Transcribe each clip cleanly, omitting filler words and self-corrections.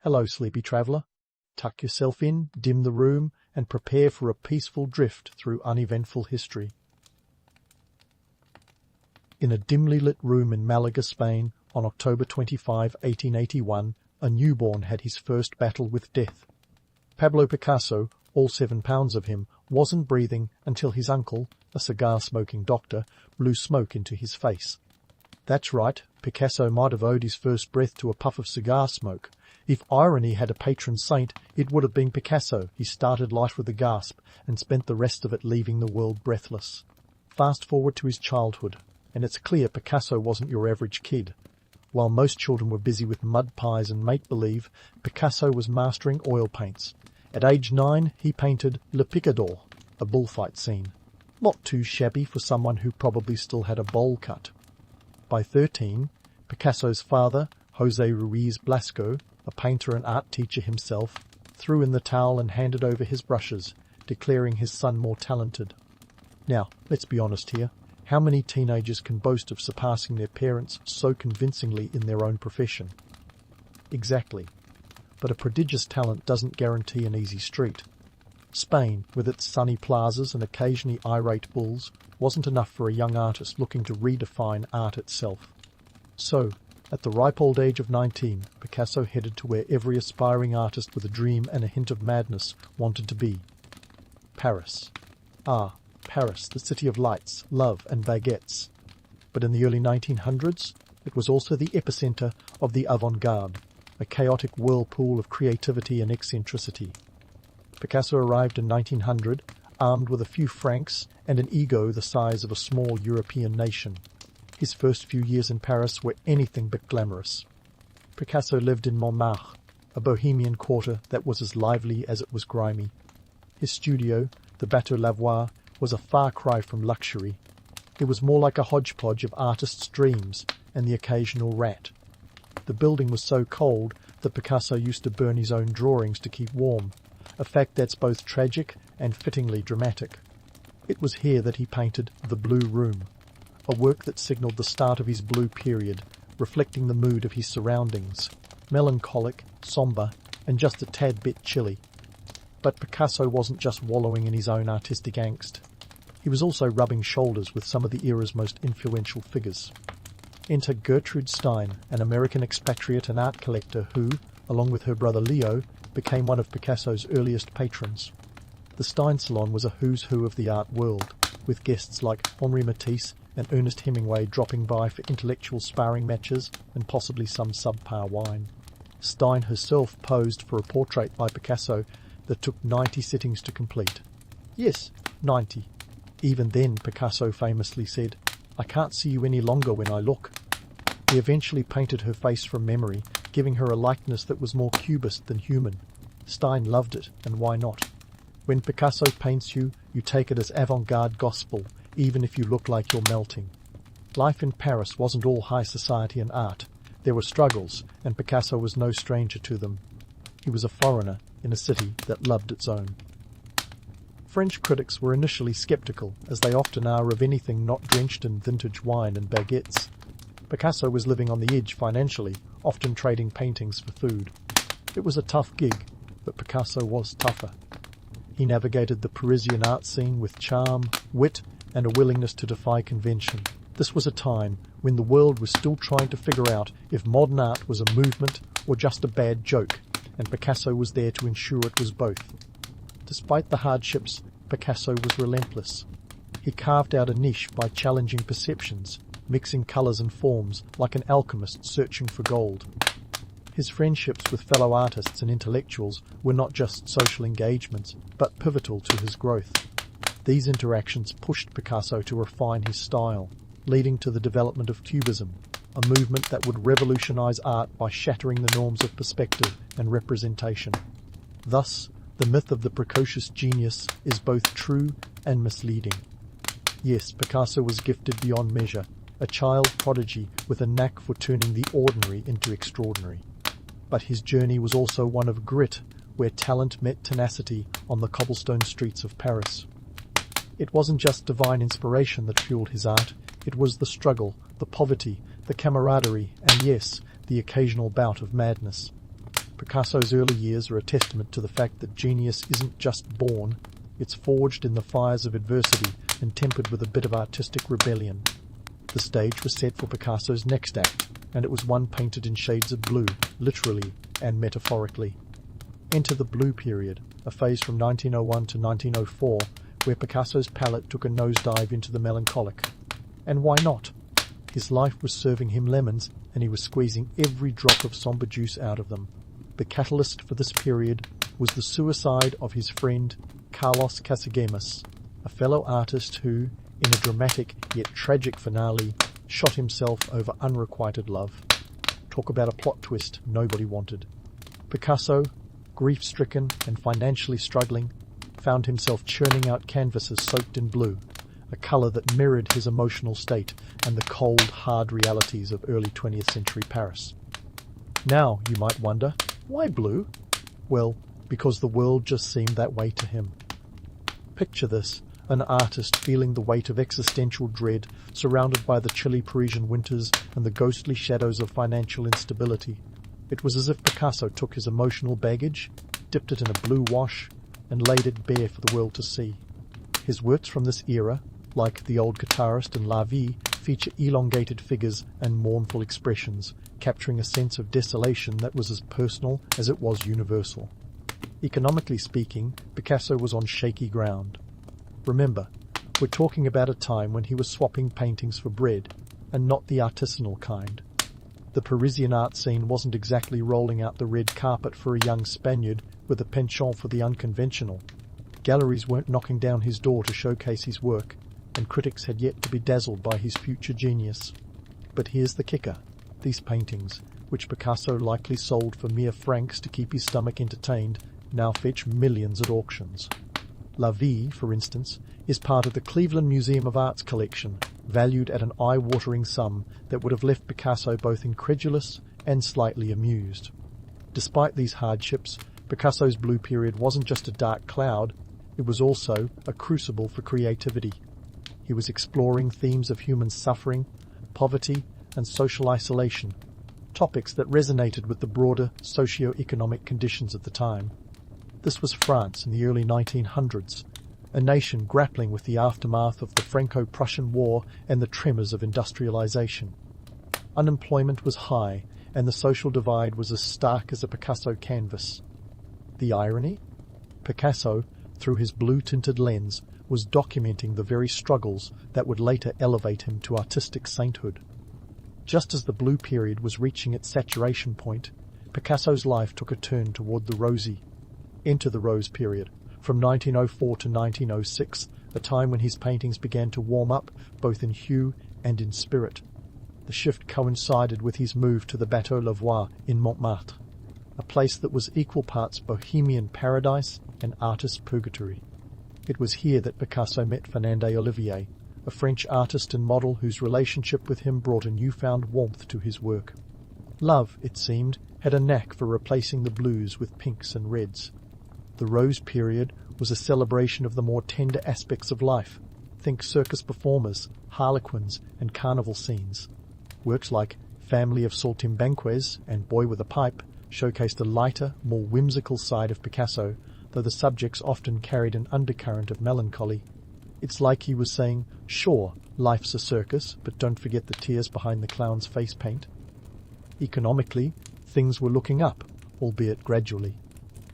Hello, sleepy traveller. Tuck yourself in, dim the room, and prepare for a peaceful drift through uneventful history. In a dimly lit room in Malaga, Spain, on October 25, 1881, a newborn had his first battle with death. Pablo Picasso, all 7 pounds of him, wasn't breathing until his uncle, a cigar-smoking doctor, blew smoke into his face. That's right, Picasso might have owed his first breath to a puff of cigar smoke. If irony had a patron saint, it would have been Picasso. He started life with a gasp and spent the rest of it leaving the world breathless. Fast forward to his childhood, and it's clear Picasso wasn't your average kid. While most children were busy with mud pies and make-believe, Picasso was mastering oil paints. At age 9, he painted Le Picador, a bullfight scene. Not too shabby for someone who probably still had a bowl cut. By 13, Picasso's father, José Ruiz Blasco, a painter and art teacher himself, threw in the towel and handed over his brushes, declaring his son more talented. Now, let's be honest here. How many teenagers can boast of surpassing their parents so convincingly in their own profession? Exactly. But a prodigious talent doesn't guarantee an easy street. Spain, with its sunny plazas and occasionally irate bulls, wasn't enough for a young artist looking to redefine art itself. So, at the ripe old age of 19, Picasso headed to where every aspiring artist with a dream and a hint of madness wanted to be. Paris. Ah, Paris, the city of lights, love and baguettes. But in the early 1900s, it was also the epicenter of the avant-garde, a chaotic whirlpool of creativity and eccentricity. Picasso arrived in 1900, armed with a few francs and an ego the size of a small European nation. His first few years in Paris were anything but glamorous. Picasso lived in Montmartre, a bohemian quarter that was as lively as it was grimy. His studio, the Bateau Lavoir, was a far cry from luxury. It was more like a hodgepodge of artists' dreams and the occasional rat. The building was so cold that Picasso used to burn his own drawings to keep warm, a fact that's both tragic and fittingly dramatic. It was here that he painted The Blue Room, a work that signalled the start of his blue period, reflecting the mood of his surroundings, melancholic, sombre, and just a tad bit chilly. But Picasso wasn't just wallowing in his own artistic angst. He was also rubbing shoulders with some of the era's most influential figures. Enter Gertrude Stein, an American expatriate and art collector who, along with her brother Leo, became one of Picasso's earliest patrons. The Stein Salon was a who's who of the art world, with guests like Henri Matisse and Ernest Hemingway dropping by for intellectual sparring matches and possibly some subpar wine. Stein herself posed for a portrait by Picasso that took 90 sittings to complete. Yes, 90. Even then, Picasso famously said, "I can't see you any longer when I look." He eventually painted her face from memory, giving her a likeness that was more cubist than human. Stein loved it, and why not? When Picasso paints you, you take it as avant-garde gospel, even if you look like you're melting. Life in Paris wasn't all high society and art. There were struggles, and Picasso was no stranger to them. He was a foreigner in a city that loved its own. French critics were initially sceptical, as they often are of anything not drenched in vintage wine and baguettes. Picasso was living on the edge financially, often trading paintings for food. It was a tough gig, but Picasso was tougher. He navigated the Parisian art scene with charm, wit, and a willingness to defy convention. This was a time when the world was still trying to figure out if modern art was a movement or just a bad joke, and Picasso was there to ensure it was both. Despite the hardships, Picasso was relentless. He carved out a niche by challenging perceptions, mixing colours and forms like an alchemist searching for gold. His friendships with fellow artists and intellectuals were not just social engagements, but pivotal to his growth. These interactions pushed Picasso to refine his style, leading to the development of Cubism, a movement that would revolutionize art by shattering the norms of perspective and representation. Thus, the myth of the precocious genius is both true and misleading. Yes, Picasso was gifted beyond measure, a child prodigy with a knack for turning the ordinary into extraordinary. But his journey was also one of grit, where talent met tenacity on the cobblestone streets of Paris. It wasn't just divine inspiration that fueled his art, it was the struggle, the poverty, the camaraderie, and yes, the occasional bout of madness. Picasso's early years are a testament to the fact that genius isn't just born, it's forged in the fires of adversity and tempered with a bit of artistic rebellion. The stage was set for Picasso's next act, and it was one painted in shades of blue, literally and metaphorically. Enter the Blue Period, a phase from 1901 to 1904, where Picasso's palette took a nosedive into the melancholic. And why not? His life was serving him lemons, and he was squeezing every drop of sombre juice out of them. The catalyst for this period was the suicide of his friend Carlos Casagemas, a fellow artist who, in a dramatic yet tragic finale, shot himself over unrequited love. Talk about a plot twist nobody wanted. Picasso, grief-stricken and financially struggling, found himself churning out canvases soaked in blue, a colour that mirrored his emotional state and the cold, hard realities of early 20th century Paris. Now, you might wonder, why blue? Well, because the world just seemed that way to him. Picture this, an artist feeling the weight of existential dread, surrounded by the chilly Parisian winters and the ghostly shadows of financial instability. It was as if Picasso took his emotional baggage, dipped it in a blue wash, and laid it bare for the world to see. His works from this era, like The Old Guitarist and La Vie, feature elongated figures and mournful expressions, capturing a sense of desolation that was as personal as it was universal. Economically speaking, Picasso was on shaky ground. Remember, we're talking about a time when he was swapping paintings for bread, and not the artisanal kind. The Parisian art scene wasn't exactly rolling out the red carpet for a young Spaniard with a penchant for the unconventional. Galleries weren't knocking down his door to showcase his work, and critics had yet to be dazzled by his future genius. But here's the kicker. These paintings, which Picasso likely sold for mere francs to keep his stomach entertained, now fetch millions at auctions. La Vie, for instance, is part of the Cleveland Museum of Art's collection, valued at an eye-watering sum that would have left Picasso both incredulous and slightly amused. Despite these hardships, Picasso's Blue Period wasn't just a dark cloud, it was also a crucible for creativity. He was exploring themes of human suffering, poverty, and social isolation, topics that resonated with the broader socio-economic conditions of the time. This was France in the early 1900s, a nation grappling with the aftermath of the Franco-Prussian War and the tremors of industrialization. Unemployment was high, and the social divide was as stark as a Picasso canvas. The irony? Picasso, through his blue-tinted lens, was documenting the very struggles that would later elevate him to artistic sainthood. Just as the Blue Period was reaching its saturation point, Picasso's life took a turn toward the rosy. Enter the Rose Period, from 1904 to 1906, a time when his paintings began to warm up both in hue and in spirit. The shift coincided with his move to the Bateau Lavoie in Montmartre, a place that was equal parts bohemian paradise and artist purgatory. It was here that Picasso met Fernande Olivier, a French artist and model whose relationship with him brought a newfound warmth to his work. Love, it seemed, had a knack for replacing the blues with pinks and reds. The Rose Period was a celebration of the more tender aspects of life. Think circus performers, harlequins, and carnival scenes. Works like Family of Saltimbanquis and Boy with a Pipe showcased a lighter, more whimsical side of Picasso, though the subjects often carried an undercurrent of melancholy. It's like he was saying, sure, life's a circus, but don't forget the tears behind the clown's face paint. Economically, things were looking up, albeit gradually.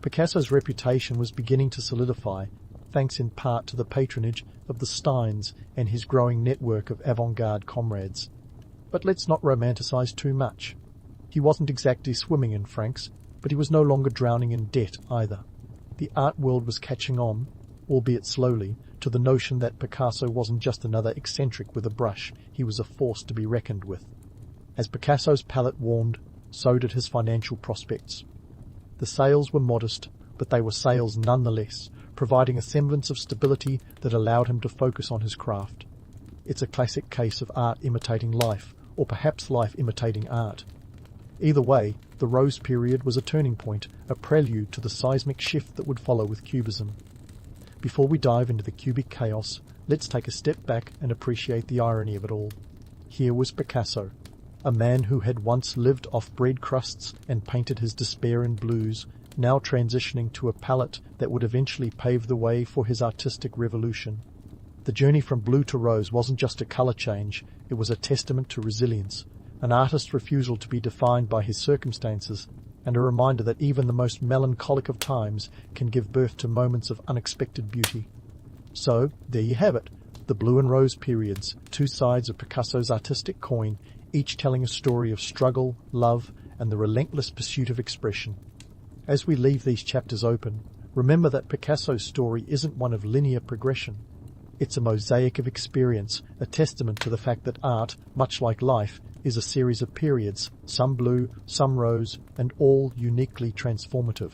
Picasso's reputation was beginning to solidify, thanks in part to the patronage of the Steins and his growing network of avant-garde comrades. But let's not romanticize too much. He wasn't exactly swimming in francs, but he was no longer drowning in debt either. The art world was catching on, albeit slowly, to the notion that Picasso wasn't just another eccentric with a brush, he was a force to be reckoned with. As Picasso's palette warmed, so did his financial prospects. The sales were modest, but they were sales nonetheless, providing a semblance of stability that allowed him to focus on his craft. It's a classic case of art imitating life, or perhaps life imitating art. Either way, the Rose Period was a turning point, a prelude to the seismic shift that would follow with Cubism. Before we dive into the cubic chaos, let's take a step back and appreciate the irony of it all. Here was Picasso, A man who had once lived off bread crusts and painted his despair in blues, now transitioning to a palette that would eventually pave the way for his artistic revolution. The journey from blue to rose wasn't just a colour change, it was a testament to resilience, an artist's refusal to be defined by his circumstances, and a reminder that even the most melancholic of times can give birth to moments of unexpected beauty. So, there you have it, the blue and rose periods, two sides of Picasso's artistic coin, each telling a story of struggle, love, and the relentless pursuit of expression. As we leave these chapters open, remember that Picasso's story isn't one of linear progression. It's a mosaic of experience, a testament to the fact that art, much like life, is a series of periods, some blue, some rose, and all uniquely transformative.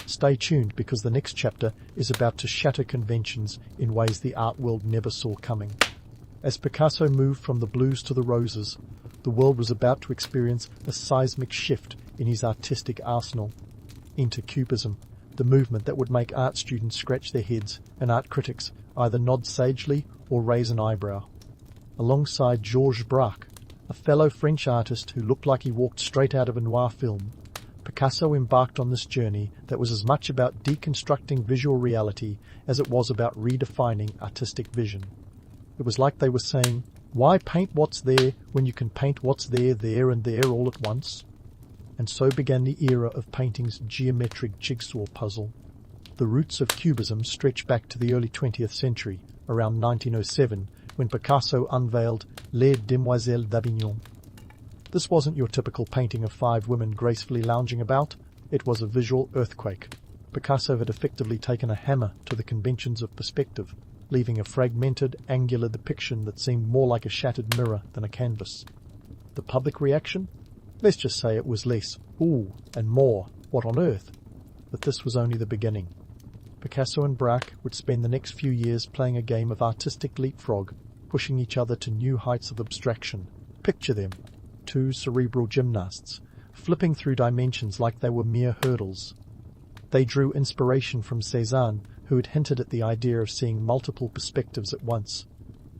Stay tuned because the next chapter is about to shatter conventions in ways the art world never saw coming. As Picasso moved from the blues to the roses, the world was about to experience a seismic shift in his artistic arsenal. Enter Cubism, the movement that would make art students scratch their heads and art critics either nod sagely or raise an eyebrow. Alongside Georges Braque, a fellow French artist who looked like he walked straight out of a noir film, Picasso embarked on this journey that was as much about deconstructing visual reality as it was about redefining artistic vision. It was like they were saying, why paint what's there when you can paint what's there, and there all at once? And so began the era of painting's geometric jigsaw puzzle. The roots of Cubism stretch back to the early 20th century, around 1907, when Picasso unveiled Les Demoiselles d'Avignon. This wasn't your typical painting of 5 women gracefully lounging about, it was a visual earthquake. Picasso had effectively taken a hammer to the conventions of perspective, leaving a fragmented, angular depiction that seemed more like a shattered mirror than a canvas. The public reaction? Let's just say it was less, ooh, and more, what on earth? But this was only the beginning. Picasso and Braque would spend the next few years playing a game of artistic leapfrog, pushing each other to new heights of abstraction. Picture them, 2 cerebral gymnasts, flipping through dimensions like they were mere hurdles. They drew inspiration from Cézanne, who had hinted at the idea of seeing multiple perspectives at once.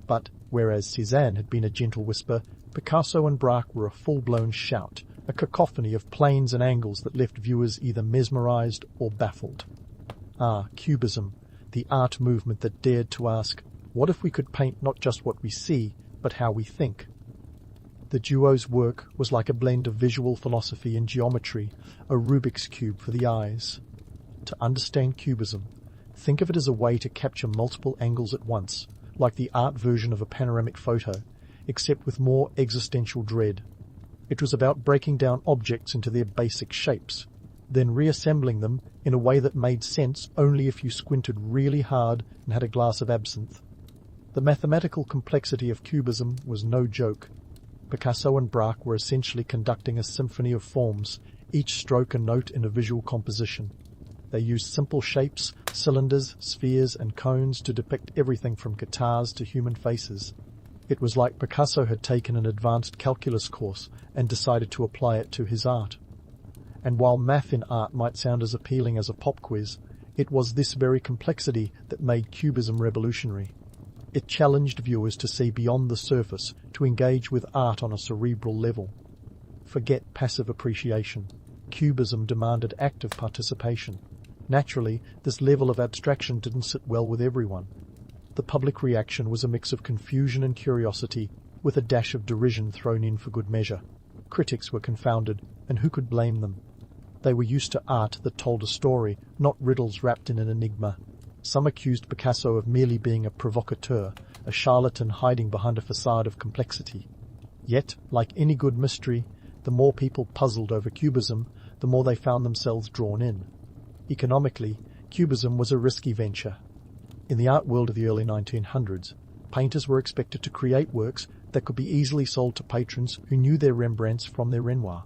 But, whereas Cézanne had been a gentle whisper, Picasso and Braque were a full-blown shout, a cacophony of planes and angles that left viewers either mesmerized or baffled. Ah, Cubism, the art movement that dared to ask, what if we could paint not just what we see, but how we think? The duo's work was like a blend of visual philosophy and geometry, a Rubik's Cube for the eyes. To understand Cubism, think of it as a way to capture multiple angles at once, like the art version of a panoramic photo, except with more existential dread. It was about breaking down objects into their basic shapes, then reassembling them in a way that made sense only if you squinted really hard and had a glass of absinthe. The mathematical complexity of Cubism was no joke. Picasso and Braque were essentially conducting a symphony of forms, each stroke a note in a visual composition. They used simple shapes, cylinders, spheres, and cones to depict everything from guitars to human faces. It was like Picasso had taken an advanced calculus course and decided to apply it to his art. And while math in art might sound as appealing as a pop quiz, it was this very complexity that made Cubism revolutionary. It challenged viewers to see beyond the surface, to engage with art on a cerebral level. Forget passive appreciation. Cubism demanded active participation. Naturally, this level of abstraction didn't sit well with everyone. The public reaction was a mix of confusion and curiosity, with a dash of derision thrown in for good measure. Critics were confounded, and who could blame them? They were used to art that told a story, not riddles wrapped in an enigma. Some accused Picasso of merely being a provocateur, a charlatan hiding behind a facade of complexity. Yet, like any good mystery, the more people puzzled over Cubism, the more they found themselves drawn in. Economically, Cubism was a risky venture. In the art world of the early 1900s, painters were expected to create works that could be easily sold to patrons who knew their Rembrandts from their Renoir.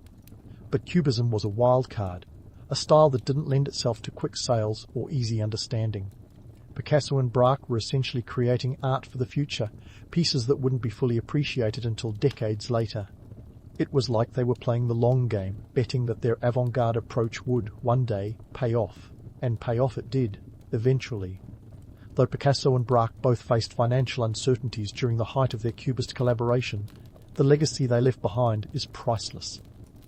But Cubism was a wild card, a style that didn't lend itself to quick sales or easy understanding. Picasso and Braque were essentially creating art for the future, pieces that wouldn't be fully appreciated until decades later. It was like they were playing the long game, betting that their avant-garde approach would, one day, pay off. And pay off it did, eventually. Though Picasso and Braque both faced financial uncertainties during the height of their Cubist collaboration, The legacy they left behind is priceless.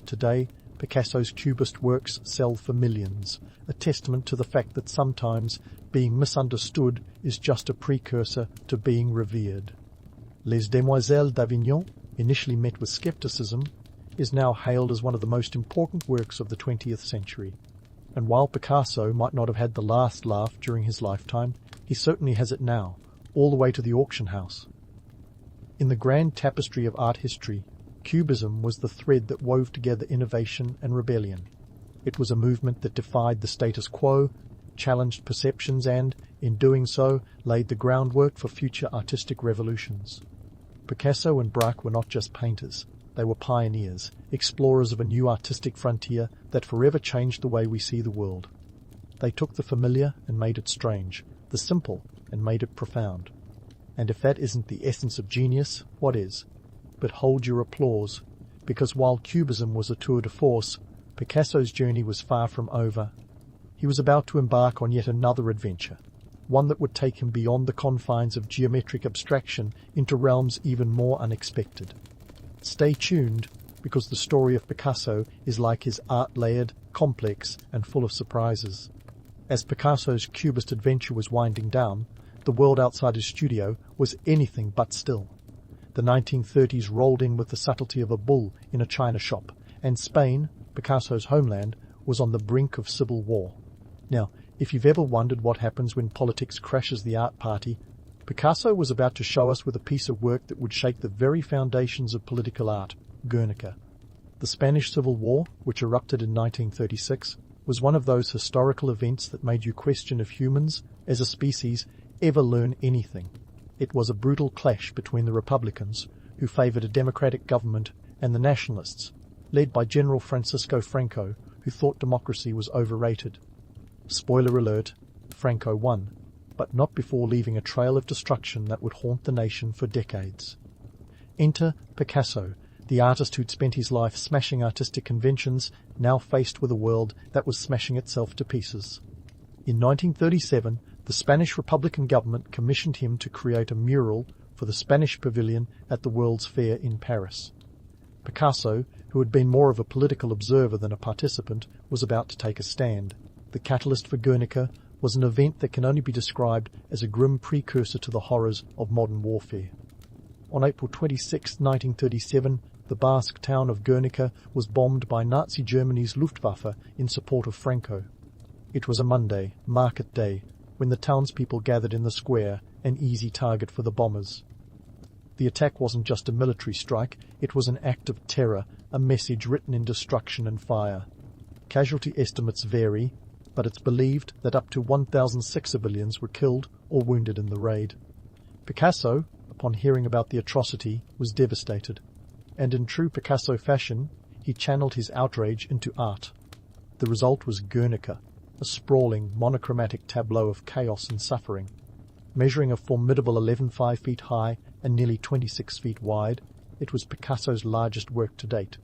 Today, Picasso's Cubist works sell for millions, a testament to the fact that sometimes being misunderstood is just a precursor to being revered. Les Demoiselles d'Avignon, initially met with skepticism, is now hailed as one of the most important works of the 20th century. And while Picasso might not have had the last laugh during his lifetime, he certainly has it now, all the way to the auction house. In the grand tapestry of art history, Cubism was the thread that wove together innovation and rebellion. It was a movement that defied the status quo, challenged perceptions and, in doing so, laid the groundwork for future artistic revolutions. Picasso and Braque were not just painters. They were pioneers, explorers of a new artistic frontier that forever changed the way we see the world. They took the familiar and made it strange, the simple and made it profound. And if that isn't the essence of genius, what is? But hold your applause, because while Cubism was a tour de force, Picasso's journey was far from over. He was about to embark on yet another adventure, one that would take him beyond the confines of geometric abstraction into realms even more unexpected. Stay tuned, because the story of Picasso is like his art, layered, complex, and full of surprises. As Picasso's Cubist adventure was winding down, the world outside his studio was anything but still. The 1930s rolled in with the subtlety of a bull in a china shop, and Spain, Picasso's homeland, was on the brink of civil war. Now, if you've ever wondered what happens when politics crashes the art party, Picasso was about to show us with a piece of work that would shake the very foundations of political art, Guernica. The Spanish Civil War, which erupted in 1936, was one of those historical events that made you question if humans, as a species, ever learn anything. It was a brutal clash between the Republicans, who favoured a democratic government, and the Nationalists, led by General Francisco Franco, who thought democracy was overrated. Spoiler alert, Franco won, but not before leaving a trail of destruction that would haunt the nation for decades. Enter Picasso, the artist who'd spent his life smashing artistic conventions, now faced with a world that was smashing itself to pieces. In 1937, the Spanish Republican government commissioned him to create a mural for the Spanish Pavilion at the World's Fair in Paris. Picasso, who had been more of a political observer than a participant, was about to take a stand. The catalyst for Guernica was an event that can only be described as a grim precursor to the horrors of modern warfare. On April 26, 1937, the Basque town of Guernica was bombed by Nazi Germany's Luftwaffe in support of Franco. It was a Monday, market day, when the townspeople gathered in the square, an easy target for the bombers. The attack wasn't just a military strike, it was an act of terror, a message written in destruction and fire. Casualty estimates vary, but it's believed that up to 1,006 civilians were killed or wounded in the raid. Picasso, upon hearing about the atrocity, was devastated, and in true Picasso fashion, he channeled his outrage into art. The result was Guernica, a sprawling, monochromatic tableau of chaos and suffering. Measuring a formidable 11.5 feet high and nearly 26 feet wide, it was Picasso's largest work to date.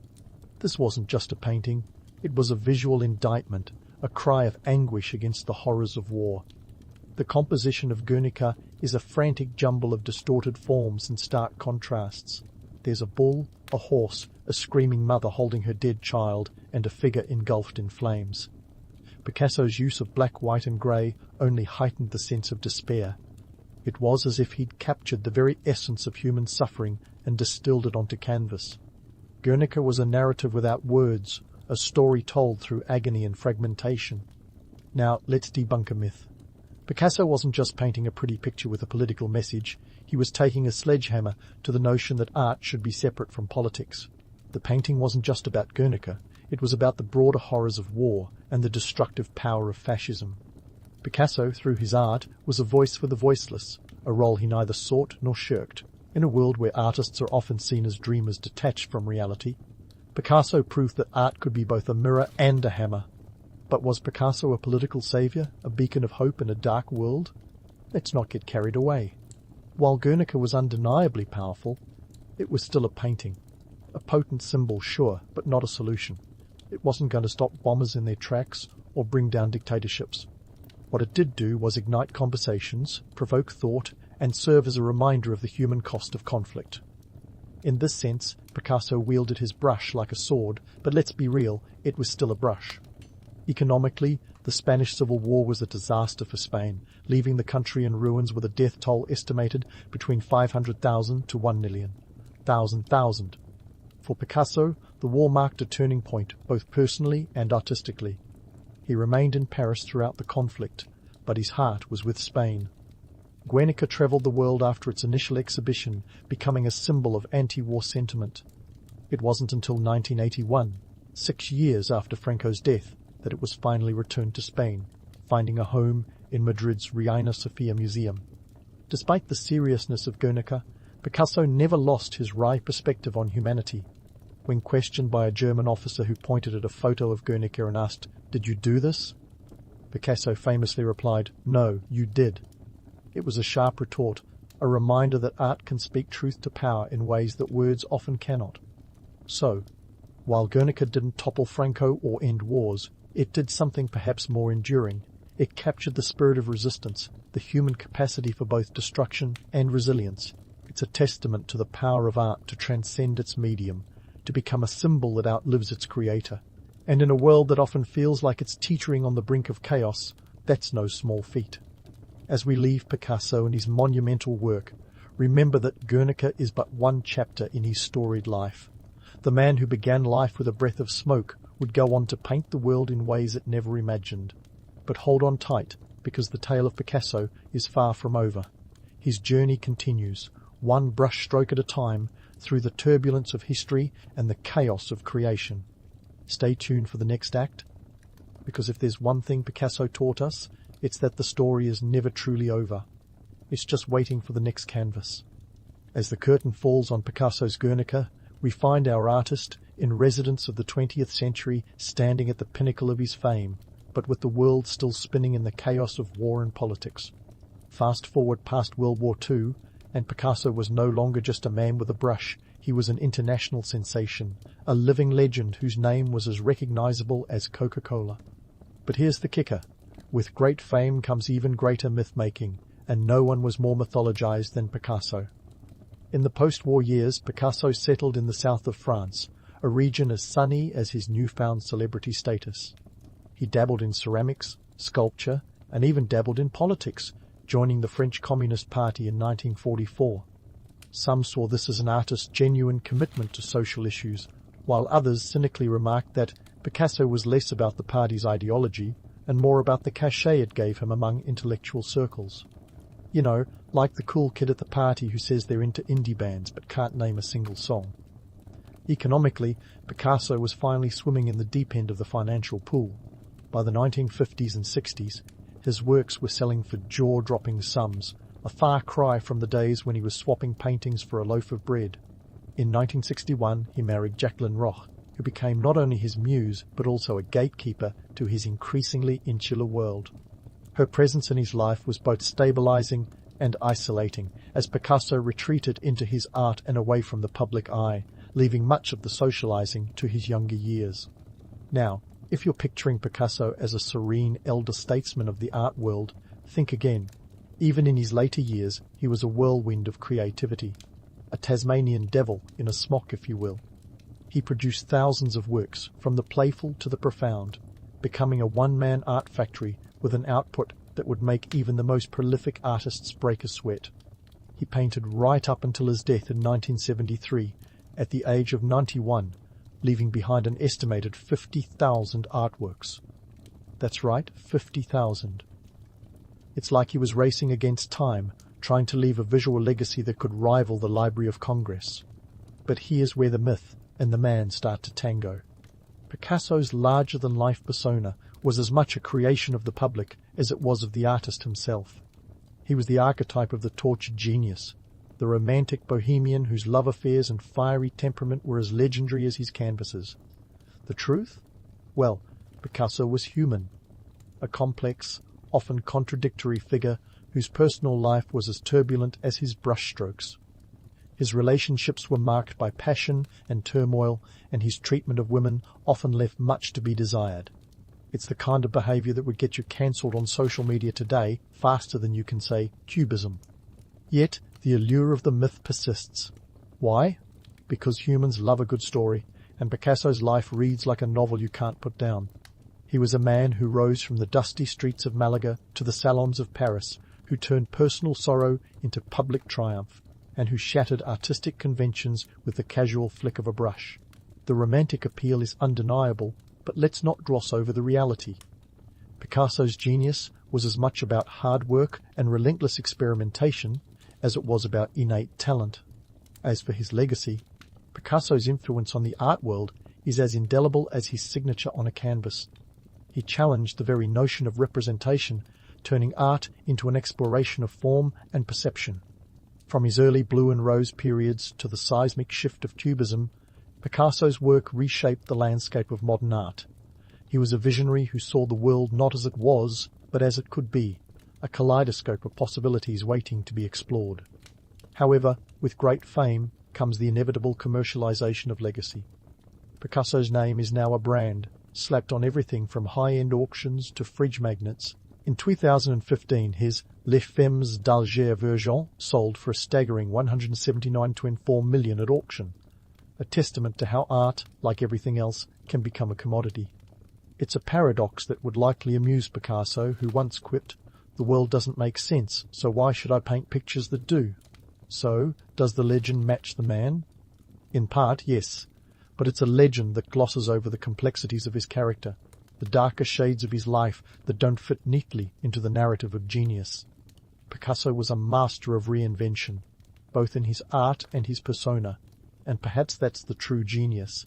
This wasn't just a painting, it was a visual indictment, a cry of anguish against the horrors of war. The composition of Guernica is a frantic jumble of distorted forms and stark contrasts. There's a bull, a horse, a screaming mother holding her dead child, and a figure engulfed in flames. Picasso's use of black, white and grey only heightened the sense of despair. It was as if he'd captured the very essence of human suffering and distilled it onto canvas. Guernica was a narrative without words, a story told through agony and fragmentation. Now, let's debunk a myth. Picasso wasn't just painting a pretty picture with a political message, he was taking a sledgehammer to the notion that art should be separate from politics. The painting wasn't just about Guernica, it was about the broader horrors of war and the destructive power of fascism. Picasso, through his art, was a voice for the voiceless, a role he neither sought nor shirked. In a world where artists are often seen as dreamers detached from reality, Picasso proved that art could be both a mirror and a hammer. But was Picasso a political saviour, a beacon of hope in a dark world? Let's not get carried away. While Guernica was undeniably powerful, it was still a painting. A potent symbol, sure, but not a solution. It wasn't going to stop bombers in their tracks or bring down dictatorships. What it did do was ignite conversations, provoke thought, and serve as a reminder of the human cost of conflict. In this sense, Picasso wielded his brush like a sword, but let's be real, it was still a brush. Economically, the Spanish Civil War was a disaster for Spain, leaving the country in ruins with a death toll estimated between 500,000 to 1 million. Thousand. For Picasso, the war marked a turning point, both personally and artistically. He remained in Paris throughout the conflict, but his heart was with Spain. Guernica travelled the world after its initial exhibition, becoming a symbol of anti-war sentiment. It wasn't until 1981, 6 years after Franco's death, that it was finally returned to Spain, finding a home in Madrid's Reina Sofia Museum. Despite the seriousness of Guernica, Picasso never lost his wry perspective on humanity. When questioned by a German officer who pointed at a photo of Guernica and asked, "Did you do this?" Picasso famously replied, "No, you did." It was a sharp retort, a reminder that art can speak truth to power in ways that words often cannot. So, while Guernica didn't topple Franco or end wars, it did something perhaps more enduring. It captured the spirit of resistance, the human capacity for both destruction and resilience. It's a testament to the power of art to transcend its medium, to become a symbol that outlives its creator. And in a world that often feels like it's teetering on the brink of chaos, that's no small feat. As we leave Picasso and his monumental work, remember that Guernica is but one chapter in his storied life. The man who began life with a breath of smoke would go on to paint the world in ways it never imagined. But hold on tight, because the tale of Picasso is far from over. His journey continues, one brushstroke at a time, through the turbulence of history and the chaos of creation. Stay tuned for the next act, because if there's one thing Picasso taught us, it's that the story is never truly over. It's just waiting for the next canvas. As the curtain falls on Picasso's Guernica, we find our artist, in residence of the 20th century, standing at the pinnacle of his fame, but with the world still spinning in the chaos of war and politics. Fast forward past World War II, and Picasso was no longer just a man with a brush. He was an international sensation, a living legend whose name was as recognizable as Coca-Cola. But here's the kicker. With great fame comes even greater myth-making, and no one was more mythologized than Picasso. In the post-war years, Picasso settled in the south of France, a region as sunny as his newfound celebrity status. He dabbled in ceramics, sculpture, and even dabbled in politics, joining the French Communist Party in 1944. Some saw this as an artist's genuine commitment to social issues, while others cynically remarked that Picasso was less about the party's ideology and more about the cachet it gave him among intellectual circles. You know, like the cool kid at the party who says they're into indie bands but can't name a single song. Economically, Picasso was finally swimming in the deep end of the financial pool. By the 1950s and 60s, his works were selling for jaw-dropping sums, a far cry from the days when he was swapping paintings for a loaf of bread. In 1961, he married Jacqueline Roch, who became not only his muse but also a gatekeeper to his increasingly insular world. Her presence in his life was both stabilizing and isolating, as Picasso retreated into his art and away from the public eye, leaving much of the socializing to his younger years. Now, if you're picturing Picasso as a serene elder statesman of the art world, think again. Even in his later years, he was a whirlwind of creativity, a Tasmanian devil in a smock, if you will. He produced thousands of works, from the playful to the profound, becoming a one-man art factory with an output that would make even the most prolific artists break a sweat. He painted right up until his death in 1973, at the age of 91, leaving behind an estimated 50,000 artworks. That's right, 50,000. It's like he was racing against time, trying to leave a visual legacy that could rival the Library of Congress. But here's where the myth and the man start to tango. Picasso's larger-than-life persona was as much a creation of the public as it was of the artist himself. He was the archetype of the tortured genius, the romantic bohemian whose love affairs and fiery temperament were as legendary as his canvases. The truth? Well, Picasso was human, a complex, often contradictory figure whose personal life was as turbulent as his brushstrokes. His relationships were marked by passion and turmoil, and his treatment of women often left much to be desired. It's the kind of behavior that would get you cancelled on social media today faster than you can say cubism. Yet, the allure of the myth persists. Why? because humans love a good story, and Picasso's life reads like a novel you can't put down. He was a man who rose from the dusty streets of Malaga to the salons of Paris, who turned personal sorrow into public triumph, and who shattered artistic conventions with the casual flick of a brush. The romantic appeal is undeniable, but let's not gloss over the reality. Picasso's genius was as much about hard work and relentless experimentation as it was about innate talent. As for his legacy, Picasso's influence on the art world is as indelible as his signature on a canvas. He challenged the very notion of representation, turning art into an exploration of form and perception. From his early blue and rose periods to the seismic shift of cubism, Picasso's work reshaped the landscape of modern art. He was a visionary who saw the world not as it was, but as it could be, a kaleidoscope of possibilities waiting to be explored. However, with great fame comes the inevitable commercialization of legacy. Picasso's name is now a brand, slapped on everything from high-end auctions to fridge magnets. In 2015, his Les Femmes d'Alger Version sold for a staggering $179.4 million at auction, a testament to how art, like everything else, can become a commodity. It's a paradox that would likely amuse Picasso, who once quipped, "The world doesn't make sense, so why should I paint pictures that do?" So, does the legend match the man? In part, yes, but it's a legend that glosses over the complexities of his character, the darker shades of his life that don't fit neatly into the narrative of genius. Picasso was a master of reinvention, both in his art and his persona, and perhaps that's the true genius.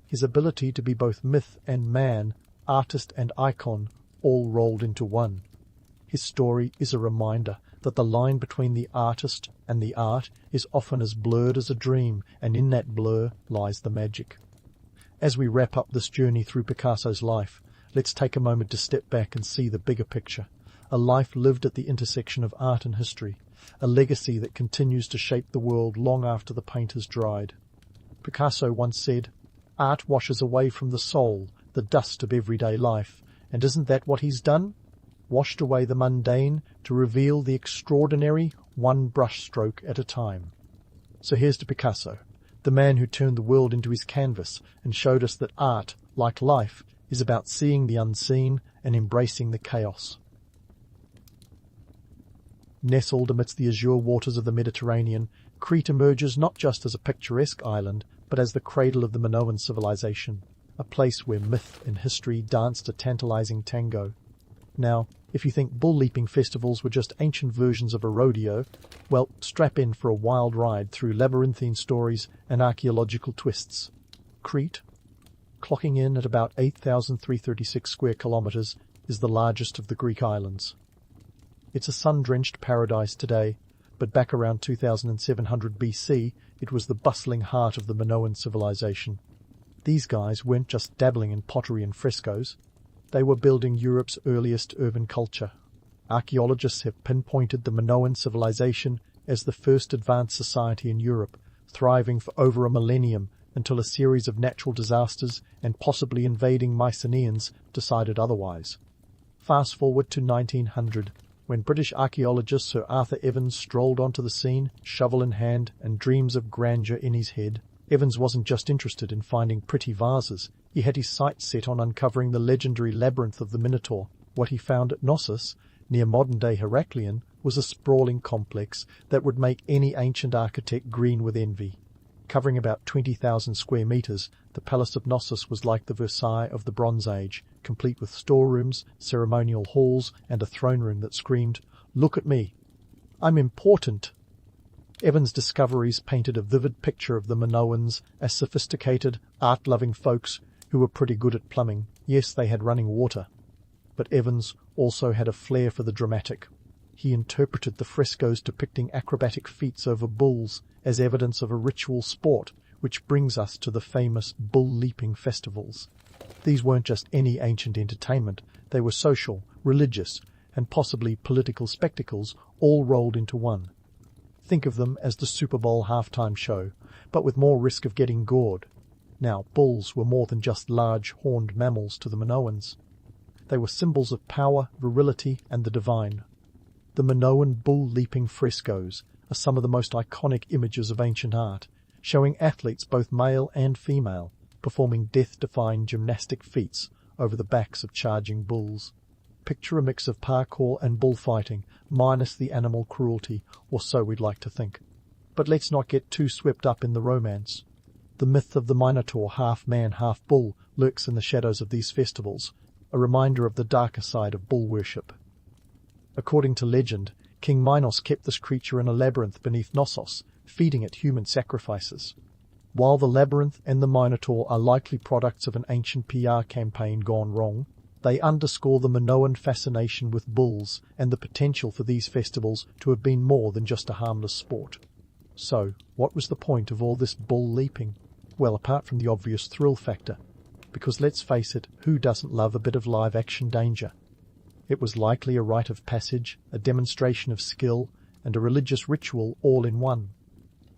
His ability to be both myth and man, artist and icon, all rolled into one. His story is a reminder that the line between the artist and the art is often as blurred as a dream, and in that blur lies the magic. As we wrap up this journey through Picasso's life, let's take a moment to step back and see the bigger picture. A life lived at the intersection of art and history, a legacy that continues to shape the world long after the paint has dried. Picasso once said, "Art washes away from the soul the dust of everyday life, and isn't that what he's done? Washed away the mundane to reveal the extraordinary, one brushstroke at a time." So here's to Picasso, the man who turned the world into his canvas and showed us that art, like life, is about seeing the unseen and embracing the chaos. Nestled amidst the azure waters of the Mediterranean, Crete emerges not just as a picturesque island, but as the cradle of the Minoan civilization, a place where myth and history danced a tantalizing tango. Now, if you think bull-leaping festivals were just ancient versions of a rodeo, well, strap in for a wild ride through labyrinthine stories and archaeological twists. Crete, clocking in at about 8,336 square kilometers, is the largest of the Greek islands. It's a sun-drenched paradise today, but back around 2700 BC, it was the bustling heart of the Minoan civilization. These guys weren't just dabbling in pottery and frescoes. They were building Europe's earliest urban culture. Archaeologists have pinpointed the Minoan civilization as the first advanced society in Europe, thriving for over a millennium until a series of natural disasters and possibly invading Mycenaeans decided otherwise. Fast forward to 1900, when British archaeologist Sir Arthur Evans strolled onto the scene, shovel in hand and dreams of grandeur in his head. Evans wasn't just interested in finding pretty vases. He had his sights set on uncovering the legendary labyrinth of the Minotaur. What he found at Knossos, near modern-day Heraklion, was a sprawling complex that would make any ancient architect green with envy. Covering about 20,000 square meters, the Palace of Knossos was like the Versailles of the Bronze Age, complete with storerooms, ceremonial halls, and a throne room that screamed, "Look at me! I'm important!" Evans' discoveries painted a vivid picture of the Minoans as sophisticated, art-loving folks who were pretty good at plumbing. Yes, they had running water. But Evans also had a flair for the dramatic. He interpreted the frescoes depicting acrobatic feats over bulls as evidence of a ritual sport, which brings us to the famous bull-leaping festivals. These weren't just any ancient entertainment. They were social, religious, and possibly political spectacles, all rolled into one. Think of them as the Super Bowl halftime show, but with more risk of getting gored. Now, bulls were more than just large, horned mammals to the Minoans. They were symbols of power, virility, and the divine. The Minoan bull-leaping frescoes are some of the most iconic images of ancient art, showing athletes both male and female performing death-defying gymnastic feats over the backs of charging bulls. Picture a mix of parkour and bullfighting, minus the animal cruelty, or so we'd like to think. But let's not get too swept up in the romance. The myth of the Minotaur, half man, half bull, lurks in the shadows of these festivals, a reminder of the darker side of bull worship. According to legend, King Minos kept this creature in a labyrinth beneath Knossos, feeding it human sacrifices. While the labyrinth and the Minotaur are likely products of an ancient PR campaign gone wrong, they underscore the Minoan fascination with bulls and the potential for these festivals to have been more than just a harmless sport. So, what was the point of all this bull leaping? Well, apart from the obvious thrill factor, because let's face it, who doesn't love a bit of live-action danger? It was likely a rite of passage, a demonstration of skill, and a religious ritual all in one.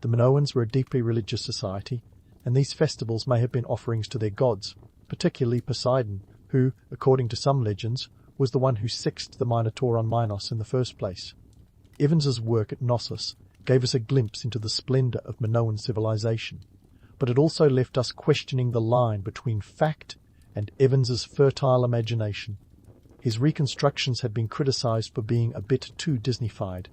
The Minoans were a deeply religious society, and these festivals may have been offerings to their gods, particularly Poseidon, who, according to some legends, was the one who sixed the Minotaur on Minos in the first place. Evans's work at Knossos gave us a glimpse into the splendor of Minoan civilization, but it also left us questioning the line between fact and Evans's fertile imagination. His reconstructions had been criticized for being a bit too Disneyfied,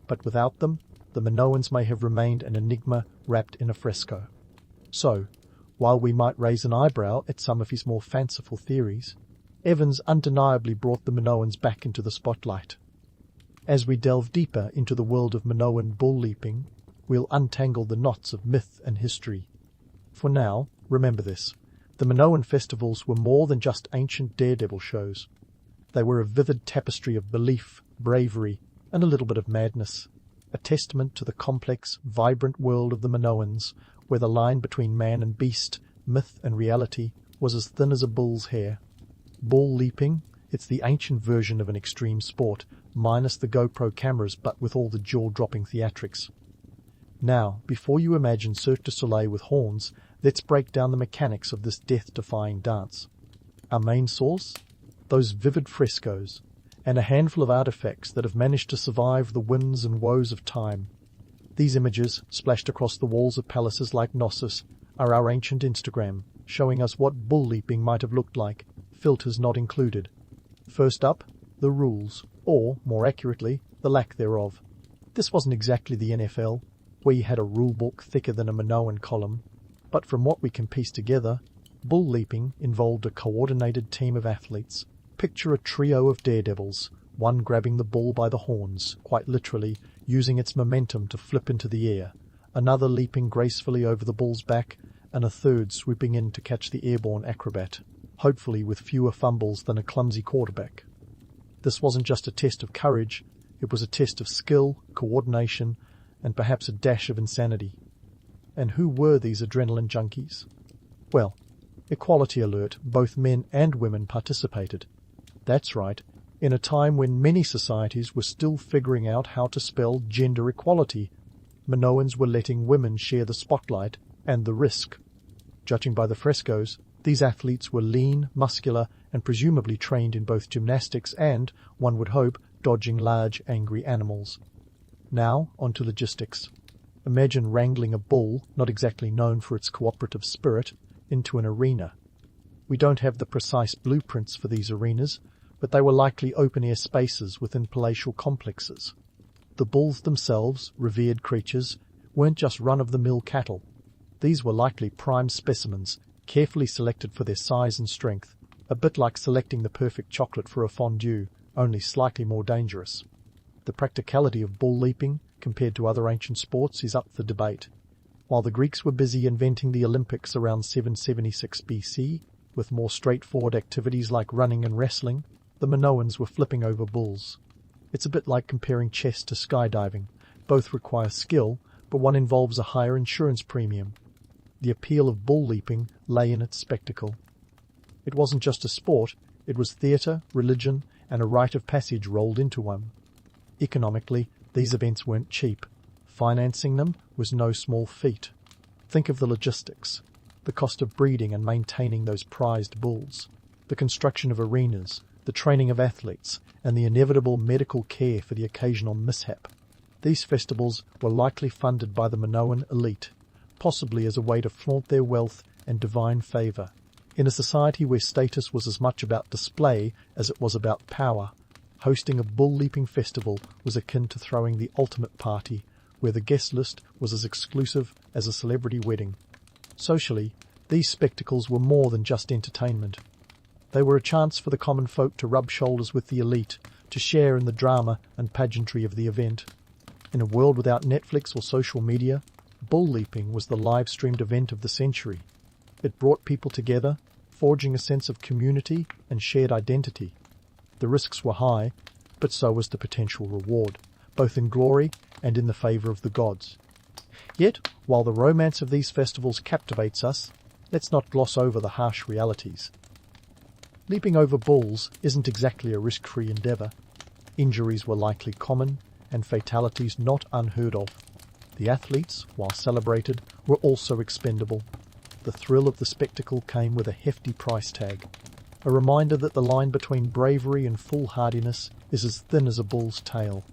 but without them, the Minoans may have remained an enigma wrapped in a fresco. So, while we might raise an eyebrow at some of his more fanciful theories, Evans undeniably brought the Minoans back into the spotlight. As we delve deeper into the world of Minoan bull leaping, we'll untangle the knots of myth and history. For now, remember this: the Minoan festivals were more than just ancient daredevil shows. They were a vivid tapestry of belief, bravery, and a little bit of madness, a testament to the complex, vibrant world of the Minoans, where the line between man and beast, myth and reality, was as thin as a bull's hair. Bull leaping, it's the ancient version of an extreme sport, minus the GoPro cameras but with all the jaw-dropping theatrics. Now, before you imagine Cirque du Soleil with horns, let's break down the mechanics of this death-defying dance. Our main source? Those vivid frescoes, and a handful of artifacts that have managed to survive the winds and woes of time. These images, splashed across the walls of palaces like Knossos, are our ancient Instagram, showing us what bull leaping might have looked like, filters not included. First up, the rules, or, more accurately, the lack thereof. This wasn't exactly the NFL, where you had a rule book thicker than a Minoan column, but from what we can piece together, bull leaping involved a coordinated team of athletes. Picture a trio of daredevils, one grabbing the bull by the horns, quite literally, using its momentum to flip into the air, another leaping gracefully over the bull's back, and a third swooping in to catch the airborne acrobat, hopefully with fewer fumbles than a clumsy quarterback. This wasn't just a test of courage, it was a test of skill, coordination, and perhaps a dash of insanity. And who were these adrenaline junkies? Well, equality alert, both men and women participated. That's right, in a time when many societies were still figuring out how to spell gender equality, Minoans were letting women share the spotlight and the risk. Judging by the frescoes, these athletes were lean, muscular, and presumably trained in both gymnastics and, one would hope, dodging large, angry animals. Now, on to logistics. Imagine wrangling a bull, not exactly known for its cooperative spirit, into an arena. We don't have the precise blueprints for these arenas, but they were likely open-air spaces within palatial complexes. The bulls themselves, revered creatures, weren't just run-of-the-mill cattle. These were likely prime specimens, carefully selected for their size and strength, a bit like selecting the perfect chocolate for a fondue, only slightly more dangerous. The practicality of bull leaping, compared to other ancient sports, is up for debate. While the Greeks were busy inventing the Olympics around 776 BC, with more straightforward activities like running and wrestling, the Minoans were flipping over bulls. It's a bit like comparing chess to skydiving. Both require skill, but one involves a higher insurance premium. The appeal of bull leaping lay in its spectacle. It wasn't just a sport, it was theatre, religion, and a rite of passage rolled into one. Economically, these events weren't cheap. Financing them was no small feat. Think of the logistics, the cost of breeding and maintaining those prized bulls, the construction of arenas, the training of athletes, and the inevitable medical care for the occasional mishap. These festivals were likely funded by the Minoan elite, possibly as a way to flaunt their wealth and divine favour. In a society where status was as much about display as it was about power, hosting a bull-leaping festival was akin to throwing the ultimate party, where the guest list was as exclusive as a celebrity wedding. Socially, these spectacles were more than just entertainment. They were a chance for the common folk to rub shoulders with the elite, to share in the drama and pageantry of the event. In a world without Netflix or social media, bull leaping was the live-streamed event of the century. It brought people together, forging a sense of community and shared identity. The risks were high, but so was the potential reward, both in glory and in the favour of the gods. Yet, while the romance of these festivals captivates us, let's not gloss over the harsh realities. Leaping over bulls isn't exactly a risk-free endeavour. Injuries were likely common, and fatalities not unheard of. The athletes, while celebrated, were also expendable. The thrill of the spectacle came with a hefty price tag, a reminder that the line between bravery and foolhardiness is as thin as a bull's tail.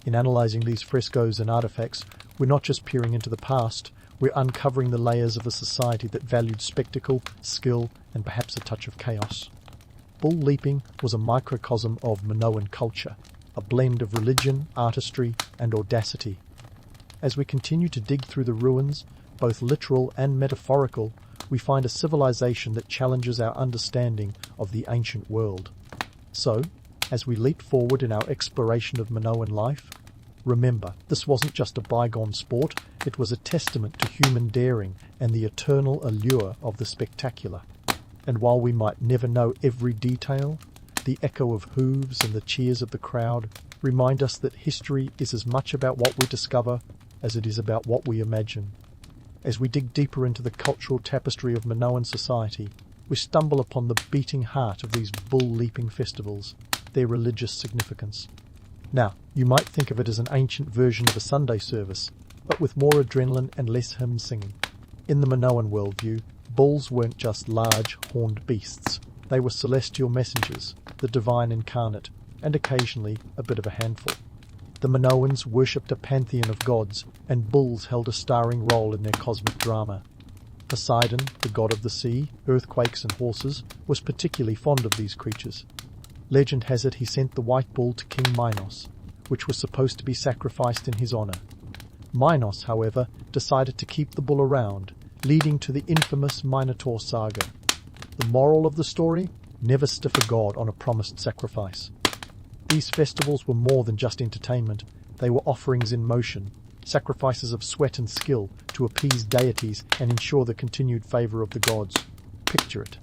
In analysing these frescoes and artefacts, we're not just peering into the past, we're uncovering the layers of a society that valued spectacle, skill, and perhaps a touch of chaos. Bull leaping was a microcosm of Minoan culture, a blend of religion, artistry, and audacity. As we continue to dig through the ruins, both literal and metaphorical, we find a civilization that challenges our understanding of the ancient world. So, as we leap forward in our exploration of Minoan life, remember, this wasn't just a bygone sport, it was a testament to human daring and the eternal allure of the spectacular. And while we might never know every detail, the echo of hooves and the cheers of the crowd remind us that history is as much about what we discover as it is about what we imagine. As we dig deeper into the cultural tapestry of Minoan society, we stumble upon the beating heart of these bull-leaping festivals, their religious significance. Now, you might think of it as an ancient version of a Sunday service, but with more adrenaline and less hymn singing. In the Minoan worldview, bulls weren't just large, horned beasts. They were celestial messengers, the divine incarnate, and occasionally a bit of a handful. The Minoans worshipped a pantheon of gods, and bulls held a starring role in their cosmic drama. Poseidon, the god of the sea, earthquakes and horses, was particularly fond of these creatures. Legend has it he sent the white bull to King Minos, which was supposed to be sacrificed in his honour. Minos, however, decided to keep the bull around, leading to the infamous Minotaur saga. The moral of the story? Never stiff a god on a promised sacrifice. These festivals were more than just entertainment. They were offerings in motion, sacrifices of sweat and skill to appease deities and ensure the continued favour of the gods. Picture it.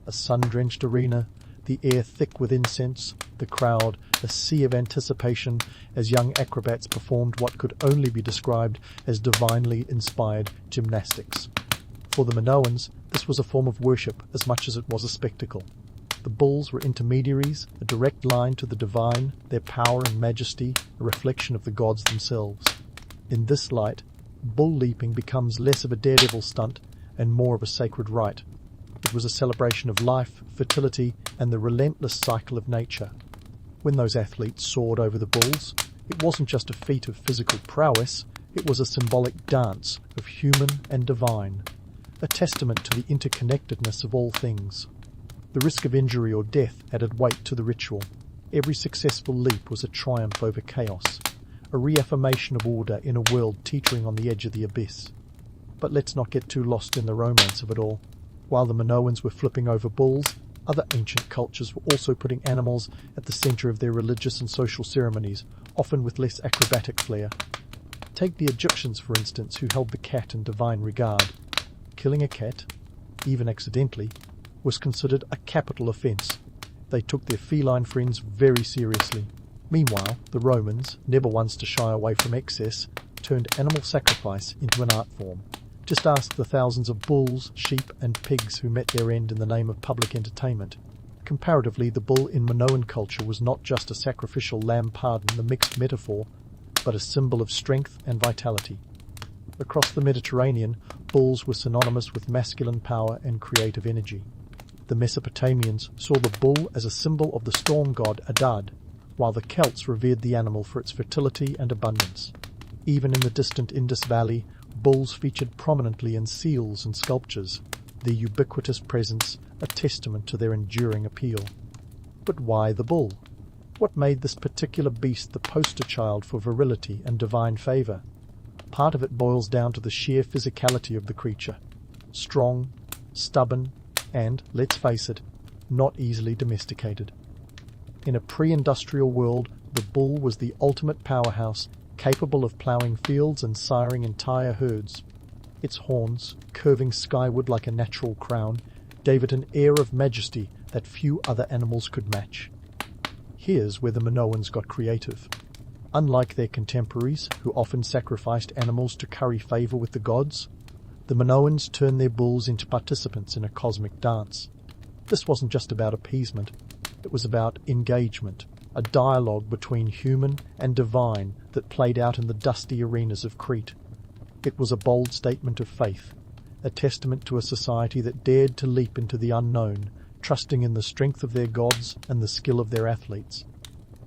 A sun-drenched arena, the air thick with incense, the crowd, a sea of anticipation as young acrobats performed what could only be described as divinely inspired gymnastics. For the Minoans, this was a form of worship as much as it was a spectacle. The bulls were intermediaries, a direct line to the divine, their power and majesty, a reflection of the gods themselves. In this light, bull leaping becomes less of a daredevil stunt and more of a sacred rite. It was a celebration of life, fertility, and the relentless cycle of nature. When those athletes soared over the bulls, it wasn't just a feat of physical prowess, it was a symbolic dance of human and divine, a testament to the interconnectedness of all things. The risk of injury or death added weight to the ritual. Every successful leap was a triumph over chaos, a reaffirmation of order in a world teetering on the edge of the abyss. But let's not get too lost in the romance of it all. While the Minoans were flipping over bulls, other ancient cultures were also putting animals at the centre of their religious and social ceremonies, often with less acrobatic flair. Take the Egyptians, for instance, who held the cat in divine regard. Killing a cat, even accidentally, was considered a capital offence. They took their feline friends very seriously. Meanwhile, the Romans, never ones to shy away from excess, turned animal sacrifice into an art form. Just ask the thousands of bulls, sheep and pigs who met their end in the name of public entertainment. Comparatively, the bull in Minoan culture was not just a sacrificial lamb, pardon the mixed metaphor, but a symbol of strength and vitality. Across the Mediterranean, bulls were synonymous with masculine power and creative energy. The Mesopotamians saw the bull as a symbol of the storm god Adad, while the Celts revered the animal for its fertility and abundance. Even in the distant Indus Valley, Bulls featured prominently in seals and sculptures, their ubiquitous presence a testament to their enduring appeal. But why the bull? What made this particular beast the poster child for virility and divine favour? Part of it boils down to the sheer physicality of the creature. Strong, stubborn, and, let's face it, not easily domesticated. In a pre-industrial world, the bull was the ultimate powerhouse, capable of ploughing fields and siring entire herds. Its horns, curving skyward like a natural crown, gave it an air of majesty that few other animals could match. Here's where the Minoans got creative. Unlike their contemporaries, who often sacrificed animals to curry favour with the gods, the Minoans turned their bulls into participants in a cosmic dance. This wasn't just about appeasement, it was about engagement, a dialogue between human and divine that played out in the dusty arenas of Crete. It was a bold statement of faith, a testament to a society that dared to leap into the unknown, trusting in the strength of their gods and the skill of their athletes.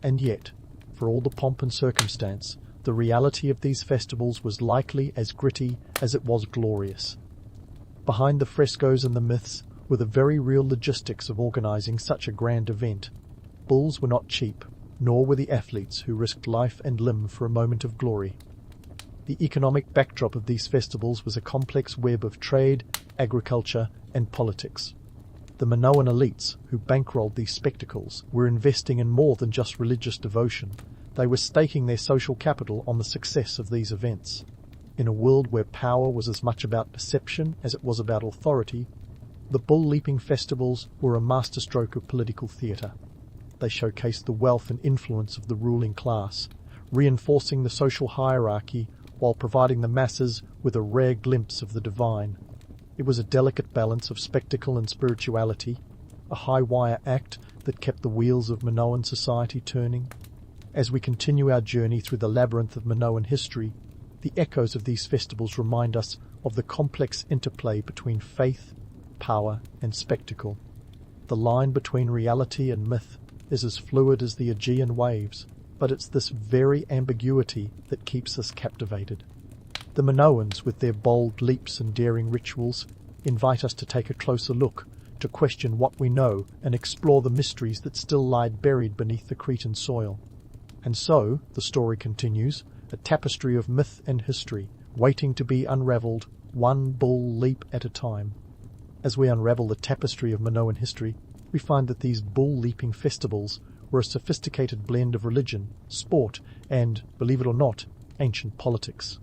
And yet, for all the pomp and circumstance, the reality of these festivals was likely as gritty as it was glorious. Behind the frescoes and the myths were the very real logistics of organizing such a grand event. Bulls were not cheap, nor were the athletes who risked life and limb for a moment of glory. The economic backdrop of these festivals was a complex web of trade, agriculture, and politics. The Minoan elites, who bankrolled these spectacles, were investing in more than just religious devotion. They were staking their social capital on the success of these events. In a world where power was as much about perception as it was about authority, the bull-leaping festivals were a masterstroke of political theatre. They showcased the wealth and influence of the ruling class, reinforcing the social hierarchy while providing the masses with a rare glimpse of the divine. It was a delicate balance of spectacle and spirituality, a high-wire act that kept the wheels of Minoan society turning. As we continue our journey through the labyrinth of Minoan history, the echoes of these festivals remind us of the complex interplay between faith, power, and spectacle. The line between reality and myth is as fluid as the Aegean waves, but it's this very ambiguity that keeps us captivated. The Minoans, with their bold leaps and daring rituals, invite us to take a closer look, to question what we know and explore the mysteries that still lie buried beneath the Cretan soil. And so, the story continues, a tapestry of myth and history, waiting to be unravelled, one bull leap at a time. As we unravel the tapestry of Minoan history, we find that these bull-leaping festivals were a sophisticated blend of religion, sport, and, believe it or not, ancient politics.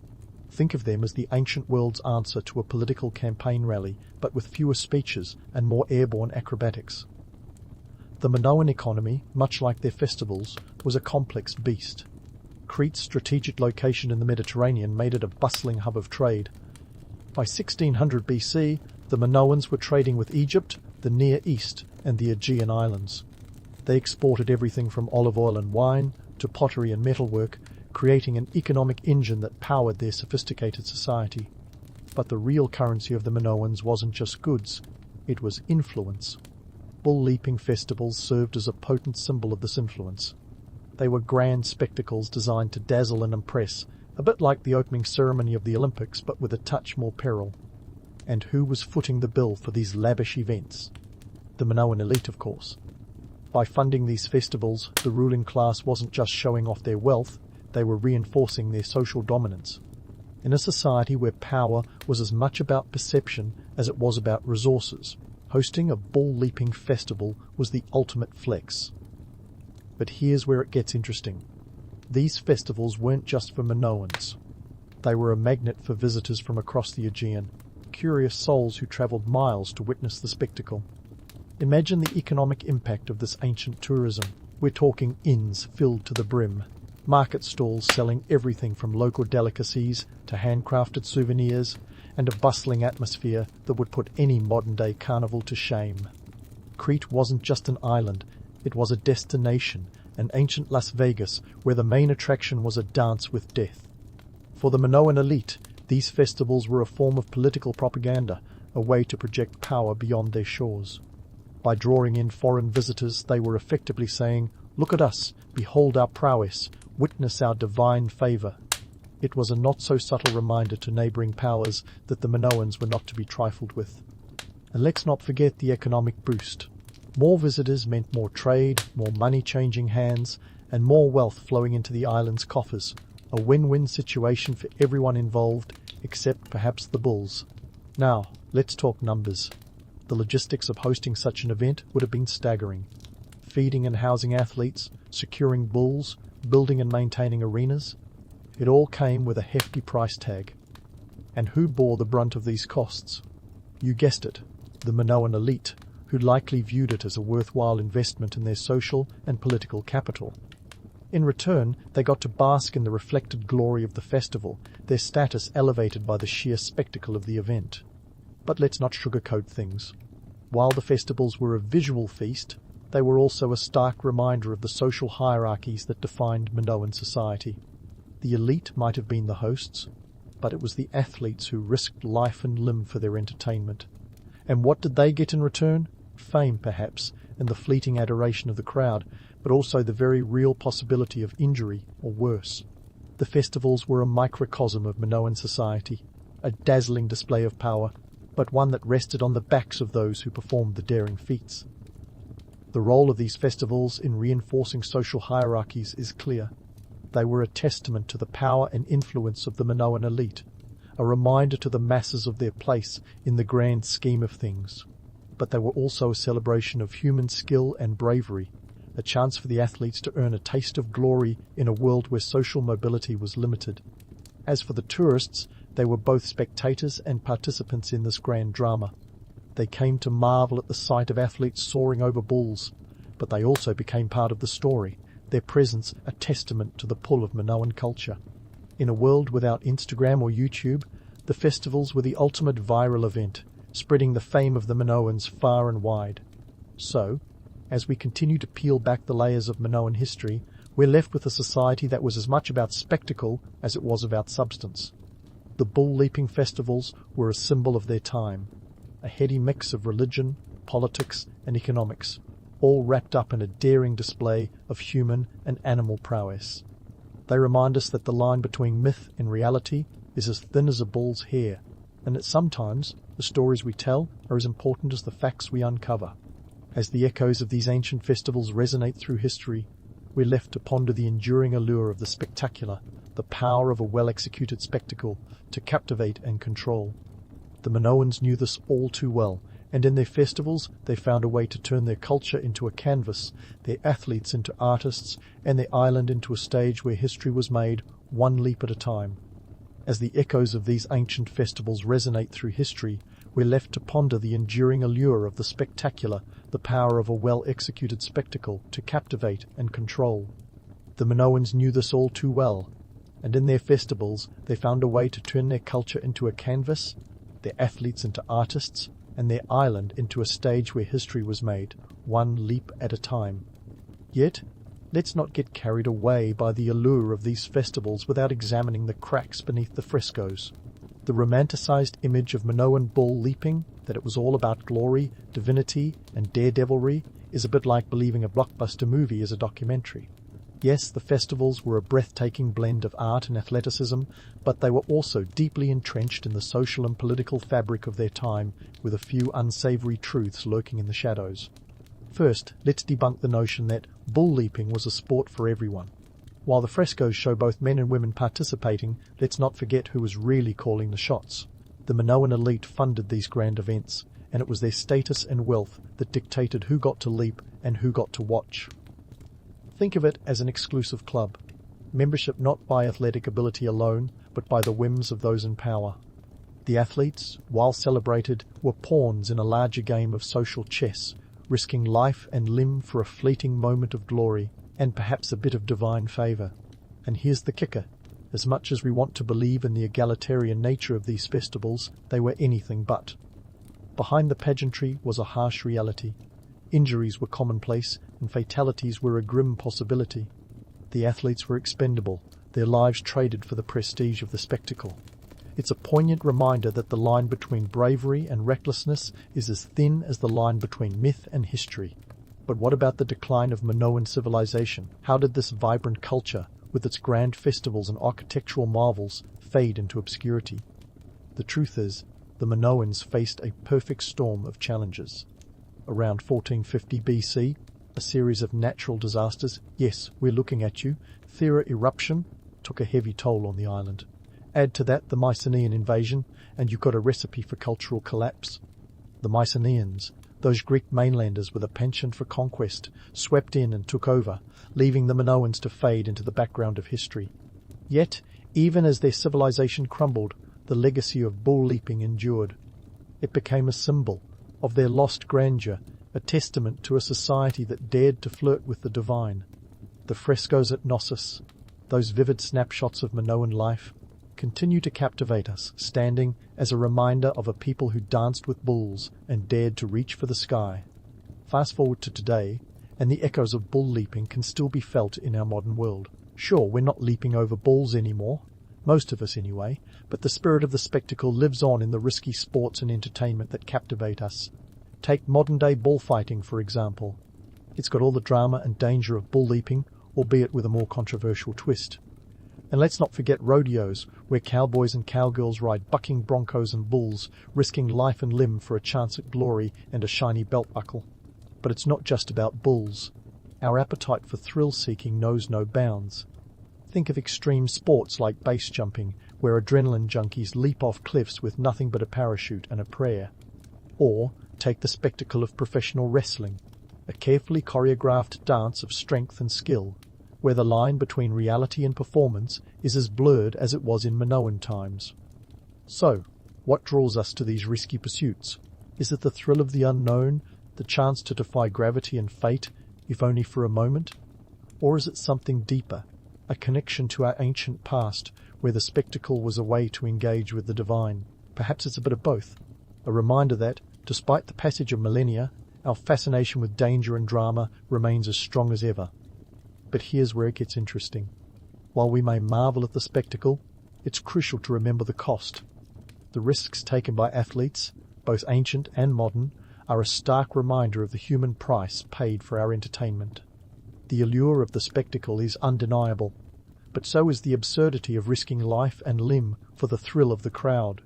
Think of them as the ancient world's answer to a political campaign rally, but with fewer speeches and more airborne acrobatics. The Minoan economy, much like their festivals, was a complex beast. Crete's strategic location in the Mediterranean made it a bustling hub of trade. By 1600 BC, the Minoans were trading with Egypt, the Near East, and the Aegean Islands. They exported everything from olive oil and wine to pottery and metalwork, creating an economic engine that powered their sophisticated society. But the real currency of the Minoans wasn't just goods, it was influence. Bull-leaping festivals served as a potent symbol of this influence. They were grand spectacles designed to dazzle and impress, a bit like the opening ceremony of the Olympics, but with a touch more peril. And who was footing the bill for these lavish events? The Minoan elite, of course. By funding these festivals, the ruling class wasn't just showing off their wealth, they were reinforcing their social dominance. In a society where power was as much about perception as it was about resources, hosting a bull-leaping festival was the ultimate flex. But here's where it gets interesting. These festivals weren't just for Minoans. They were a magnet for visitors from across the Aegean, curious souls who travelled miles to witness the spectacle. Imagine the economic impact of this ancient tourism. We're talking inns filled to the brim, market stalls selling everything from local delicacies to handcrafted souvenirs, and a bustling atmosphere that would put any modern-day carnival to shame. Crete wasn't just an island, it was a destination, an ancient Las Vegas where the main attraction was a dance with death. For the Minoan elite, these festivals were a form of political propaganda, a way to project power beyond their shores. By drawing in foreign visitors, they were effectively saying, "Look at us, behold our prowess, witness our divine favour." It was a not-so-subtle reminder to neighbouring powers that the Minoans were not to be trifled with. And let's not forget the economic boost. More visitors meant more trade, more money changing hands, and more wealth flowing into the island's coffers. A win-win situation for everyone involved, except perhaps the bulls. Now, let's talk numbers. The logistics of hosting such an event would have been staggering. Feeding and housing athletes, securing bulls, building and maintaining arenas. It all came with a hefty price tag. And who bore the brunt of these costs? You guessed it, the Minoan elite, who likely viewed it as a worthwhile investment in their social and political capital. In return, they got to bask in the reflected glory of the festival, their status elevated by the sheer spectacle of the event. But let's not sugarcoat things. While the festivals were a visual feast, they were also a stark reminder of the social hierarchies that defined Minoan society. The elite might have been the hosts, but it was the athletes who risked life and limb for their entertainment. And what did they get in return? Fame, perhaps, and the fleeting adoration of the crowd, but also the very real possibility of injury, or worse. The festivals were a microcosm of Minoan society, a dazzling display of power, but one that rested on the backs of those who performed the daring feats. The role of these festivals in reinforcing social hierarchies is clear. They were a testament to the power and influence of the Minoan elite, a reminder to the masses of their place in the grand scheme of things. But they were also a celebration of human skill and bravery, a chance for the athletes to earn a taste of glory in a world where social mobility was limited. As for the tourists, they were both spectators and participants in this grand drama. They came to marvel at the sight of athletes soaring over bulls, but they also became part of the story, their presence a testament to the pull of Minoan culture. In a world without Instagram or YouTube, the festivals were the ultimate viral event, spreading the fame of the Minoans far and wide. So, as we continue to peel back the layers of Minoan history, we're left with a society that was as much about spectacle as it was about substance. The bull-leaping festivals were a symbol of their time, a heady mix of religion, politics, and economics, all wrapped up in a daring display of human and animal prowess. They remind us that the line between myth and reality is as thin as a bull's hair, and that sometimes the stories we tell are as important as the facts we uncover. As the echoes of these ancient festivals resonate through history, we're left to ponder the enduring allure of the spectacular, the power of a well-executed spectacle to captivate and control. The Minoans knew this all too well, and in their festivals they found a way to turn their culture into a canvas, their athletes into artists, and their island into a stage where history was made one leap at a time. As the echoes of these ancient festivals resonate through history, we're left to ponder the enduring allure of the spectacular, the power of a well-executed spectacle to captivate and control. The Minoans knew this all too well, and in their festivals they found a way to turn their culture into a canvas, their athletes into artists, and their island into a stage where history was made, one leap at a time. Yet, let's not get carried away by the allure of these festivals without examining the cracks beneath the frescoes. The romanticized image of Minoan bull leaping, that it was all about glory, divinity, and daredevilry, is a bit like believing a blockbuster movie is a documentary. Yes, the festivals were a breathtaking blend of art and athleticism, but they were also deeply entrenched in the social and political fabric of their time, with a few unsavory truths lurking in the shadows. First, let's debunk the notion that bull leaping was a sport for everyone. While the frescoes show both men and women participating, let's not forget who was really calling the shots. The Minoan elite funded these grand events, and it was their status and wealth that dictated who got to leap and who got to watch. Think of it as an exclusive club, membership not by athletic ability alone, but by the whims of those in power. The athletes, while celebrated, were pawns in a larger game of social chess, risking life and limb for a fleeting moment of glory, and perhaps a bit of divine favour. And here's the kicker. As much as we want to believe in the egalitarian nature of these festivals, they were anything but. Behind the pageantry was a harsh reality. Injuries were commonplace, and fatalities were a grim possibility. The athletes were expendable, their lives traded for the prestige of the spectacle. It's a poignant reminder that the line between bravery and recklessness is as thin as the line between myth and history. But what about the decline of Minoan civilization? How did this vibrant culture, with its grand festivals and architectural marvels, fade into obscurity. The truth is, the Minoans faced a perfect storm of challenges. Around 1450 BC, a series of natural disasters, yes, we're looking at you, Thera eruption, took a heavy toll on the island. Add to that the Mycenaean invasion, and you've got a recipe for cultural collapse. The Mycenaeans, those Greek mainlanders with a penchant for conquest, swept in and took over, leaving the Minoans to fade into the background of history. Yet, even as their civilization crumbled, the legacy of bull-leaping endured. It became a symbol of their lost grandeur, a testament to a society that dared to flirt with the divine. The frescoes at Knossos, those vivid snapshots of Minoan life, continue to captivate us, standing as a reminder of a people who danced with bulls and dared to reach for the sky. Fast forward to today, and the echoes of bull leaping can still be felt in our modern world. Sure, we're not leaping over bulls anymore, most of us anyway, but the spirit of the spectacle lives on in the risky sports and entertainment that captivate us. Take modern-day bullfighting, for example. It's got all the drama and danger of bull leaping, albeit with a more controversial twist. And let's not forget rodeos, where cowboys and cowgirls ride bucking broncos and bulls, risking life and limb for a chance at glory and a shiny belt buckle. But it's not just about bulls. Our appetite for thrill-seeking knows no bounds. Think of extreme sports like base jumping, where adrenaline junkies leap off cliffs with nothing but a parachute and a prayer. Or take the spectacle of professional wrestling, a carefully choreographed dance of strength and skill, where the line between reality and performance is as blurred as it was in Minoan times. So, what draws us to these risky pursuits? Is it the thrill of the unknown, the chance to defy gravity and fate, if only for a moment? Or is it something deeper, a connection to our ancient past, where the spectacle was a way to engage with the divine? Perhaps it's a bit of both, a reminder that, despite the passage of millennia, our fascination with danger and drama remains as strong as ever. But here's where it gets interesting. While we may marvel at the spectacle, it's crucial to remember the cost. The risks taken by athletes, both ancient and modern, are a stark reminder of the human price paid for our entertainment. The allure of the spectacle is undeniable, but so is the absurdity of risking life and limb for the thrill of the crowd.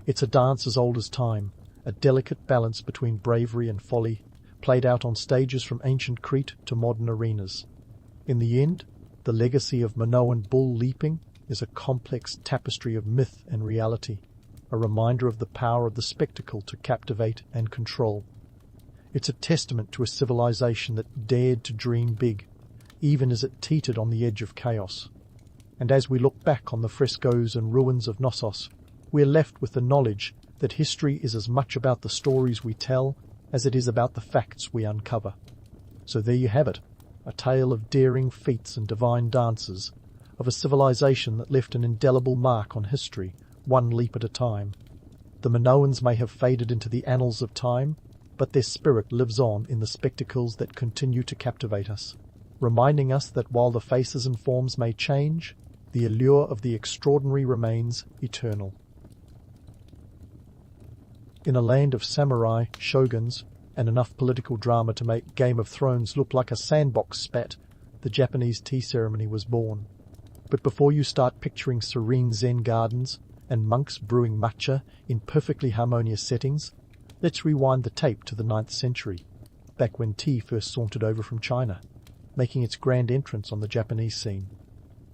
It's a dance as old as time, a delicate balance between bravery and folly, played out on stages from ancient Crete to modern arenas. In the end, the legacy of Minoan bull leaping is a complex tapestry of myth and reality, a reminder of the power of the spectacle to captivate and control. It's a testament to a civilization that dared to dream big, even as it teetered on the edge of chaos. And as we look back on the frescoes and ruins of Knossos, we're left with the knowledge that history is as much about the stories we tell as it is about the facts we uncover. So there you have it, a tale of daring feats and divine dances, of a civilization that left an indelible mark on history, one leap at a time. The Minoans may have faded into the annals of time, but their spirit lives on in the spectacles that continue to captivate us, reminding us that while the faces and forms may change, the allure of the extraordinary remains eternal. In a land of samurai, shoguns, and enough political drama to make Game of Thrones look like a sandbox spat, the Japanese tea ceremony was born. But before you start picturing serene Zen gardens and monks brewing matcha in perfectly harmonious settings, let's rewind the tape to the 9th century, back when tea first sauntered over from China, making its grand entrance on the Japanese scene.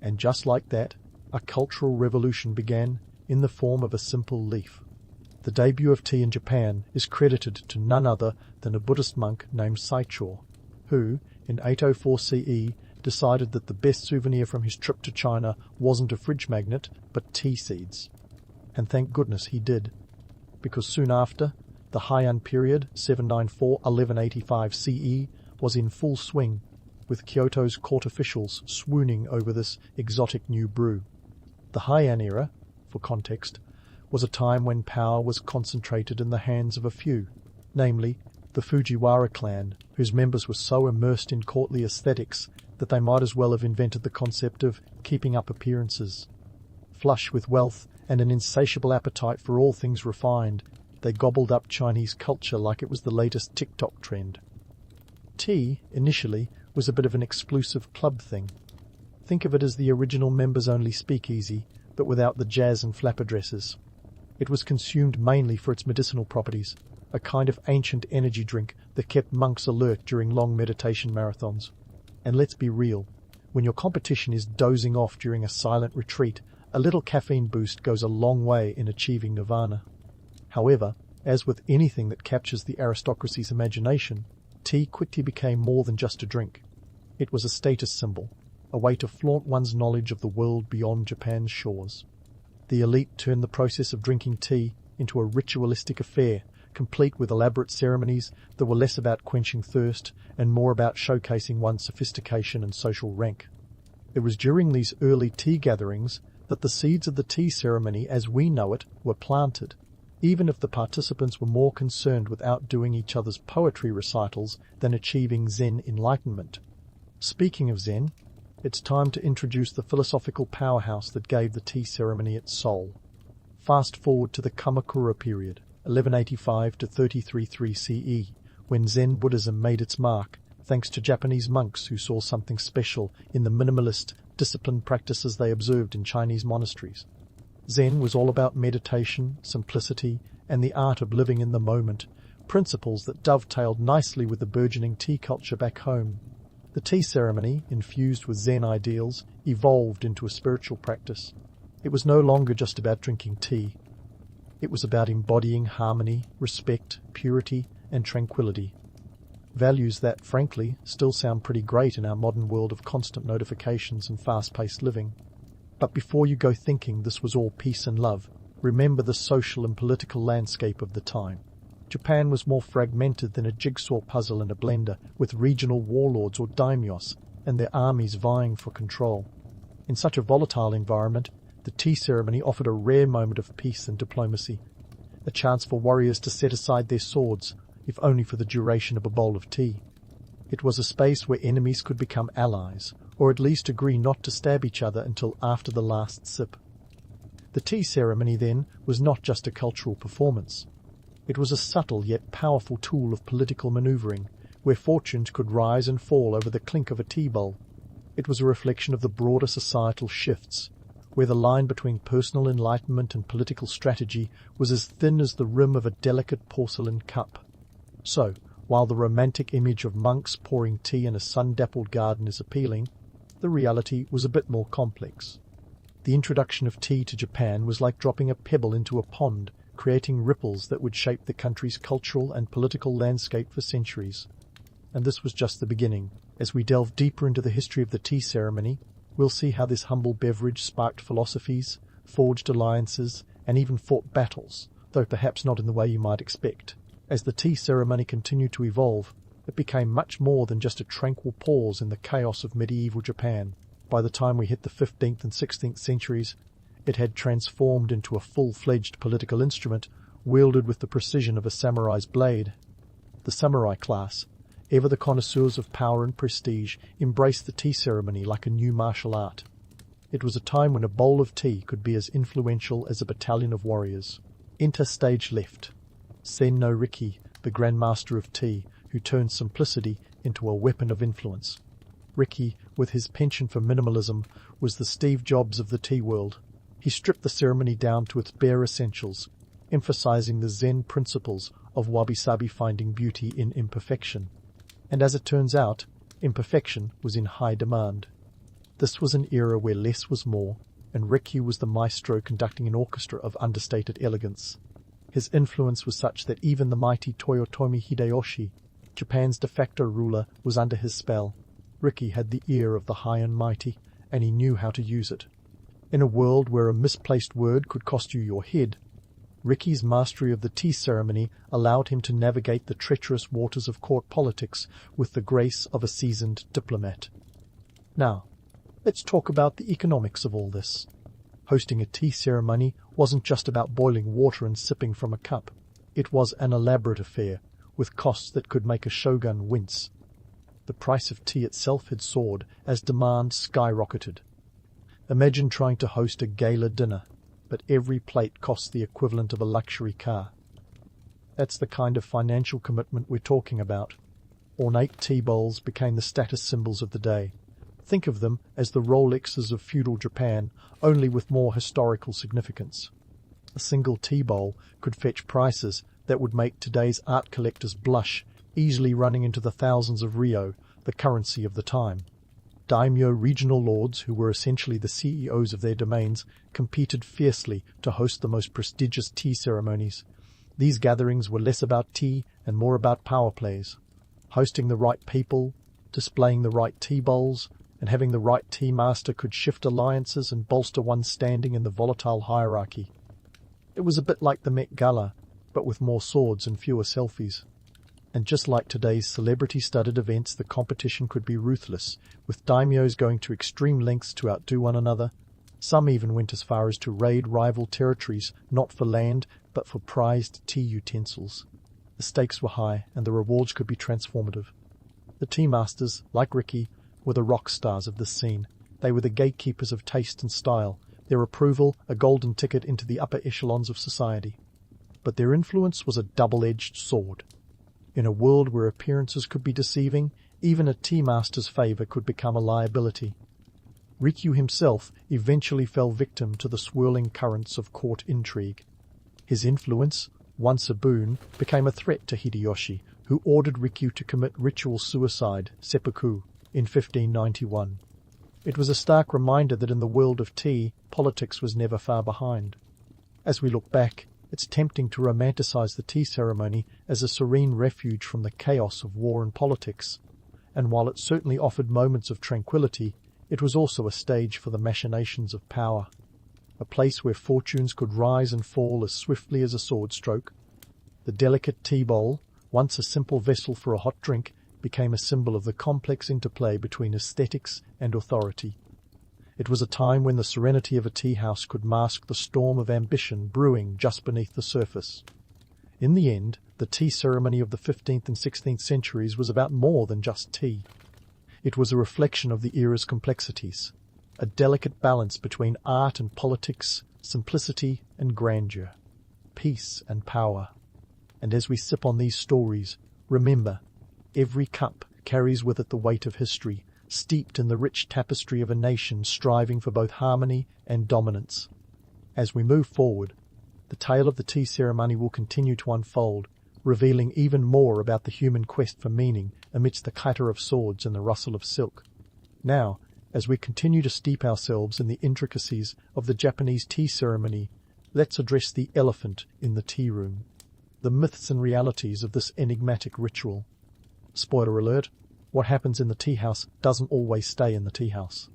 And just like that, a cultural revolution began in the form of a simple leaf. The debut of tea in Japan is credited to none other than a Buddhist monk named Saicho, who, in 804 CE, decided that the best souvenir from his trip to China wasn't a fridge magnet, but tea seeds. And thank goodness he did, because soon after, the Heian period, 794-1185 CE, was in full swing, with Kyoto's court officials swooning over this exotic new brew. The Heian era, for context, was a time when power was concentrated in the hands of a few, namely the Fujiwara clan, whose members were so immersed in courtly aesthetics that they might as well have invented the concept of keeping up appearances. Flush with wealth and an insatiable appetite for all things refined, they gobbled up Chinese culture like it was the latest TikTok trend. Tea, initially, was a bit of an exclusive club thing. Think of it as the original members-only speakeasy, but without the jazz and flapper dresses. It was consumed mainly for its medicinal properties, a kind of ancient energy drink that kept monks alert during long meditation marathons. And let's be real, when your competition is dozing off during a silent retreat, a little caffeine boost goes a long way in achieving nirvana. However, as with anything that captures the aristocracy's imagination, tea quickly became more than just a drink. It was a status symbol, a way to flaunt one's knowledge of the world beyond Japan's shores. The elite turned the process of drinking tea into a ritualistic affair, complete with elaborate ceremonies that were less about quenching thirst and more about showcasing one's sophistication and social rank. It was during these early tea gatherings that the seeds of the tea ceremony as we know it were planted, even if the participants were more concerned with outdoing each other's poetry recitals than achieving Zen enlightenment. Speaking of Zen, it's time to introduce the philosophical powerhouse that gave the tea ceremony its soul. Fast forward to the Kamakura period, 1185 to 33 CE, when Zen Buddhism made its mark, thanks to Japanese monks who saw something special in the minimalist, disciplined practices they observed in Chinese monasteries. Zen was all about meditation, simplicity, and the art of living in the moment, principles that dovetailed nicely with the burgeoning tea culture back home. The tea ceremony, infused with Zen ideals, evolved into a spiritual practice. It was no longer just about drinking tea. It was about embodying harmony, respect, purity, and tranquility. Values that, frankly, still sound pretty great in our modern world of constant notifications and fast-paced living. But before you go thinking this was all peace and love, remember the social and political landscape of the time. Japan was more fragmented than a jigsaw puzzle in a blender, with regional warlords or daimyos and their armies vying for control. In such a volatile environment, the tea ceremony offered a rare moment of peace and diplomacy, a chance for warriors to set aside their swords, if only for the duration of a bowl of tea. It was a space where enemies could become allies, or at least agree not to stab each other until after the last sip. The tea ceremony, then, was not just a cultural performance. It was a subtle yet powerful tool of political maneuvering, where fortunes could rise and fall over the clink of a tea bowl. It was a reflection of the broader societal shifts, where the line between personal enlightenment and political strategy was as thin as the rim of a delicate porcelain cup. So, while the romantic image of monks pouring tea in a sun-dappled garden is appealing, the reality was a bit more complex. The introduction of tea to Japan was like dropping a pebble into a pond, creating ripples that would shape the country's cultural and political landscape for centuries. And this was just the beginning. As we delve deeper into the history of the tea ceremony, we'll see how this humble beverage sparked philosophies, forged alliances, and even fought battles, though perhaps not in the way you might expect. As the tea ceremony continued to evolve, it became much more than just a tranquil pause in the chaos of medieval Japan. By the time we hit the 15th and 16th centuries, it had transformed into a full-fledged political instrument, wielded with the precision of a samurai's blade. The samurai class, ever the connoisseurs of power and prestige, embraced the tea ceremony like a new martial art. It was a time when a bowl of tea could be as influential as a battalion of warriors. Enter stage left, Sen no Riki, the Grand Master of Tea, who turned simplicity into a weapon of influence. Riki, with his penchant for minimalism, was the Steve Jobs of the tea world. He stripped the ceremony down to its bare essentials, emphasizing the Zen principles of wabi-sabi, finding beauty in imperfection. And as it turns out, imperfection was in high demand. This was an era where less was more, and Riki was the maestro conducting an orchestra of understated elegance. His influence was such that even the mighty Toyotomi Hideyoshi, Japan's de facto ruler, was under his spell. Riki had the ear of the high and mighty, and he knew how to use it. In a world where a misplaced word could cost you your head, Riki's mastery of the tea ceremony allowed him to navigate the treacherous waters of court politics with the grace of a seasoned diplomat. Now, let's talk about the economics of all this. Hosting a tea ceremony wasn't just about boiling water and sipping from a cup. It was an elaborate affair, with costs that could make a shogun wince. The price of tea itself had soared as demand skyrocketed. Imagine trying to host a gala dinner, but every plate costs the equivalent of a luxury car. That's the kind of financial commitment we're talking about. Ornate tea bowls became the status symbols of the day. Think of them as the Rolexes of feudal Japan, only with more historical significance. A single tea bowl could fetch prices that would make today's art collectors blush, easily running into the thousands of Rio, the currency of the time. Daimyo regional lords, who were essentially the CEOs of their domains, competed fiercely to host the most prestigious tea ceremonies. These gatherings were less about tea and more about power plays. Hosting the right people, displaying the right tea bowls, and having the right tea master could shift alliances and bolster one's standing in the volatile hierarchy. It was a bit like the Met Gala, but with more swords and fewer selfies. And just like today's celebrity-studded events, the competition could be ruthless, with daimyos going to extreme lengths to outdo one another. Some even went as far as to raid rival territories, not for land, but for prized tea utensils. The stakes were high, and the rewards could be transformative. The tea masters, like Ricky, were the rock stars of this scene. They were the gatekeepers of taste and style, their approval a golden ticket into the upper echelons of society. But their influence was a double-edged sword. In a world where appearances could be deceiving, even a tea master's favour could become a liability. Rikyu himself eventually fell victim to the swirling currents of court intrigue. His influence, once a boon, became a threat to Hideyoshi, who ordered Rikyu to commit ritual suicide, seppuku, in 1591. It was a stark reminder that in the world of tea, politics was never far behind. As we look back, it's tempting to romanticize the tea ceremony as a serene refuge from the chaos of war and politics, and while it certainly offered moments of tranquility, it was also a stage for the machinations of power, a place where fortunes could rise and fall as swiftly as a sword stroke. The delicate tea bowl, once a simple vessel for a hot drink, became a symbol of the complex interplay between aesthetics and authority. It was a time when the serenity of a tea house could mask the storm of ambition brewing just beneath the surface. In the end, the tea ceremony of the 15th and 16th centuries was about more than just tea. It was a reflection of the era's complexities, a delicate balance between art and politics, simplicity and grandeur, peace and power. And as we sip on these stories, remember, every cup carries with it the weight of history, steeped in the rich tapestry of a nation striving for both harmony and dominance. As we move forward, the tale of the tea ceremony will continue to unfold, revealing even more about the human quest for meaning amidst the clatter of swords and the rustle of silk. Now, as we continue to steep ourselves in the intricacies of the Japanese tea ceremony, let's address the elephant in the tea room, the myths and realities of this enigmatic ritual. Spoiler alert, what happens in the tea house doesn't always stay in the tea house.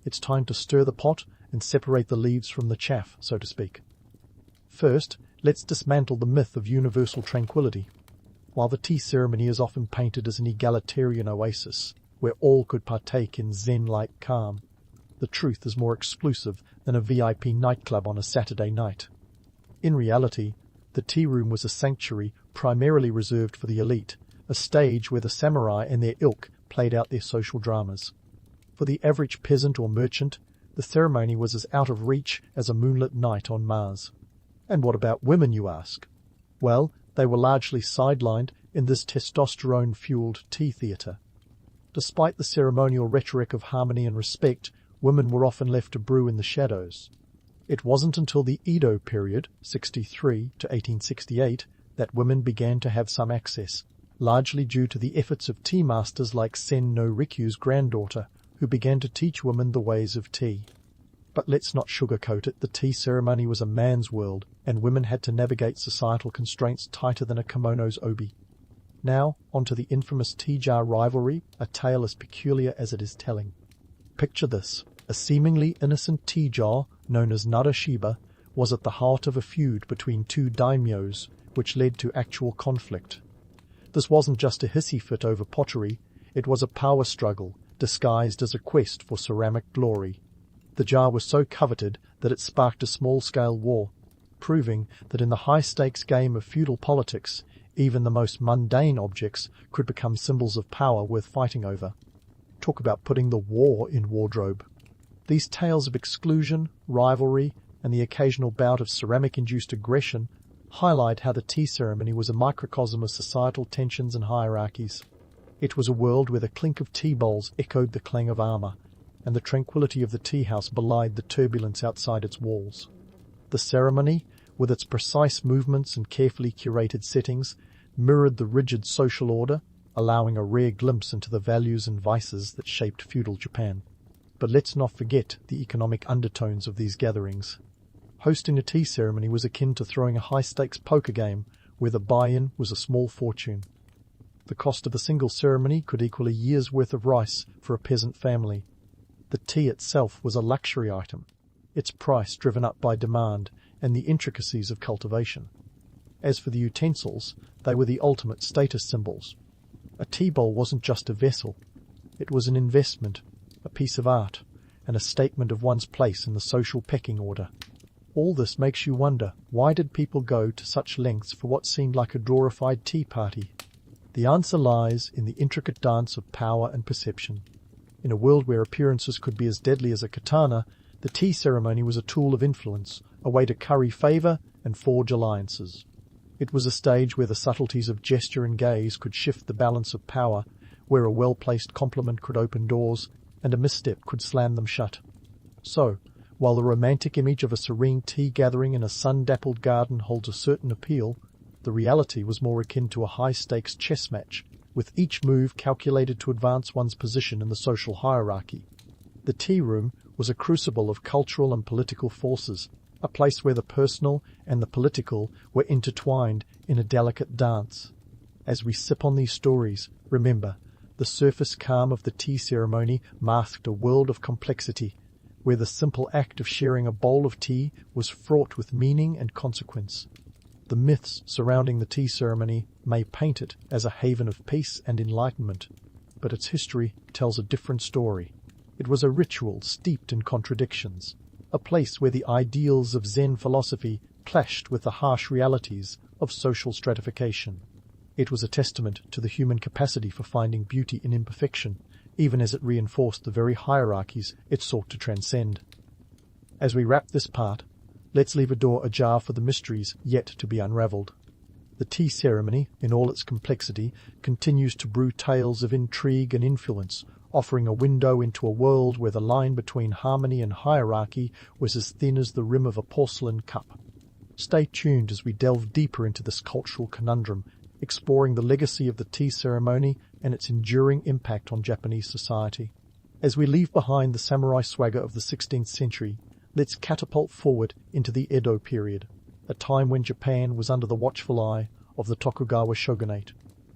It's time to stir the pot and separate the leaves from the chaff, so to speak. First, let's dismantle the myth of universal tranquility. While the tea ceremony is often painted as an egalitarian oasis, where all could partake in zen-like calm, the truth is more exclusive than a VIP nightclub on a Saturday night. In reality, the tea room was a sanctuary primarily reserved for the elite, a stage where the samurai and their ilk played out their social dramas. For the average peasant or merchant, the ceremony was as out of reach as a moonlit night on Mars. And what about women, you ask? Well, they were largely sidelined in this testosterone-fueled tea theatre. Despite the ceremonial rhetoric of harmony and respect, women were often left to brew in the shadows. It wasn't until the Edo period, 63 to 1868, that women began to have some access, largely due to the efforts of tea masters like Sen no Rikyu's granddaughter, who began to teach women the ways of tea. But let's not sugarcoat it, the tea ceremony was a man's world, and women had to navigate societal constraints tighter than a kimono's obi. Now, onto the infamous tea jar rivalry, a tale as peculiar as it is telling. Picture this. A seemingly innocent tea jar, known as Narashiba, was at the heart of a feud between two daimyos, which led to actual conflict. This wasn't just a hissy fit over pottery, it was a power struggle, disguised as a quest for ceramic glory. The jar was so coveted that it sparked a small-scale war, proving that in the high-stakes game of feudal politics, even the most mundane objects could become symbols of power worth fighting over. Talk about putting the war in wardrobe. These tales of exclusion, rivalry, and the occasional bout of ceramic-induced aggression highlight how the tea ceremony was a microcosm of societal tensions and hierarchies. It was a world where the clink of tea bowls echoed the clang of armour, and the tranquility of the tea house belied the turbulence outside its walls. The ceremony, with its precise movements and carefully curated settings, mirrored the rigid social order, allowing a rare glimpse into the values and vices that shaped feudal Japan. But let's not forget the economic undertones of these gatherings. Hosting a tea ceremony was akin to throwing a high-stakes poker game where the buy-in was a small fortune. The cost of a single ceremony could equal a year's worth of rice for a peasant family. The tea itself was a luxury item, its price driven up by demand and the intricacies of cultivation. As for the utensils, they were the ultimate status symbols. A tea bowl wasn't just a vessel. It was an investment, a piece of art, and a statement of one's place in the social pecking order. All this makes you wonder, why did people go to such lengths for what seemed like a glorified tea party? The answer lies in the intricate dance of power and perception. In a world where appearances could be as deadly as a katana, the tea ceremony was a tool of influence, a way to curry favour and forge alliances. It was a stage where the subtleties of gesture and gaze could shift the balance of power, where a well-placed compliment could open doors and a misstep could slam them shut. So, while the romantic image of a serene tea gathering in a sun-dappled garden holds a certain appeal, the reality was more akin to a high-stakes chess match, with each move calculated to advance one's position in the social hierarchy. The tea room was a crucible of cultural and political forces, a place where the personal and the political were intertwined in a delicate dance. As we sip on these stories, remember, the surface calm of the tea ceremony masked a world of complexity, where the simple act of sharing a bowl of tea was fraught with meaning and consequence. The myths surrounding the tea ceremony may paint it as a haven of peace and enlightenment, but its history tells a different story. It was a ritual steeped in contradictions, a place where the ideals of Zen philosophy clashed with the harsh realities of social stratification. It was a testament to the human capacity for finding beauty in imperfection, even as it reinforced the very hierarchies it sought to transcend. As we wrap this part, let's leave a door ajar for the mysteries yet to be unravelled. The tea ceremony, in all its complexity, continues to brew tales of intrigue and influence, offering a window into a world where the line between harmony and hierarchy was as thin as the rim of a porcelain cup. Stay tuned as we delve deeper into this cultural conundrum, exploring the legacy of the tea ceremony and its enduring impact on Japanese society. As we leave behind the samurai swagger of the 16th century, let's catapult forward into the Edo period, a time when Japan was under the watchful eye of the Tokugawa shogunate.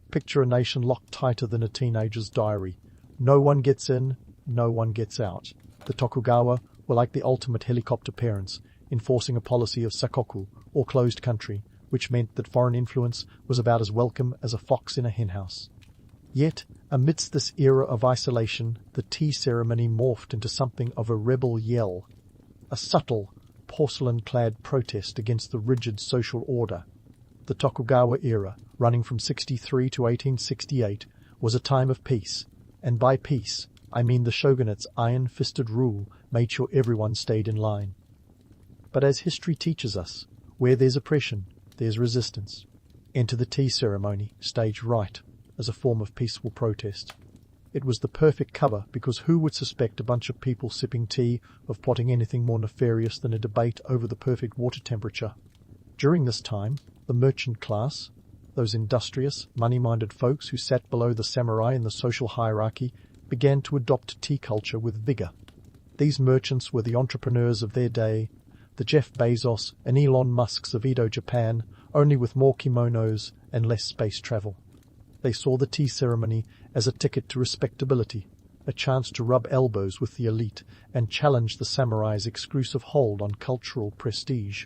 Picture a nation locked tighter than a teenager's diary. No one gets in, no one gets out. The Tokugawa were like the ultimate helicopter parents, enforcing a policy of sakoku, or closed country, which meant that foreign influence was about as welcome as a fox in a henhouse. Yet, amidst this era of isolation, the tea ceremony morphed into something of a rebel yell, a subtle, porcelain-clad protest against the rigid social order. The Tokugawa era, running from 63 to 1868, was a time of peace, and by peace, I mean the shogunate's iron-fisted rule made sure everyone stayed in line. But as history teaches us, where there's oppression, there's resistance. Enter the tea ceremony, staged right, as a form of peaceful protest. It was the perfect cover because who would suspect a bunch of people sipping tea of plotting anything more nefarious than a debate over the perfect water temperature? During this time, the merchant class, those industrious, money-minded folks who sat below the samurai in the social hierarchy, began to adopt tea culture with vigor. These merchants were the entrepreneurs of their day, the Jeff Bezos and Elon Musks of Edo, Japan, only with more kimonos and less space travel. They saw the tea ceremony as a ticket to respectability, a chance to rub elbows with the elite and challenge the samurai's exclusive hold on cultural prestige.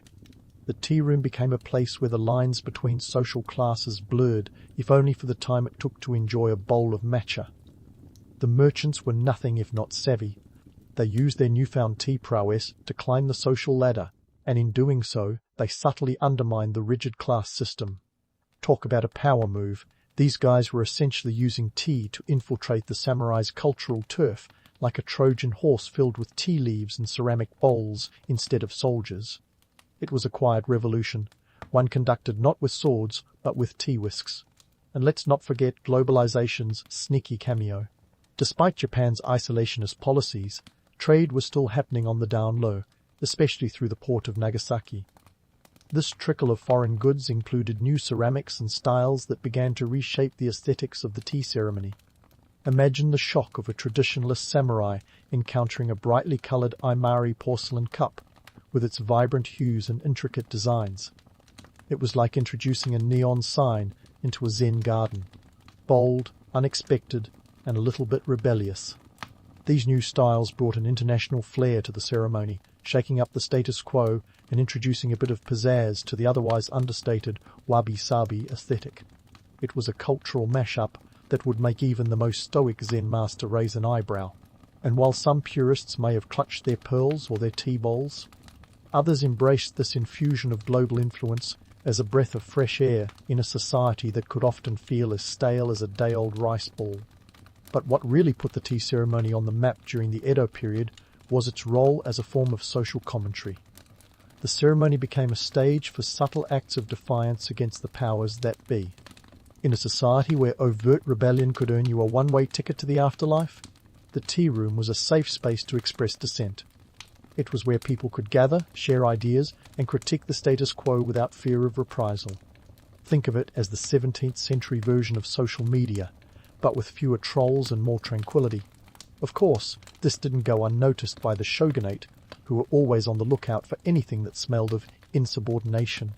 The tea room became a place where the lines between social classes blurred, if only for the time it took to enjoy a bowl of matcha. The merchants were nothing if not savvy. They used their newfound tea prowess to climb the social ladder, and in doing so, they subtly undermined the rigid class system. Talk about a power move. These guys were essentially using tea to infiltrate the samurai's cultural turf, like a Trojan horse filled with tea leaves and ceramic bowls instead of soldiers. It was a quiet revolution, one conducted not with swords, but with tea whisks. And let's not forget globalization's sneaky cameo. Despite Japan's isolationist policies, Trade was still happening on the down low, especially through the port of Nagasaki. This trickle of foreign goods included new ceramics and styles that began to reshape the aesthetics of the tea ceremony. Imagine the shock of a traditionalist samurai encountering a brightly coloured Imari porcelain cup, with its vibrant hues and intricate designs. It was like introducing a neon sign into a Zen garden, bold, unexpected, and a little bit rebellious. These new styles brought an international flair to the ceremony, shaking up the status quo and introducing a bit of pizzazz to the otherwise understated wabi-sabi aesthetic. It was a cultural mashup that would make even the most stoic Zen master raise an eyebrow. And while some purists may have clutched their pearls or their tea bowls, others embraced this infusion of global influence as a breath of fresh air in a society that could often feel as stale as a day-old rice ball. But what really put the tea ceremony on the map during the Edo period was its role as a form of social commentary. The ceremony became a stage for subtle acts of defiance against the powers that be. In a society where overt rebellion could earn you a one-way ticket to the afterlife, the tea room was a safe space to express dissent. It was where people could gather, share ideas, and critique the status quo without fear of reprisal. Think of it as the 17th century version of social media, but with fewer trolls and more tranquility. Of course, this didn't go unnoticed by the shogunate, who were always on the lookout for anything that smelled of insubordination.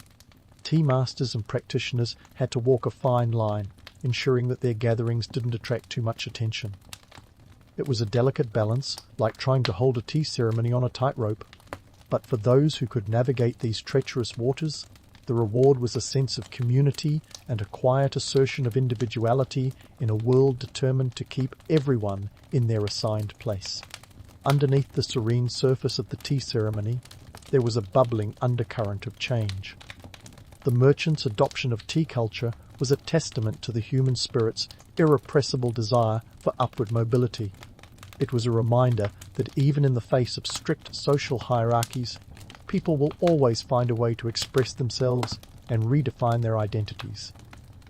Tea masters and practitioners had to walk a fine line, ensuring that their gatherings didn't attract too much attention. It was a delicate balance, like trying to hold a tea ceremony on a tightrope. But for those who could navigate these treacherous waters, the reward was a sense of community and a quiet assertion of individuality in a world determined to keep everyone in their assigned place. Underneath the serene surface of the tea ceremony, there was a bubbling undercurrent of change. The merchant's adoption of tea culture was a testament to the human spirit's irrepressible desire for upward mobility. It was a reminder that even in the face of strict social hierarchies, people will always find a way to express themselves and redefine their identities.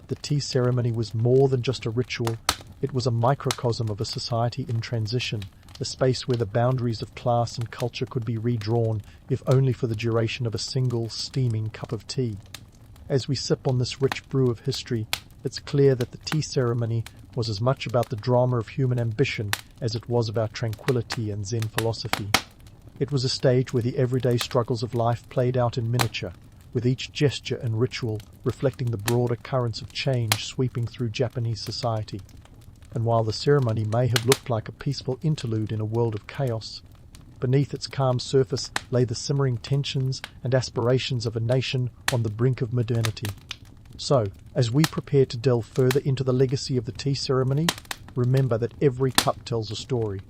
The tea ceremony was more than just a ritual, it was a microcosm of a society in transition, a space where the boundaries of class and culture could be redrawn, if only for the duration of a single steaming cup of tea. As we sip on this rich brew of history, it's clear that the tea ceremony was as much about the drama of human ambition as it was about tranquility and Zen philosophy. It was a stage where the everyday struggles of life played out in miniature, with each gesture and ritual reflecting the broader currents of change sweeping through Japanese society. And while the ceremony may have looked like a peaceful interlude in a world of chaos, beneath its calm surface lay the simmering tensions and aspirations of a nation on the brink of modernity. So, as we prepare to delve further into the legacy of the tea ceremony, remember that every cup tells a story,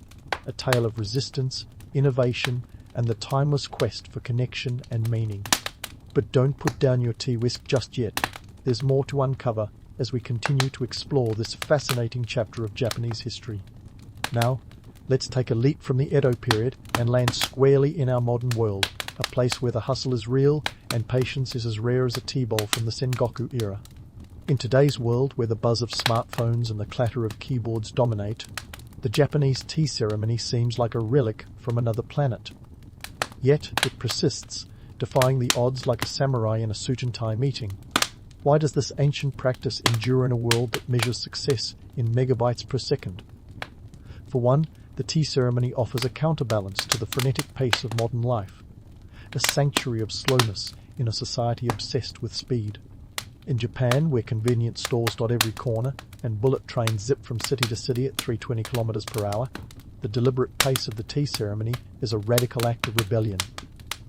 a tale of resistance, innovation, and the timeless quest for connection and meaning. But don't put down your tea whisk just yet. There's more to uncover as we continue to explore this fascinating chapter of Japanese history. Now, let's take a leap from the Edo period and land squarely in our modern world, a place where the hustle is real and patience is as rare as a tea bowl from the Sengoku era. In today's world, where the buzz of smartphones and the clatter of keyboards dominate, the Japanese tea ceremony seems like a relic from another planet. Yet it persists, defying the odds like a samurai in a suit and tie meeting. Why does this ancient practice endure in a world that measures success in megabytes per second? For one, the tea ceremony offers a counterbalance to the frenetic pace of modern life, a sanctuary of slowness in a society obsessed with speed. In Japan, where convenience stores dot every corner and bullet trains zip from city to city at 320 kilometers per hour, the deliberate pace of the tea ceremony is a radical act of rebellion.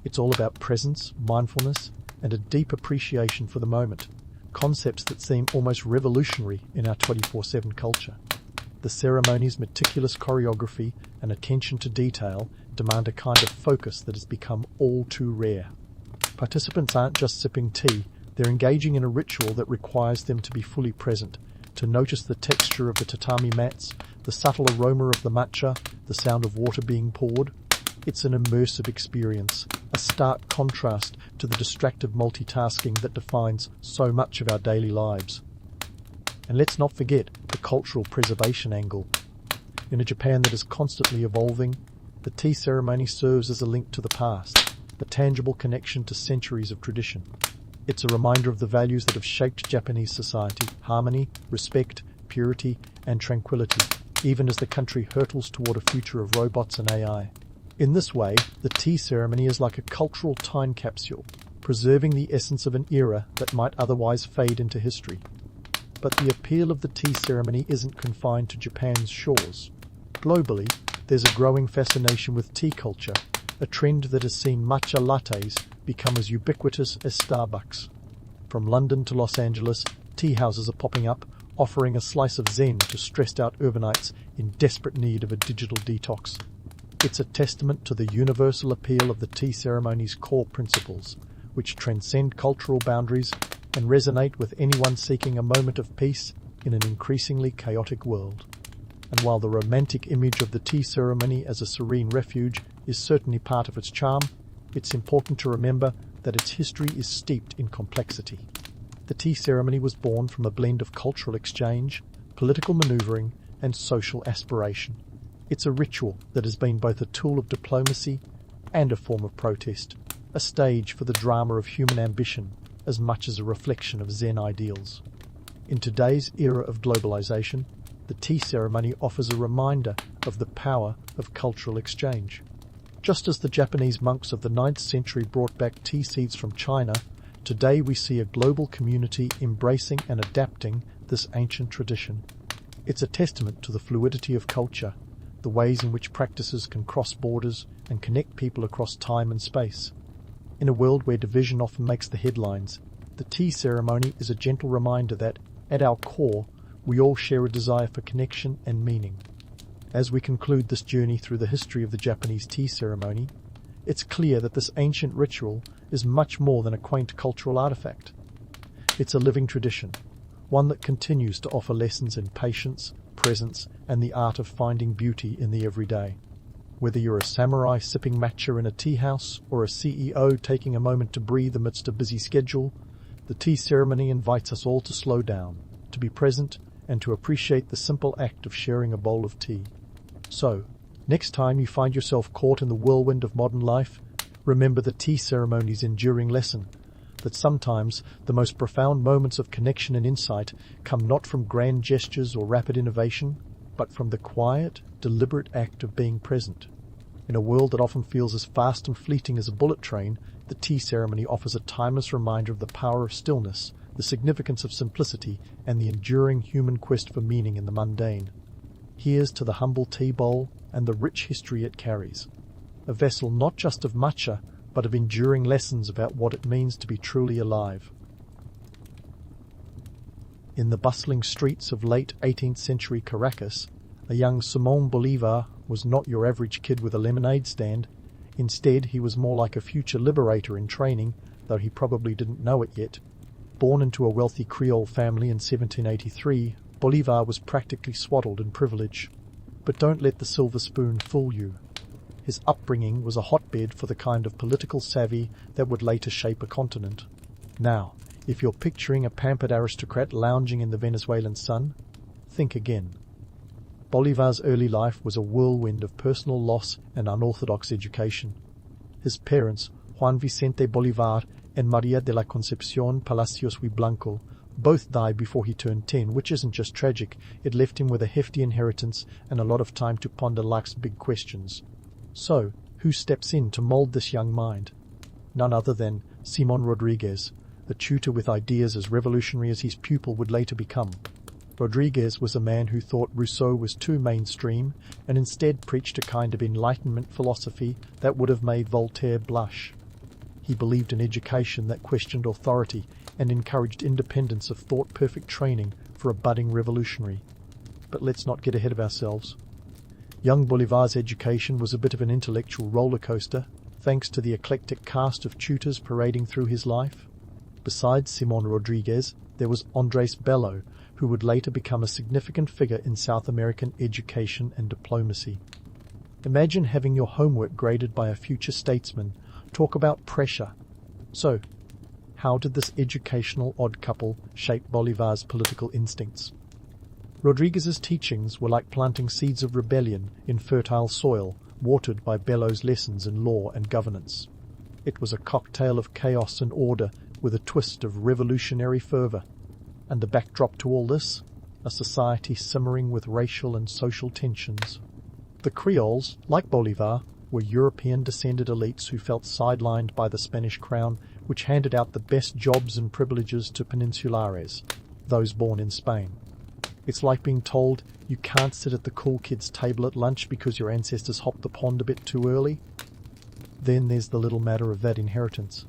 It's all about presence, mindfulness, and a deep appreciation for the moment, concepts that seem almost revolutionary in our 24/7 culture. The ceremony's meticulous choreography and attention to detail demand a kind of focus that has become all too rare. Participants aren't just sipping tea, they're engaging in a ritual that requires them to be fully present, to notice the texture of the tatami mats, the subtle aroma of the matcha, the sound of water being poured. It's an immersive experience, a stark contrast to the distracted multitasking that defines so much of our daily lives. And let's not forget the cultural preservation angle. In a Japan that is constantly evolving, the The tea ceremony serves as a link to the past, a tangible connection to centuries of tradition. It's a reminder of the values that have shaped Japanese society: harmony, respect, purity, and tranquility, even as the country hurtles toward a future of robots and AI. In this way, the tea ceremony is like a cultural time capsule, preserving the essence of an era that might otherwise fade into history. But the appeal of the tea ceremony isn't confined to Japan's shores. Globally, there's a growing fascination with tea culture, a trend that has seen matcha lattes become as ubiquitous as Starbucks. From London to Los Angeles, tea houses are popping up, offering a slice of zen to stressed-out urbanites in desperate need of a digital detox. It's a testament to the universal appeal of the tea ceremony's core principles, which transcend cultural boundaries and resonate with anyone seeking a moment of peace in an increasingly chaotic world. And while the romantic image of the tea ceremony as a serene refuge is certainly part of its charm, it's important to remember that its history is steeped in complexity. The tea ceremony was born from a blend of cultural exchange, political maneuvering, and social aspiration. It's a ritual that has been both a tool of diplomacy and a form of protest, a stage for the drama of human ambition as much as a reflection of Zen ideals. In today's era of globalization, the tea ceremony offers a reminder of the power of cultural exchange. Just as the Japanese monks of the 9th century brought back tea seeds from China, today we see a global community embracing and adapting this ancient tradition. It's a testament to the fluidity of culture, the ways in which practices can cross borders and connect people across time and space. In a world where division often makes the headlines, the tea ceremony is a gentle reminder that, at our core, we all share a desire for connection and meaning. As we conclude this journey through the history of the Japanese tea ceremony, it's clear that this ancient ritual is much more than a quaint cultural artifact. It's a living tradition, one that continues to offer lessons in patience, presence, and the art of finding beauty in the everyday. Whether you're a samurai sipping matcha in a tea house or a CEO taking a moment to breathe amidst a busy schedule, the tea ceremony invites us all to slow down, to be present, and to appreciate the simple act of sharing a bowl of tea. So, next time you find yourself caught in the whirlwind of modern life, remember the tea ceremony's enduring lesson, that sometimes the most profound moments of connection and insight come not from grand gestures or rapid innovation, but from the quiet, deliberate act of being present. In a world that often feels as fast and fleeting as a bullet train, the tea ceremony offers a timeless reminder of the power of stillness, the significance of simplicity, and the enduring human quest for meaning in the mundane. Here's to the humble tea bowl and the rich history it carries. A vessel not just of matcha, but of enduring lessons about what it means to be truly alive. In the bustling streets of late 18th century Caracas, a young Simón Bolívar was not your average kid with a lemonade stand. Instead, he was more like a future liberator in training, though he probably didn't know it yet. Born into a wealthy Creole family in 1783, Bolívar was practically swaddled in privilege. But don't let the silver spoon fool you. His upbringing was a hotbed for the kind of political savvy that would later shape a continent. Now, if you're picturing a pampered aristocrat lounging in the Venezuelan sun, think again. Bolívar's early life was a whirlwind of personal loss and unorthodox education. His parents, Juan Vicente Bolívar and María de la Concepción Palacios y Blanco, both died before he turned 10, which isn't just tragic, it left him with a hefty inheritance and a lot of time to ponder life's big questions. So, who steps in to mold this young mind? None other than Simón Rodríguez, a tutor with ideas as revolutionary as his pupil would later become. Rodríguez was a man who thought Rousseau was too mainstream and instead preached a kind of Enlightenment philosophy that would have made Voltaire blush. He believed in education that questioned authority and encouraged independence of thought-perfect training for a budding revolutionary. But let's not get ahead of ourselves. Young Bolívar's education was a bit of an intellectual roller coaster, thanks to the eclectic cast of tutors parading through his life. Besides Simón Rodríguez, there was Andrés Bello, who would later become a significant figure in South American education and diplomacy. Imagine having your homework graded by a future statesman. Talk about pressure. So, how did this educational odd couple shape Bolívar's political instincts? Rodríguez's teachings were like planting seeds of rebellion in fertile soil, watered by Bellows' lessons in law and governance. It was a cocktail of chaos and order with a twist of revolutionary fervour. And the backdrop to all this? A society simmering with racial and social tensions. The Creoles, like Bolívar, were European-descended elites who felt sidelined by the Spanish crown, which handed out the best jobs and privileges to peninsulares, those born in Spain. It's like being told you can't sit at the cool kids' table at lunch because your ancestors hopped the pond a bit too early. Then there's the little matter of that inheritance.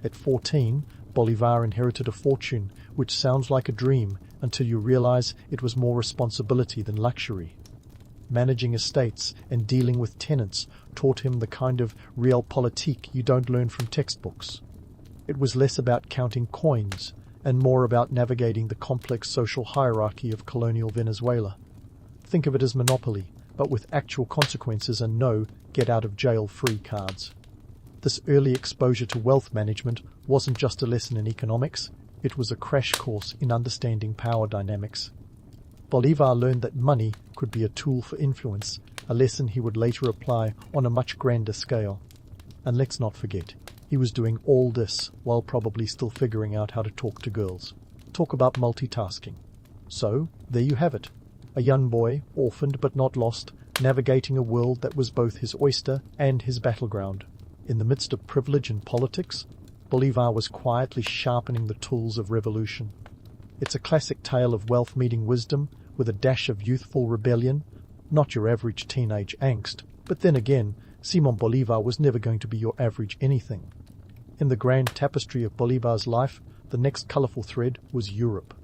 At 14, Bolívar inherited a fortune, which sounds like a dream until you realize it was more responsibility than luxury. Managing estates and dealing with tenants taught him the kind of realpolitik you don't learn from textbooks. It was less about counting coins and more about navigating the complex social hierarchy of colonial Venezuela. Think of it as monopoly, but with actual consequences and no get-out-of-jail-free cards. This early exposure to wealth management wasn't just a lesson in economics, it was a crash course in understanding power dynamics. Bolívar learned that money could be a tool for influence, a lesson he would later apply on a much grander scale. And let's not forget, he was doing all this while probably still figuring out how to talk to girls. Talk about multitasking. So, there you have it. A young boy, orphaned but not lost, navigating a world that was both his oyster and his battleground. In the midst of privilege and politics, Bolívar was quietly sharpening the tools of revolution. It's a classic tale of wealth meeting wisdom with a dash of youthful rebellion, not your average teenage angst, but then again, Simón Bolívar was never going to be your average anything. In the grand tapestry of Bolívar's life, the next colourful thread was Europe.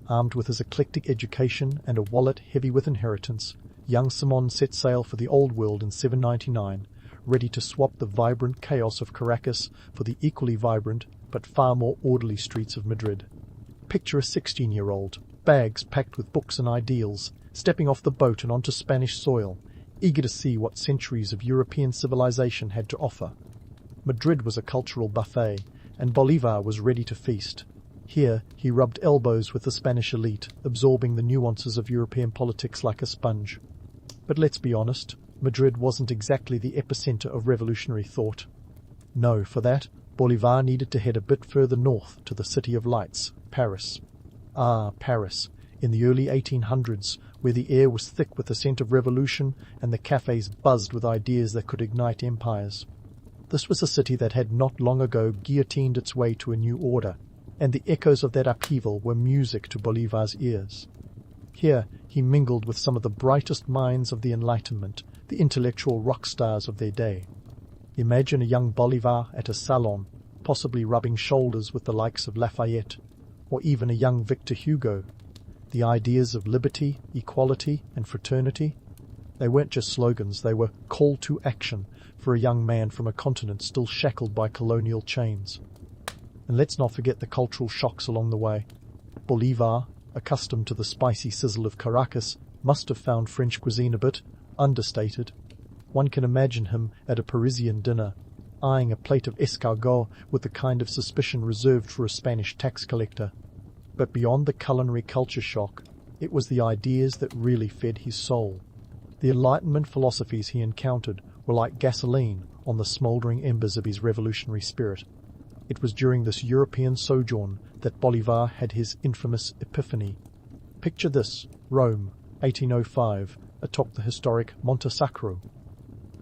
Armed with his eclectic education and a wallet heavy with inheritance, young Simón set sail for the Old World in 799, ready to swap the vibrant chaos of Caracas for the equally vibrant but far more orderly streets of Madrid. Picture a 16-year-old, bags packed with books and ideals, stepping off the boat and onto Spanish soil, eager to see what centuries of European civilization had to offer. Madrid was a cultural buffet, and Bolívar was ready to feast. Here he rubbed elbows with the Spanish elite, absorbing the nuances of European politics like a sponge. But let's be honest, Madrid wasn't exactly the epicenter of revolutionary thought. No, for that, Bolívar needed to head a bit further north to the City of Lights, Paris. Ah, Paris, in the early 1800s, where the air was thick with the scent of revolution and the cafes buzzed with ideas that could ignite empires. This was a city that had not long ago guillotined its way to a new order, and the echoes of that upheaval were music to Bolívar's ears. Here he mingled with some of the brightest minds of the Enlightenment, the intellectual rock stars of their day. Imagine a young Bolívar at a salon, possibly rubbing shoulders with the likes of Lafayette, or even a young Victor Hugo. The ideas of liberty, equality, and fraternity, they weren't just slogans, they were call to action for a young man from a continent still shackled by colonial chains. And let's not forget the cultural shocks along the way. Bolívar, accustomed to the spicy sizzle of Caracas, must have found French cuisine a bit understated. One can imagine him at a Parisian dinner, eyeing a plate of escargot with the kind of suspicion reserved for a Spanish tax collector. But beyond the culinary culture shock, it was the ideas that really fed his soul. The Enlightenment philosophies he encountered were like gasoline on the smouldering embers of his revolutionary spirit. It was during this European sojourn that Bolívar had his infamous epiphany. Picture this, Rome, 1805, atop the historic Monte Sacro.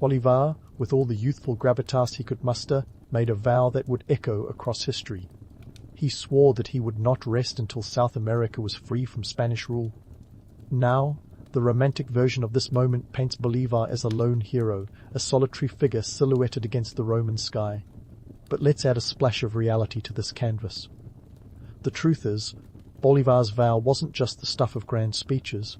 Bolívar, with all the youthful gravitas he could muster, made a vow that would echo across history. He swore that he would not rest until South America was free from Spanish rule. Now, the romantic version of this moment paints Bolívar as a lone hero, a solitary figure silhouetted against the Roman sky. But let's add a splash of reality to this canvas. The truth is, Bolívar's vow wasn't just the stuff of grand speeches.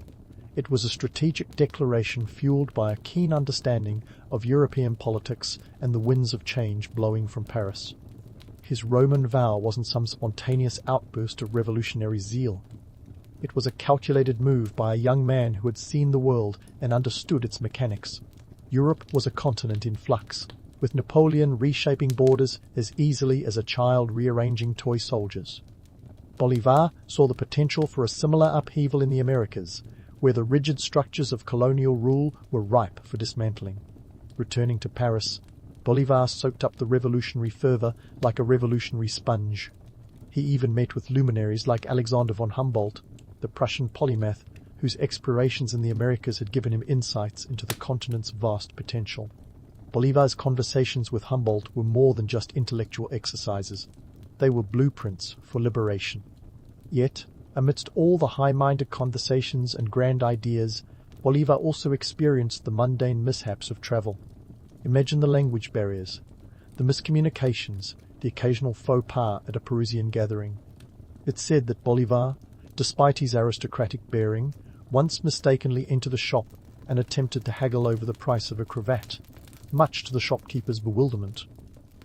It was a strategic declaration fueled by a keen understanding of European politics and the winds of change blowing from Paris. His Roman vow wasn't some spontaneous outburst of revolutionary zeal. It was a calculated move by a young man who had seen the world and understood its mechanics. Europe was a continent in flux, with Napoleon reshaping borders as easily as a child rearranging toy soldiers. Bolívar saw the potential for a similar upheaval in the Americas, where the rigid structures of colonial rule were ripe for dismantling. Returning to Paris, Bolívar soaked up the revolutionary fervor like a revolutionary sponge. He even met with luminaries like Alexander von Humboldt, the Prussian polymath, whose explorations in the Americas had given him insights into the continent's vast potential. Bolívar's conversations with Humboldt were more than just intellectual exercises. They were blueprints for liberation. Yet, amidst all the high-minded conversations and grand ideas, Bolívar also experienced the mundane mishaps of travel. Imagine the language barriers, the miscommunications, the occasional faux pas at a Parisian gathering. It's said that Bolívar, despite his aristocratic bearing, once mistakenly entered a shop and attempted to haggle over the price of a cravat, much to the shopkeeper's bewilderment.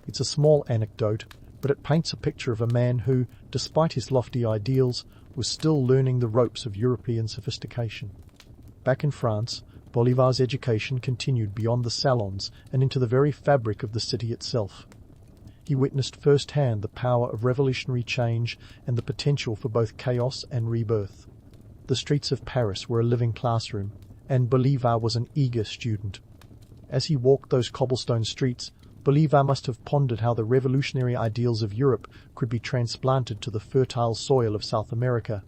It's a small anecdote, but it paints a picture of a man who, despite his lofty ideals, was still learning the ropes of European sophistication. Back in France, Bolívar's education continued beyond the salons and into the very fabric of the city itself. He witnessed firsthand the power of revolutionary change and the potential for both chaos and rebirth. The streets of Paris were a living classroom, and Bolívar was an eager student. As he walked those cobblestone streets, Bolívar must have pondered how the revolutionary ideals of Europe could be transplanted to the fertile soil of South America.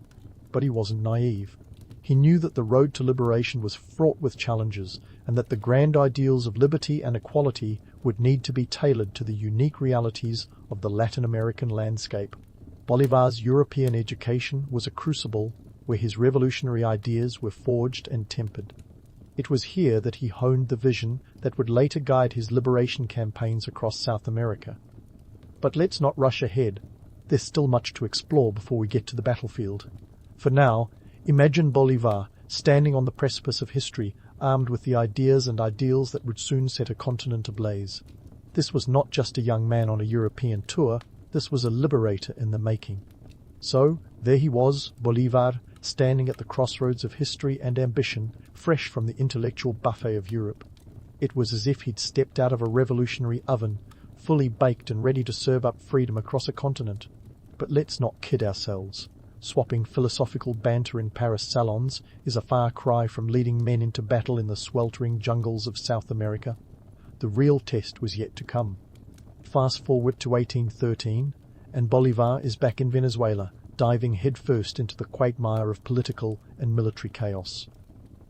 But he wasn't naive. He knew that the road to liberation was fraught with challenges, and that the grand ideals of liberty and equality would need to be tailored to the unique realities of the Latin American landscape. Bolívar's European education was a crucible where his revolutionary ideas were forged and tempered. It was here that he honed the vision that would later guide his liberation campaigns across South America. But let's not rush ahead. There's still much to explore before we get to the battlefield. For now, imagine Bolívar standing on the precipice of history, armed with the ideas and ideals that would soon set a continent ablaze. This was not just a young man on a European tour, this was a liberator in the making. So, there he was, Bolívar, standing at the crossroads of history and ambition, fresh from the intellectual buffet of Europe. It was as if he'd stepped out of a revolutionary oven, fully baked and ready to serve up freedom across a continent. But let's not kid ourselves. Swapping philosophical banter in Paris salons is a far cry from leading men into battle in the sweltering jungles of South America. The real test was yet to come. Fast forward to 1813, and Bolívar is back in Venezuela, diving headfirst into the quagmire of political and military chaos.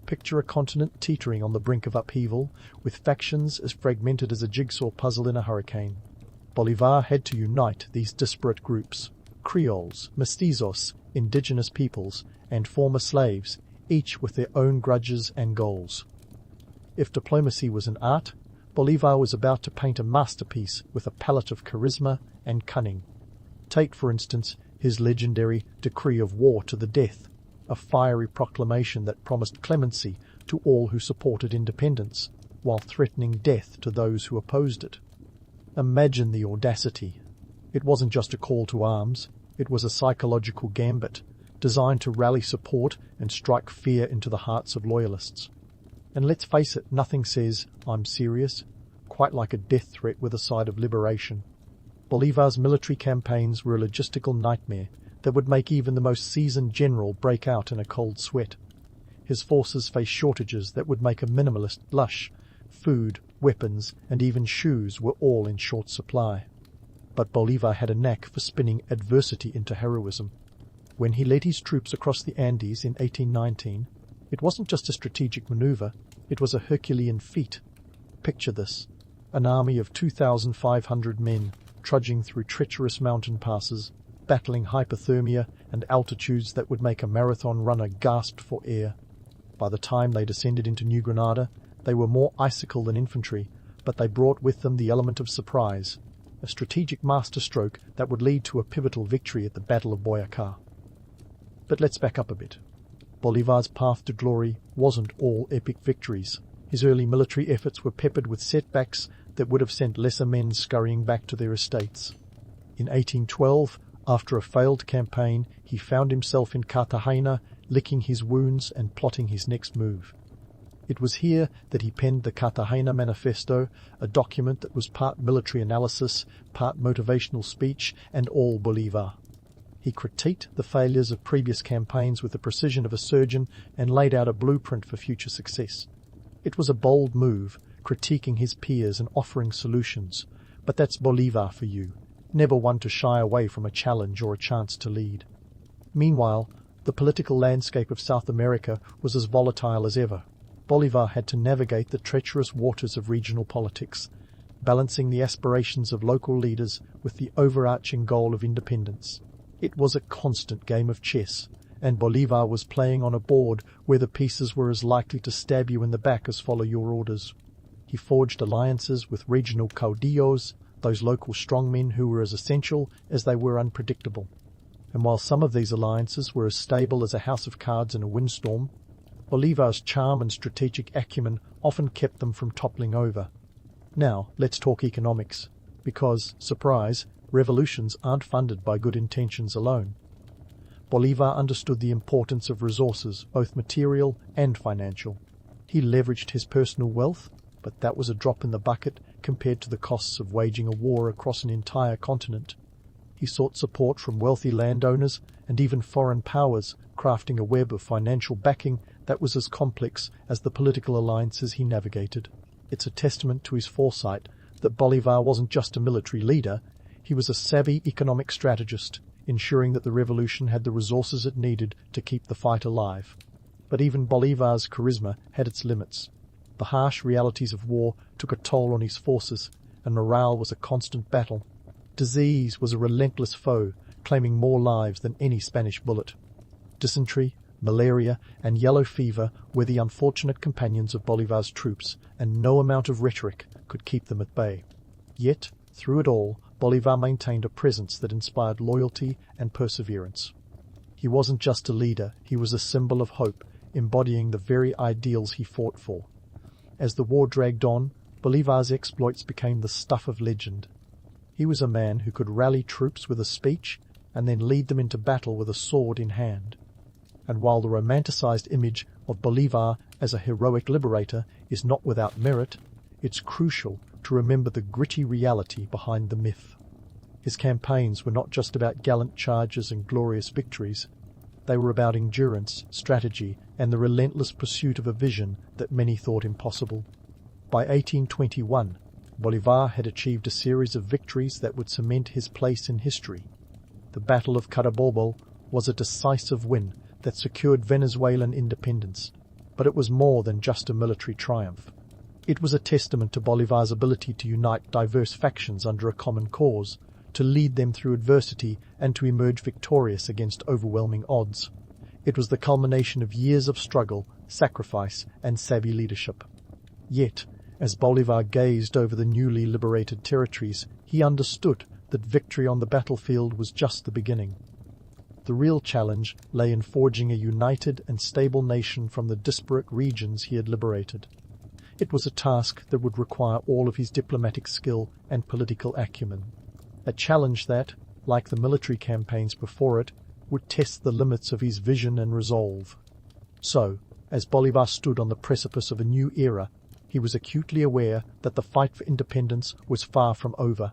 Picture a continent teetering on the brink of upheaval, with factions as fragmented as a jigsaw puzzle in a hurricane. Bolívar had to unite these disparate groups: Creoles, mestizos, indigenous peoples, and former slaves, each with their own grudges and goals. If diplomacy was an art, Bolívar was about to paint a masterpiece with a palette of charisma and cunning. Take, for instance, his legendary decree of war to the death, a fiery proclamation that promised clemency to all who supported independence, while threatening death to those who opposed it. Imagine the audacity. It wasn't just a call to arms, it was a psychological gambit, designed to rally support and strike fear into the hearts of loyalists. And let's face it, nothing says, "I'm serious," quite like a death threat with a side of liberation. Bolívar's military campaigns were a logistical nightmare that would make even the most seasoned general break out in a cold sweat. His forces faced shortages that would make a minimalist blush. Food, weapons, and even shoes were all in short supply. But Bolívar had a knack for spinning adversity into heroism. When he led his troops across the Andes in 1819, it wasn't just a strategic maneuver, it was a Herculean feat. Picture this: an army of 2,500 men trudging through treacherous mountain passes, battling hypothermia and altitudes that would make a marathon runner gasp for air. By the time they descended into New Granada, they were more icicle than infantry, but they brought with them the element of surprise, a strategic masterstroke that would lead to a pivotal victory at the Battle of Boyacá. But let's back up a bit. Bolívar's path to glory wasn't all epic victories. His early military efforts were peppered with setbacks that would have sent lesser men scurrying back to their estates. In 1812, after a failed campaign, he found himself in Cartagena, licking his wounds and plotting his next move. It was here that he penned the Cartagena Manifesto, a document that was part military analysis, part motivational speech, and all Bolívar. He critiqued the failures of previous campaigns with the precision of a surgeon and laid out a blueprint for future success. It was a bold move, critiquing his peers and offering solutions. But that's Bolívar for you, never one to shy away from a challenge or a chance to lead. Meanwhile, the political landscape of South America was as volatile as ever. Bolívar had to navigate the treacherous waters of regional politics, balancing the aspirations of local leaders with the overarching goal of independence. It was a constant game of chess, and Bolívar was playing on a board where the pieces were as likely to stab you in the back as follow your orders. He forged alliances with regional caudillos, those local strongmen who were as essential as they were unpredictable. And while some of these alliances were as stable as a house of cards in a windstorm, Bolívar's charm and strategic acumen often kept them from toppling over. Now, let's talk economics, because, surprise, revolutions aren't funded by good intentions alone. Bolívar understood the importance of resources, both material and financial. He leveraged his personal wealth, but that was a drop in the bucket compared to the costs of waging a war across an entire continent. He sought support from wealthy landowners and even foreign powers, crafting a web of financial backing that was as complex as the political alliances he navigated. It's a testament to his foresight that Bolívar wasn't just a military leader, he was a savvy economic strategist, ensuring that the revolution had the resources it needed to keep the fight alive. But even Bolívar's charisma had its limits. The harsh realities of war took a toll on his forces, and morale was a constant battle. Disease was a relentless foe, claiming more lives than any Spanish bullet. Dysentery, malaria, and yellow fever were the unfortunate companions of Bolívar's troops, and no amount of rhetoric could keep them at bay. Yet, through it all, Bolívar maintained a presence that inspired loyalty and perseverance. He wasn't just a leader, he was a symbol of hope, embodying the very ideals he fought for. As the war dragged on, Bolívar's exploits became the stuff of legend. He was a man who could rally troops with a speech and then lead them into battle with a sword in hand. And while the romanticized image of Bolívar as a heroic liberator is not without merit, it's crucial to remember the gritty reality behind the myth. His campaigns were not just about gallant charges and glorious victories. They were about endurance, strategy, and the relentless pursuit of a vision that many thought impossible. By 1821, Bolívar had achieved a series of victories that would cement his place in history. The Battle of Carabobo was a decisive win that secured Venezuelan independence, but it was more than just a military triumph. It was a testament to Bolívar's ability to unite diverse factions under a common cause, to lead them through adversity, and to emerge victorious against overwhelming odds. It was the culmination of years of struggle, sacrifice, and savvy leadership. Yet, as Bolívar gazed over the newly liberated territories, he understood that victory on the battlefield was just the beginning. The real challenge lay in forging a united and stable nation from the disparate regions he had liberated. It was a task that would require all of his diplomatic skill and political acumen. A challenge that, like the military campaigns before it, would test the limits of his vision and resolve. So, as Bolívar stood on the precipice of a new era, he was acutely aware that the fight for independence was far from over.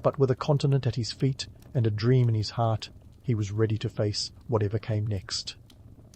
But with a continent at his feet and a dream in his heart, he was ready to face whatever came next.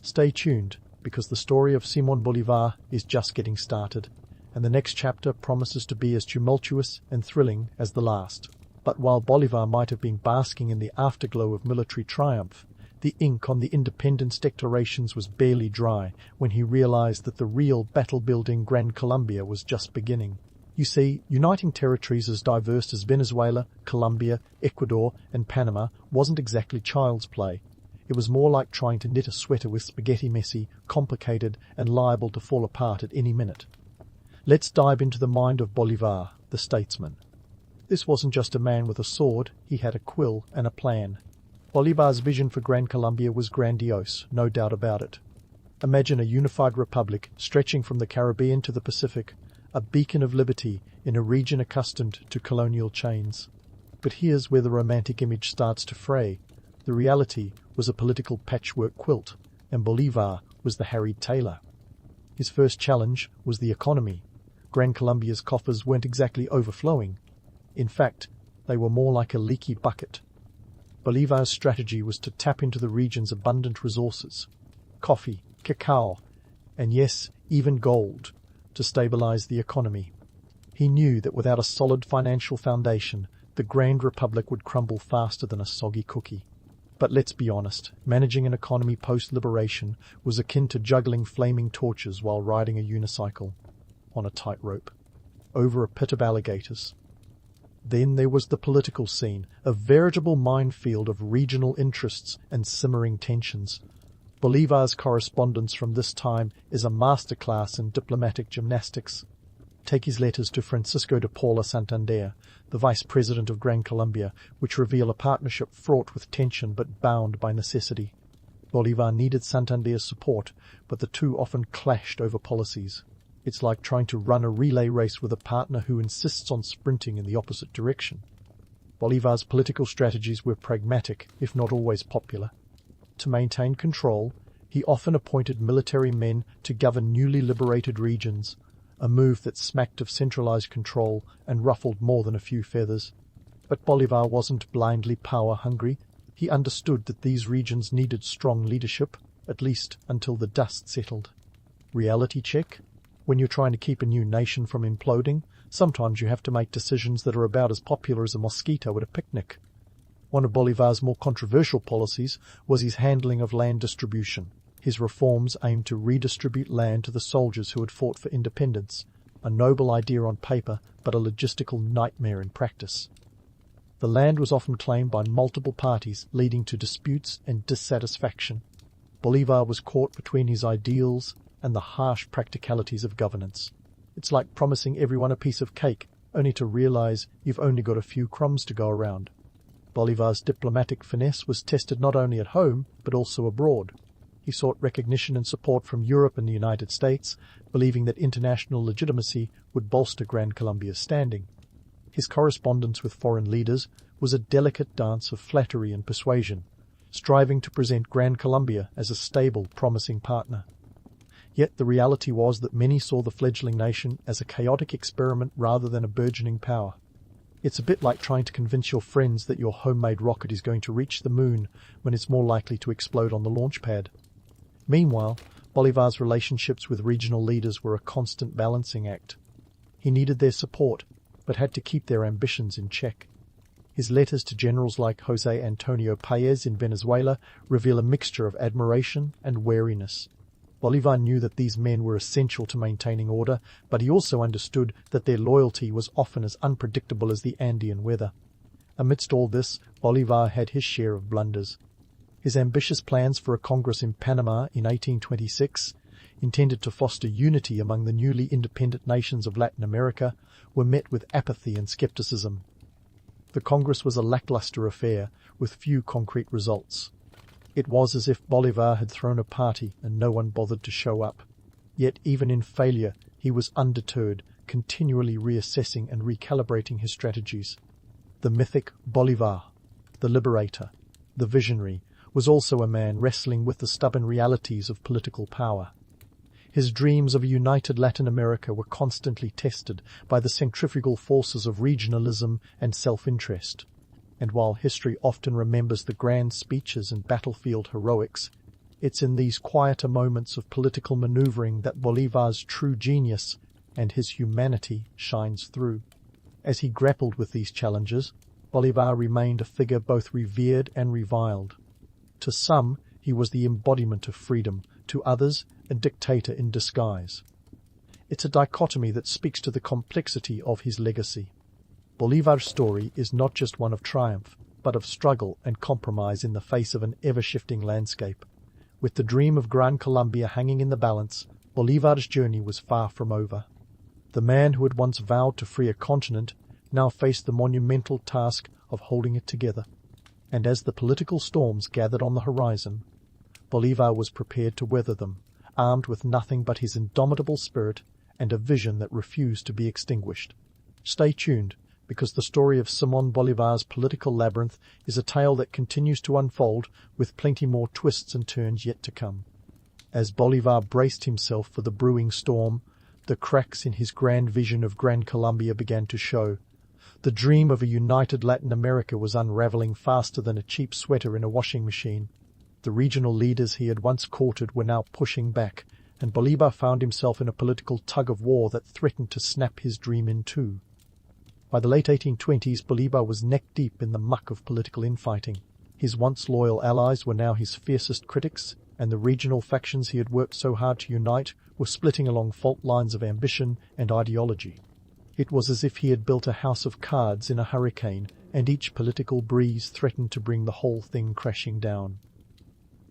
Stay tuned, because the story of Simón Bolívar is just getting started, and the next chapter promises to be as tumultuous and thrilling as the last. But while Bolívar might have been basking in the afterglow of military triumph, the ink on the independence declarations was barely dry when he realized that the real battle-building Gran Colombia was just beginning. You see, uniting territories as diverse as Venezuela, Colombia, Ecuador, and Panama wasn't exactly child's play. It was more like trying to knit a sweater with spaghetti messy, complicated, and liable to fall apart at any minute. Let's dive into the mind of Bolívar, the statesman. This wasn't just a man with a sword, he had a quill and a plan. Bolívar's vision for Gran Colombia was grandiose, no doubt about it. Imagine a unified republic stretching from the Caribbean to the Pacific, a beacon of liberty in a region accustomed to colonial chains. But here's where the romantic image starts to fray. The reality was a political patchwork quilt, and Bolívar was the harried tailor. His first challenge was the economy. Gran Colombia's coffers weren't exactly overflowing. In fact, they were more like a leaky bucket. Bolívar's strategy was to tap into the region's abundant resources, coffee, cacao, and yes, even gold, to stabilize the economy. He knew that without a solid financial foundation, the Grand Republic would crumble faster than a soggy cookie. But let's be honest, managing an economy post-liberation was akin to juggling flaming torches while riding a unicycle on a tightrope over a pit of alligators. Then there was the political scene, a veritable minefield of regional interests and simmering tensions. Bolívar's correspondence from this time is a masterclass in diplomatic gymnastics. Take his letters to Francisco de Paula Santander, the vice president of Gran Colombia, which reveal a partnership fraught with tension but bound by necessity. Bolívar needed Santander's support, but the two often clashed over policies. It's like trying to run a relay race with a partner who insists on sprinting in the opposite direction. Bolívar's political strategies were pragmatic, if not always popular. To maintain control, he often appointed military men to govern newly liberated regions, a move that smacked of centralized control and ruffled more than a few feathers. But Bolívar wasn't blindly power-hungry. He understood that these regions needed strong leadership, at least until the dust settled. Reality check? When you're trying to keep a new nation from imploding, sometimes you have to make decisions that are about as popular as a mosquito at a picnic. One of Bolívar's more controversial policies was his handling of land distribution. His reforms aimed to redistribute land to the soldiers who had fought for independence, a noble idea on paper but a logistical nightmare in practice. The land was often claimed by multiple parties, leading to disputes and dissatisfaction. Bolívar was caught between his ideals and the harsh practicalities of governance. It's like promising everyone a piece of cake, only to realize you've only got a few crumbs to go around. Bolívar's diplomatic finesse was tested not only at home, but also abroad. He sought recognition and support from Europe and the United States, believing that international legitimacy would bolster Gran Colombia's standing. His correspondence with foreign leaders was a delicate dance of flattery and persuasion, striving to present Gran Colombia as a stable, promising partner. Yet the reality was that many saw the fledgling nation as a chaotic experiment rather than a burgeoning power. It's a bit like trying to convince your friends that your homemade rocket is going to reach the moon when it's more likely to explode on the launch pad. Meanwhile, Bolívar's relationships with regional leaders were a constant balancing act. He needed their support, but had to keep their ambitions in check. His letters to generals like José Antonio Páez in Venezuela reveal a mixture of admiration and wariness. Bolívar knew that these men were essential to maintaining order, but he also understood that their loyalty was often as unpredictable as the Andean weather. Amidst all this, Bolívar had his share of blunders. His ambitious plans for a Congress in Panama in 1826, intended to foster unity among the newly independent nations of Latin America, were met with apathy and skepticism. The Congress was a lackluster affair, with few concrete results. It was as if Bolívar had thrown a party and no one bothered to show up. Yet even in failure, he was undeterred, continually reassessing and recalibrating his strategies. The mythic Bolívar, the liberator, the visionary, was also a man wrestling with the stubborn realities of political power. His dreams of a united Latin America were constantly tested by the centrifugal forces of regionalism and self-interest. And while history often remembers the grand speeches and battlefield heroics, it's in these quieter moments of political maneuvering that Bolívar's true genius and his humanity shines through. As he grappled with these challenges, Bolívar remained a figure both revered and reviled. To some, he was the embodiment of freedom, to others, a dictator in disguise. It's a dichotomy that speaks to the complexity of his legacy. Bolívar's story is not just one of triumph, but of struggle and compromise in the face of an ever-shifting landscape. With the dream of Gran Colombia hanging in the balance, Bolívar's journey was far from over. The man who had once vowed to free a continent now faced the monumental task of holding it together. And as the political storms gathered on the horizon, Bolívar was prepared to weather them, armed with nothing but his indomitable spirit and a vision that refused to be extinguished. Stay tuned, because the story of Simón Bolívar's political labyrinth is a tale that continues to unfold, with plenty more twists and turns yet to come. As Bolívar braced himself for the brewing storm, the cracks in his grand vision of Gran Colombia began to show. The dream of a united Latin America was unraveling faster than a cheap sweater in a washing machine. The regional leaders he had once courted were now pushing back, and Bolívar found himself in a political tug-of-war that threatened to snap his dream in two. By the late 1820s, Bolívar was neck-deep in the muck of political infighting. His once loyal allies were now his fiercest critics, and the regional factions he had worked so hard to unite were splitting along fault lines of ambition and ideology. It was as if he had built a house of cards in a hurricane, and each political breeze threatened to bring the whole thing crashing down.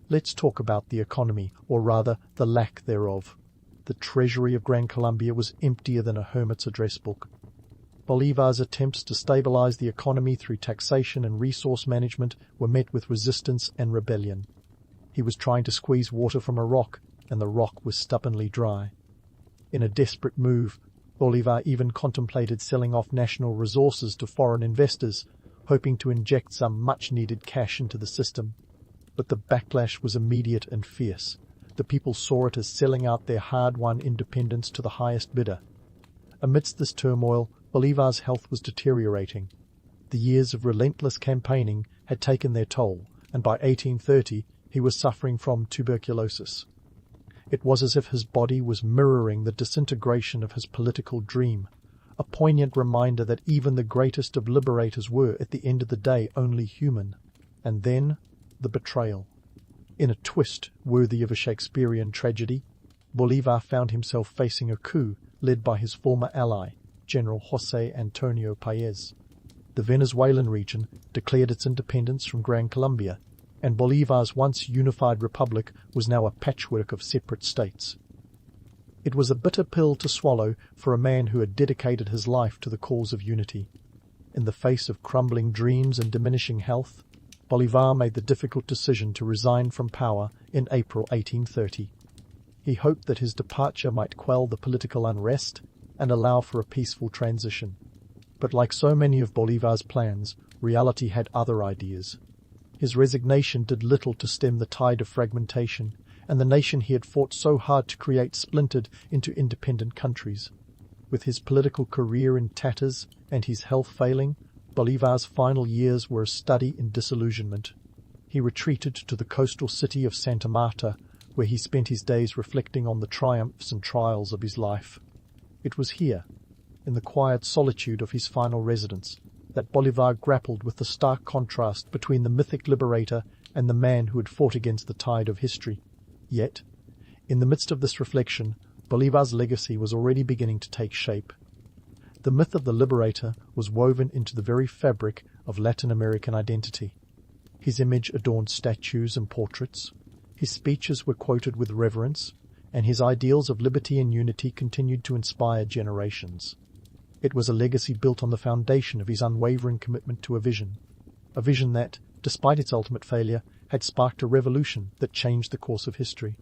Let's talk about the economy, or rather, the lack thereof. The treasury of Gran Colombia was emptier than a hermit's address book. Bolívar's attempts to stabilize the economy through taxation and resource management were met with resistance and rebellion. He was trying to squeeze water from a rock, and the rock was stubbornly dry. In a desperate move, Bolívar even contemplated selling off national resources to foreign investors, hoping to inject some much-needed cash into the system. But the backlash was immediate and fierce. The people saw it as selling out their hard-won independence to the highest bidder. Amidst this turmoil, Bolívar's health was deteriorating. The years of relentless campaigning had taken their toll, and by 1830 he was suffering from tuberculosis. It was as if his body was mirroring the disintegration of his political dream, a poignant reminder that even the greatest of liberators were, at the end of the day, only human. And then, the betrayal. In a twist worthy of a Shakespearean tragedy, Bolívar found himself facing a coup led by his former ally, General José Antonio Páez. The Venezuelan region declared its independence from Gran Colombia, and Bolívar's once unified republic was now a patchwork of separate states. It was a bitter pill to swallow for a man who had dedicated his life to the cause of unity. In the face of crumbling dreams and diminishing health, Bolívar made the difficult decision to resign from power in April 1830. He hoped that his departure might quell the political unrest and allow for a peaceful transition. But like so many of Bolívar's plans, reality had other ideas. His resignation did little to stem the tide of fragmentation, and the nation he had fought so hard to create splintered into independent countries. With his political career in tatters and his health failing, Bolívar's final years were a study in disillusionment. He retreated to the coastal city of Santa Marta, where he spent his days reflecting on the triumphs and trials of his life. It was here, in the quiet solitude of his final residence, that Bolívar grappled with the stark contrast between the mythic liberator and the man who had fought against the tide of history. Yet, in the midst of this reflection, Bolívar's legacy was already beginning to take shape. The myth of the liberator was woven into the very fabric of Latin American identity. His image adorned statues and portraits, his speeches were quoted with reverence, and his ideals of liberty and unity continued to inspire generations. It was a legacy built on the foundation of his unwavering commitment to a vision that, despite its ultimate failure, had sparked a revolution that changed the course of history.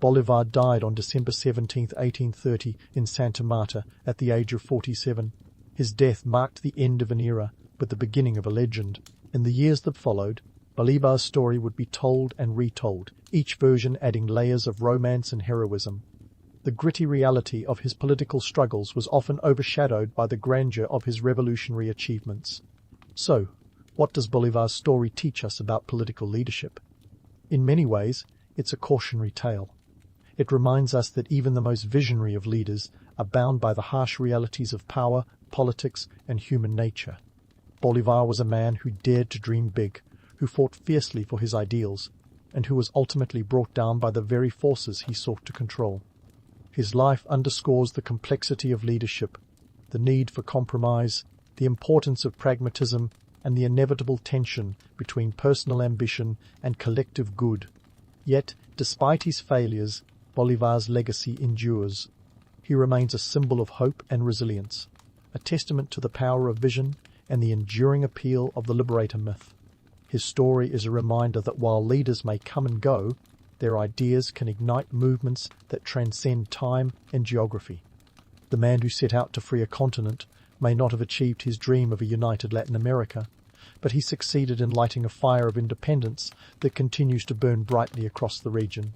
Bolívar died on December 17, 1830, in Santa Marta, at the age of 47. His death marked the end of an era, but the beginning of a legend. In the years that followed, Bolívar's story would be told and retold, each version adding layers of romance and heroism. The gritty reality of his political struggles was often overshadowed by the grandeur of his revolutionary achievements. So, what does Bolívar's story teach us about political leadership? In many ways, it's a cautionary tale. It reminds us that even the most visionary of leaders are bound by the harsh realities of power, politics, and human nature. Bolívar was a man who dared to dream big, who fought fiercely for his ideals, and who was ultimately brought down by the very forces he sought to control. His life underscores the complexity of leadership, the need for compromise, the importance of pragmatism, and the inevitable tension between personal ambition and collective good. Yet, despite his failures, Bolívar's legacy endures. He remains a symbol of hope and resilience, a testament to the power of vision and the enduring appeal of the liberator myth. His story is a reminder that while leaders may come and go, their ideas can ignite movements that transcend time and geography. The man who set out to free a continent may not have achieved his dream of a united Latin America, but he succeeded in lighting a fire of independence that continues to burn brightly across the region.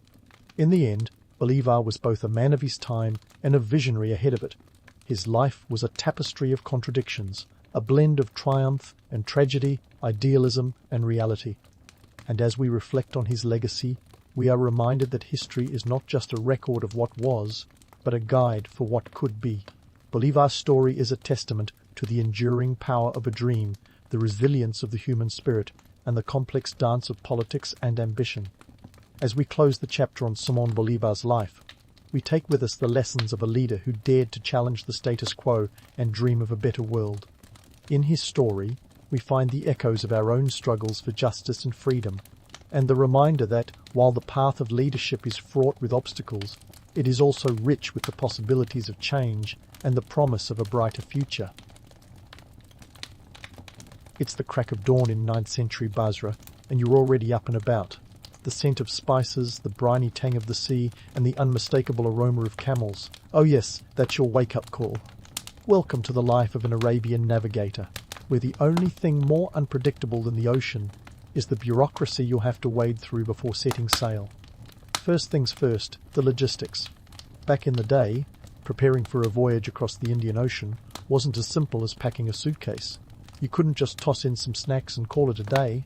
In the end, Bolívar was both a man of his time and a visionary ahead of it. His life was a tapestry of contradictions, a blend of triumph and tragedy, idealism and reality. And as we reflect on his legacy, we are reminded that history is not just a record of what was, but a guide for what could be. Bolívar's story is a testament to the enduring power of a dream, the resilience of the human spirit, and the complex dance of politics and ambition. As we close the chapter on Simón Bolívar's life, we take with us the lessons of a leader who dared to challenge the status quo and dream of a better world. In his story, we find the echoes of our own struggles for justice and freedom, and the reminder that, while the path of leadership is fraught with obstacles, it is also rich with the possibilities of change and the promise of a brighter future. It's the crack of dawn in 9th century Basra, and you're already up and about. The scent of spices, the briny tang of the sea, and the unmistakable aroma of camels. Oh yes, that's your wake-up call. Welcome to the life of an Arabian navigator, where the only thing more unpredictable than the ocean is the bureaucracy you'll have to wade through before setting sail. First things first, the logistics. Back in the day, preparing for a voyage across the Indian Ocean wasn't as simple as packing a suitcase. You couldn't just toss in some snacks and call it a day.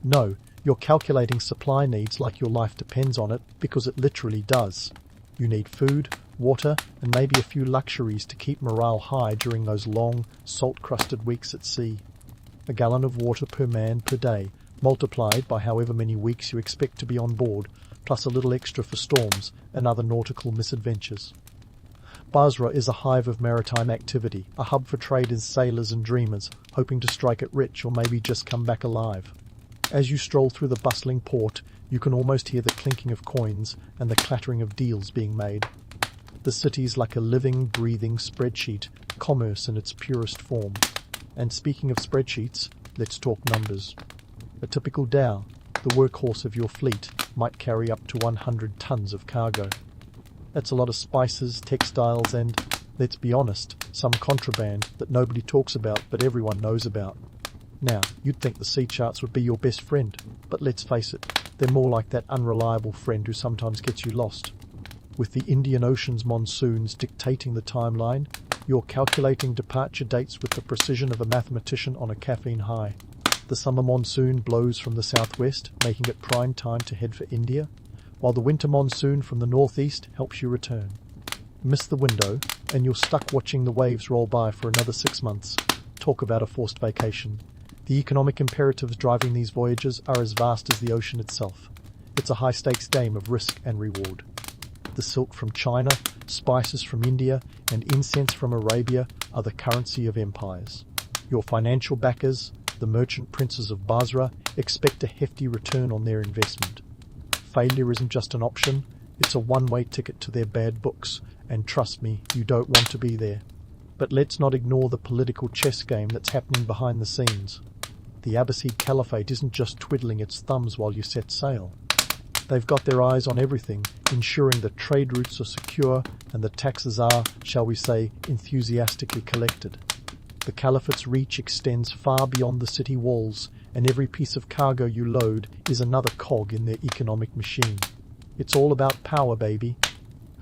No, you're calculating supply needs like your life depends on it, because it literally does. You need food, water, and maybe a few luxuries to keep morale high during those long, salt-crusted weeks at sea. A gallon of water per man per day, multiplied by however many weeks you expect to be on board, plus a little extra for storms and other nautical misadventures. Basra is a hive of maritime activity, a hub for traders, sailors and dreamers, hoping to strike it rich or maybe just come back alive. As you stroll through the bustling port, you can almost hear the clinking of coins and the clattering of deals being made. The city's like a living, breathing spreadsheet, commerce in its purest form. And speaking of spreadsheets, let's talk numbers. A typical dhow, the workhorse of your fleet, might carry up to 100 tons of cargo. That's a lot of spices, textiles and, let's be honest, some contraband that nobody talks about but everyone knows about. Now, you'd think the sea charts would be your best friend, but let's face it, they're more like that unreliable friend who sometimes gets you lost. With the Indian Ocean's monsoons dictating the timeline, you're calculating departure dates with the precision of a mathematician on a caffeine high. The summer monsoon blows from the southwest, making it prime time to head for India, while the winter monsoon from the northeast helps you return. Miss the window, and you're stuck watching the waves roll by for another 6 months. Talk about a forced vacation. The economic imperatives driving these voyages are as vast as the ocean itself. It's a high-stakes game of risk and reward. The silk from China, spices from India, and incense from Arabia are the currency of empires. Your financial backers, the merchant princes of Basra, expect a hefty return on their investment. Failure isn't just an option, it's a one-way ticket to their bad books, and trust me, you don't want to be there. But let's not ignore the political chess game that's happening behind the scenes. The Abbasid Caliphate isn't just twiddling its thumbs while you set sail. They've got their eyes on everything, ensuring that trade routes are secure and the taxes are, shall we say, enthusiastically collected. The Caliphate's reach extends far beyond the city walls, and every piece of cargo you load is another cog in their economic machine. It's all about power, baby.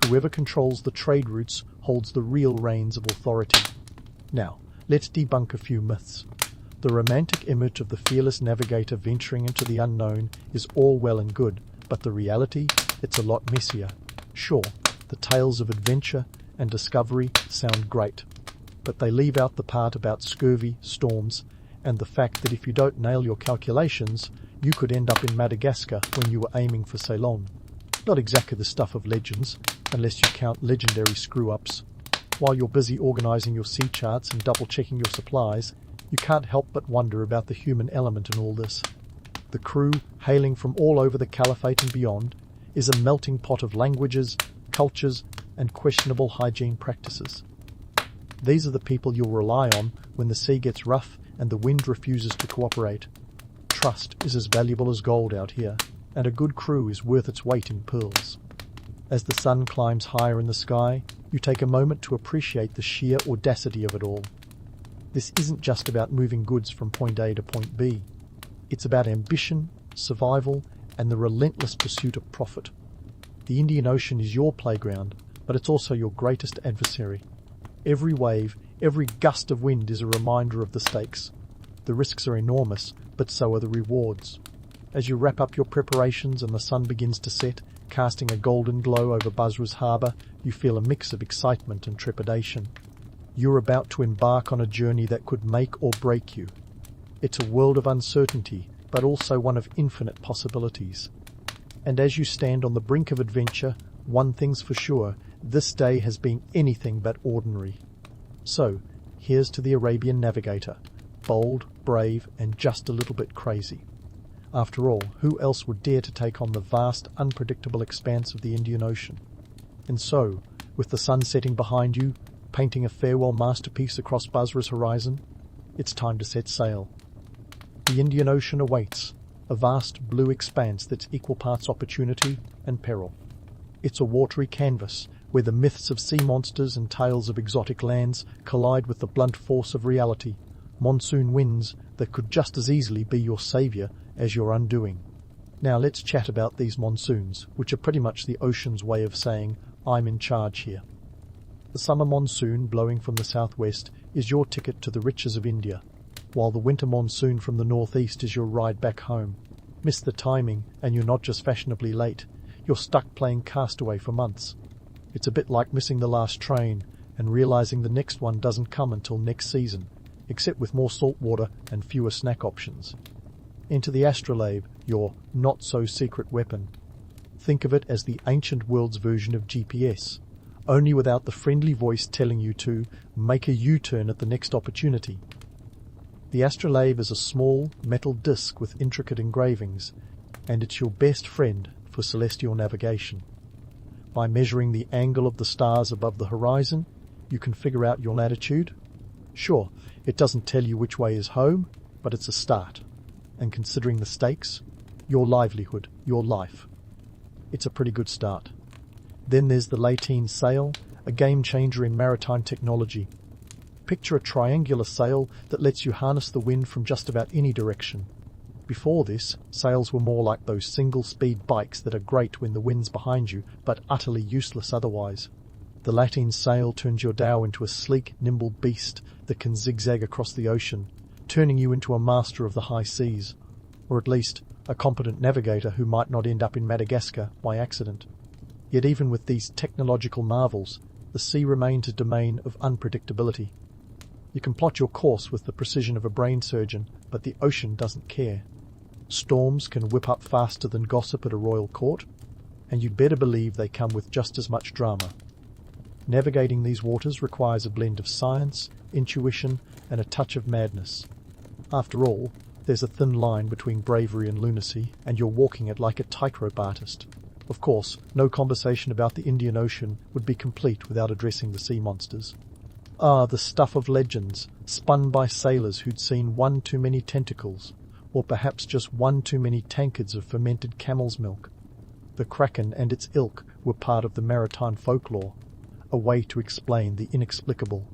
Whoever controls the trade routes holds the real reins of authority. Now, let's debunk a few myths. The romantic image of the fearless navigator venturing into the unknown is all well and good, but the reality, it's a lot messier. Sure, the tales of adventure and discovery sound great, but they leave out the part about scurvy, storms, and the fact that if you don't nail your calculations, you could end up in Madagascar when you were aiming for Ceylon. Not exactly the stuff of legends, unless you count legendary screw-ups. While you're busy organising your sea charts and double-checking your supplies, you can't help but wonder about the human element in all this. The crew, hailing from all over the Caliphate and beyond, is a melting pot of languages, cultures, and questionable hygiene practices. These are the people you'll rely on when the sea gets rough and the wind refuses to cooperate. Trust is as valuable as gold out here, and a good crew is worth its weight in pearls. As the sun climbs higher in the sky, you take a moment to appreciate the sheer audacity of it all. This isn't just about moving goods from point A to point B. It's about ambition, survival, and the relentless pursuit of profit. The Indian Ocean is your playground, but it's also your greatest adversary. Every wave, every gust of wind is a reminder of the stakes. The risks are enormous, but so are the rewards. As you wrap up your preparations and the sun begins to set, casting a golden glow over Basra's harbour, you feel a mix of excitement and trepidation. You're about to embark on a journey that could make or break you. It's a world of uncertainty, but also one of infinite possibilities. And as you stand on the brink of adventure, one thing's for sure, this day has been anything but ordinary. So, here's to the Arabian navigator, bold, brave, and just a little bit crazy. After all, who else would dare to take on the vast, unpredictable expanse of the Indian Ocean? And so, with the sun setting behind you, painting a farewell masterpiece across Basra's horizon, it's time to set sail. The Indian Ocean awaits, a vast blue expanse that's equal parts opportunity and peril. It's a watery canvas where the myths of sea monsters and tales of exotic lands collide with the blunt force of reality, monsoon winds that could just as easily be your saviour as your undoing. Now let's chat about these monsoons, which are pretty much the ocean's way of saying, I'm in charge here. The summer monsoon blowing from the southwest is your ticket to the riches of India, while the winter monsoon from the northeast is your ride back home. Miss the timing and you're not just fashionably late, you're stuck playing Castaway for months. It's a bit like missing the last train and realizing the next one doesn't come until next season, except with more salt water and fewer snack options. Enter the astrolabe, your not-so-secret weapon. Think of it as the ancient world's version of GPS, only without the friendly voice telling you to make a U-turn at the next opportunity. The astrolabe is a small, metal disc with intricate engravings, and it's your best friend for celestial navigation. By measuring the angle of the stars above the horizon, you can figure out your latitude. Sure, it doesn't tell you which way is home, but it's a start. And considering the stakes, your livelihood, your life, it's a pretty good start. Then there's the lateen sail, a game-changer in maritime technology. Picture a triangular sail that lets you harness the wind from just about any direction. Before this, sails were more like those single-speed bikes that are great when the wind's behind you, but utterly useless otherwise. The lateen sail turns your dhow into a sleek, nimble beast that can zigzag across the ocean, turning you into a master of the high seas, or at least a competent navigator who might not end up in Madagascar by accident. Yet even with these technological marvels, the sea remains a domain of unpredictability. You can plot your course with the precision of a brain surgeon, but the ocean doesn't care. Storms can whip up faster than gossip at a royal court, and you'd better believe they come with just as much drama. Navigating these waters requires a blend of science, intuition, and a touch of madness. After all, there's a thin line between bravery and lunacy, and you're walking it like a tightrope artist. Of course, no conversation about the Indian Ocean would be complete without addressing the sea monsters. Ah, the stuff of legends, spun by sailors who'd seen one too many tentacles, or perhaps just one too many tankards of fermented camel's milk. The kraken and its ilk were part of the maritime folklore, a way to explain the inexplicable.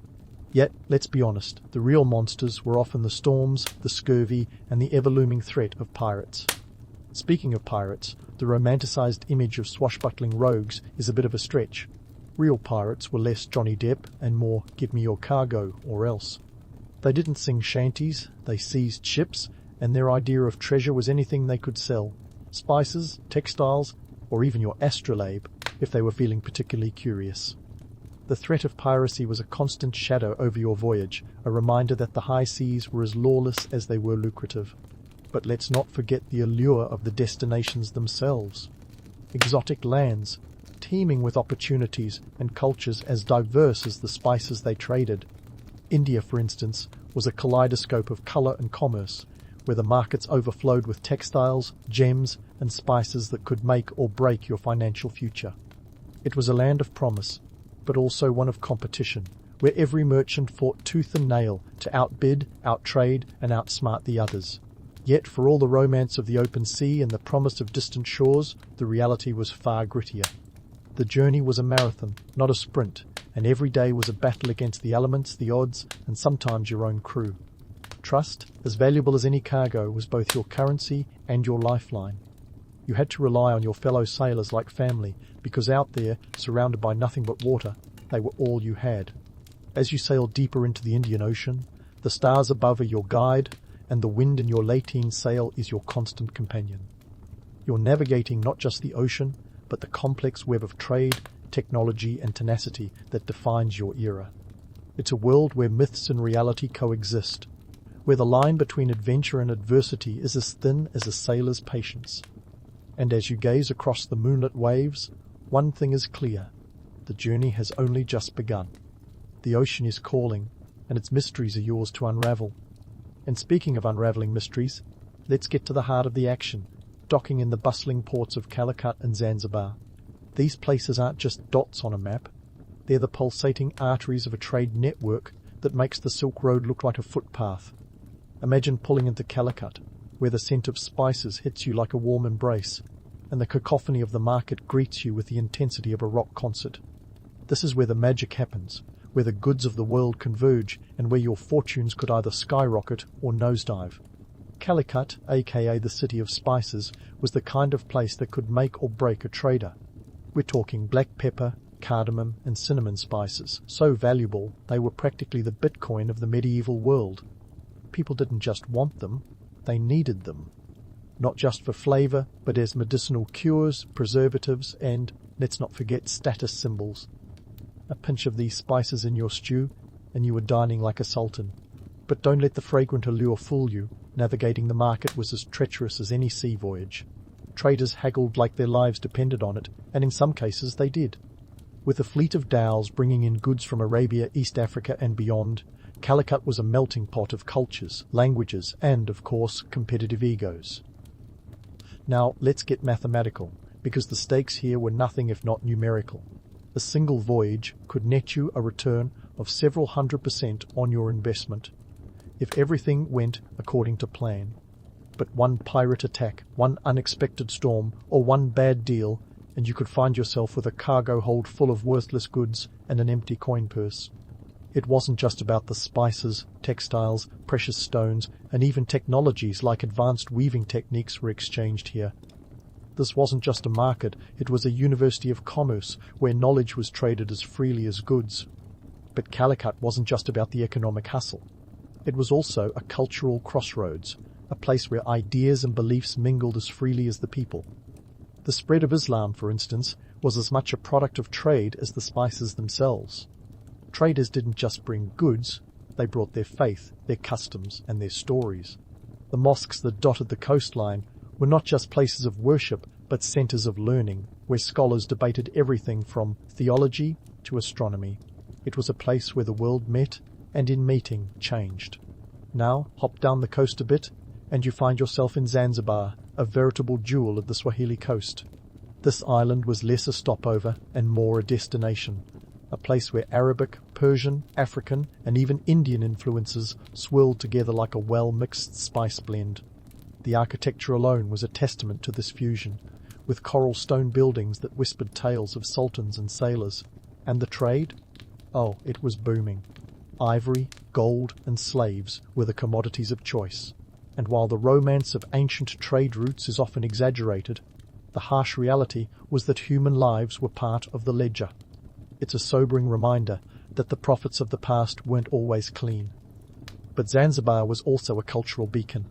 Yet, let's be honest, the real monsters were often the storms, the scurvy, and the ever-looming threat of pirates. Speaking of pirates, the romanticized image of swashbuckling rogues is a bit of a stretch. Real pirates were less Johnny Depp and more give me your cargo or else. They didn't sing shanties, they seized ships, and their idea of treasure was anything they could sell. Spices, textiles, or even your astrolabe, if they were feeling particularly curious. The threat of piracy was a constant shadow over your voyage, a reminder that the high seas were as lawless as they were lucrative. But let's not forget the allure of the destinations themselves. Exotic lands, teeming with opportunities and cultures as diverse as the spices they traded. India, for instance, was a kaleidoscope of colour and commerce, where the markets overflowed with textiles, gems, and spices that could make or break your financial future. It was a land of promise, but also one of competition, where every merchant fought tooth and nail to outbid, outtrade, and outsmart the others. Yet for all the romance of the open sea and the promise of distant shores, the reality was far grittier. The journey was a marathon, not a sprint, and every day was a battle against the elements, the odds, and sometimes your own crew. Trust, as valuable as any cargo, was both your currency and your lifeline. You had to rely on your fellow sailors like family, because out there, surrounded by nothing but water, they were all you had. As you sailed deeper into the Indian Ocean, the stars above are your guide, and the wind in your lateen sail is your constant companion. You're navigating not just the ocean, but the complex web of trade, technology, and tenacity that defines your era. It's a world where myths and reality coexist, where the line between adventure and adversity is as thin as a sailor's patience. And as you gaze across the moonlit waves, one thing is clear: the journey has only just begun. The ocean is calling, and its mysteries are yours to unravel. And speaking of unraveling mysteries, let's get to the heart of the action, docking in the bustling ports of Calicut and Zanzibar. These places aren't just dots on a map. They're the pulsating arteries of a trade network that makes the Silk Road look like a footpath. Imagine pulling into Calicut, where the scent of spices hits you like a warm embrace, and the cacophony of the market greets you with the intensity of a rock concert. This is where the magic happens, where the goods of the world converge, and where your fortunes could either skyrocket or nosedive. Calicut, aka the City of Spices, was the kind of place that could make or break a trader. We're talking black pepper, cardamom, and cinnamon spices, so valuable they were practically the Bitcoin of the medieval world. People didn't just want them, they needed them. Not just for flavor, but as medicinal cures, preservatives, and, let's not forget, status symbols. A pinch of these spices in your stew, and you were dining like a sultan. But don't let the fragrant allure fool you. Navigating the market was as treacherous as any sea voyage. Traders haggled like their lives depended on it, and in some cases they did. With a fleet of dhows bringing in goods from Arabia, East Africa, and beyond, Calicut was a melting pot of cultures, languages, and, of course, competitive egos. Now, let's get mathematical, because the stakes here were nothing if not numerical. A single voyage could net you a return of several 100% on your investment, if everything went according to plan. But one pirate attack, one unexpected storm, or one bad deal, and you could find yourself with a cargo hold full of worthless goods and an empty coin purse. It wasn't just about the spices, textiles, precious stones, and even technologies like advanced weaving techniques were exchanged here. This wasn't just a market, it was a university of commerce where knowledge was traded as freely as goods. But Calicut wasn't just about the economic hustle. It was also a cultural crossroads, a place where ideas and beliefs mingled as freely as the people. The spread of Islam, for instance, was as much a product of trade as the spices themselves. Traders didn't just bring goods, they brought their faith, their customs, and their stories. The mosques that dotted the coastline were not just places of worship, but centers of learning, where scholars debated everything from theology to astronomy. It was a place where the world met, and in meeting changed. Now, hop down the coast a bit, and you find yourself in Zanzibar, a veritable jewel of the Swahili coast. This island was less a stopover and more a destination, a place where Arabic, Persian, African, and even Indian influences swirled together like a well-mixed spice blend. The architecture alone was a testament to this fusion, with coral stone buildings that whispered tales of sultans and sailors. And the trade? Oh, it was booming. Ivory, gold, and slaves were the commodities of choice. And while the romance of ancient trade routes is often exaggerated, the harsh reality was that human lives were part of the ledger. It's a sobering reminder that the profits of the past weren't always clean. But Zanzibar was also a cultural beacon.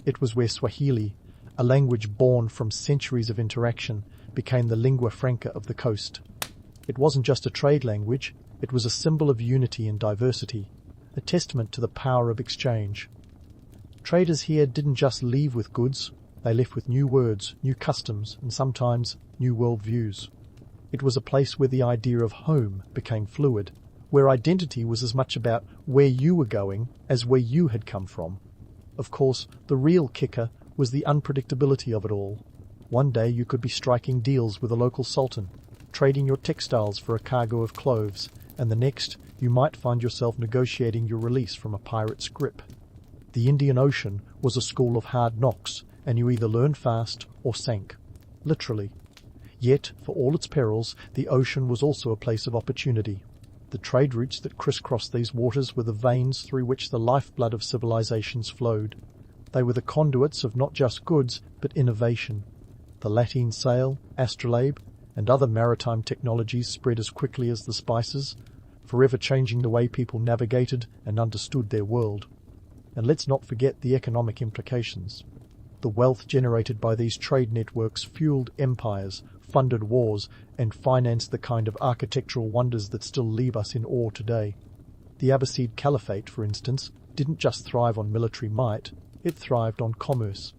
It was where Swahili, a language born from centuries of interaction, became the lingua franca of the coast. It wasn't just a trade language, it was a symbol of unity and diversity, a testament to the power of exchange. Traders here didn't just leave with goods, they left with new words, new customs, and sometimes new worldviews. It was a place where the idea of home became fluid, where identity was as much about where you were going as where you had come from. Of course, the real kicker was the unpredictability of it all. One day you could be striking deals with a local sultan, trading your textiles for a cargo of cloves, and the next you might find yourself negotiating your release from a pirate's grip. The Indian Ocean was a school of hard knocks, and you either learned fast or sank. Literally. Yet, for all its perils, the ocean was also a place of opportunity. The trade routes that crisscrossed these waters were the veins through which the lifeblood of civilizations flowed. They were the conduits of not just goods, but innovation. The lateen sail, astrolabe, and other maritime technologies spread as quickly as the spices, forever changing the way people navigated and understood their world. And let's not forget the economic implications. The wealth generated by these trade networks fueled empires, funded wars, and financed the kind of architectural wonders that still leave us in awe today. The Abbasid Caliphate, for instance, didn't just thrive on military might, it thrived on commerce.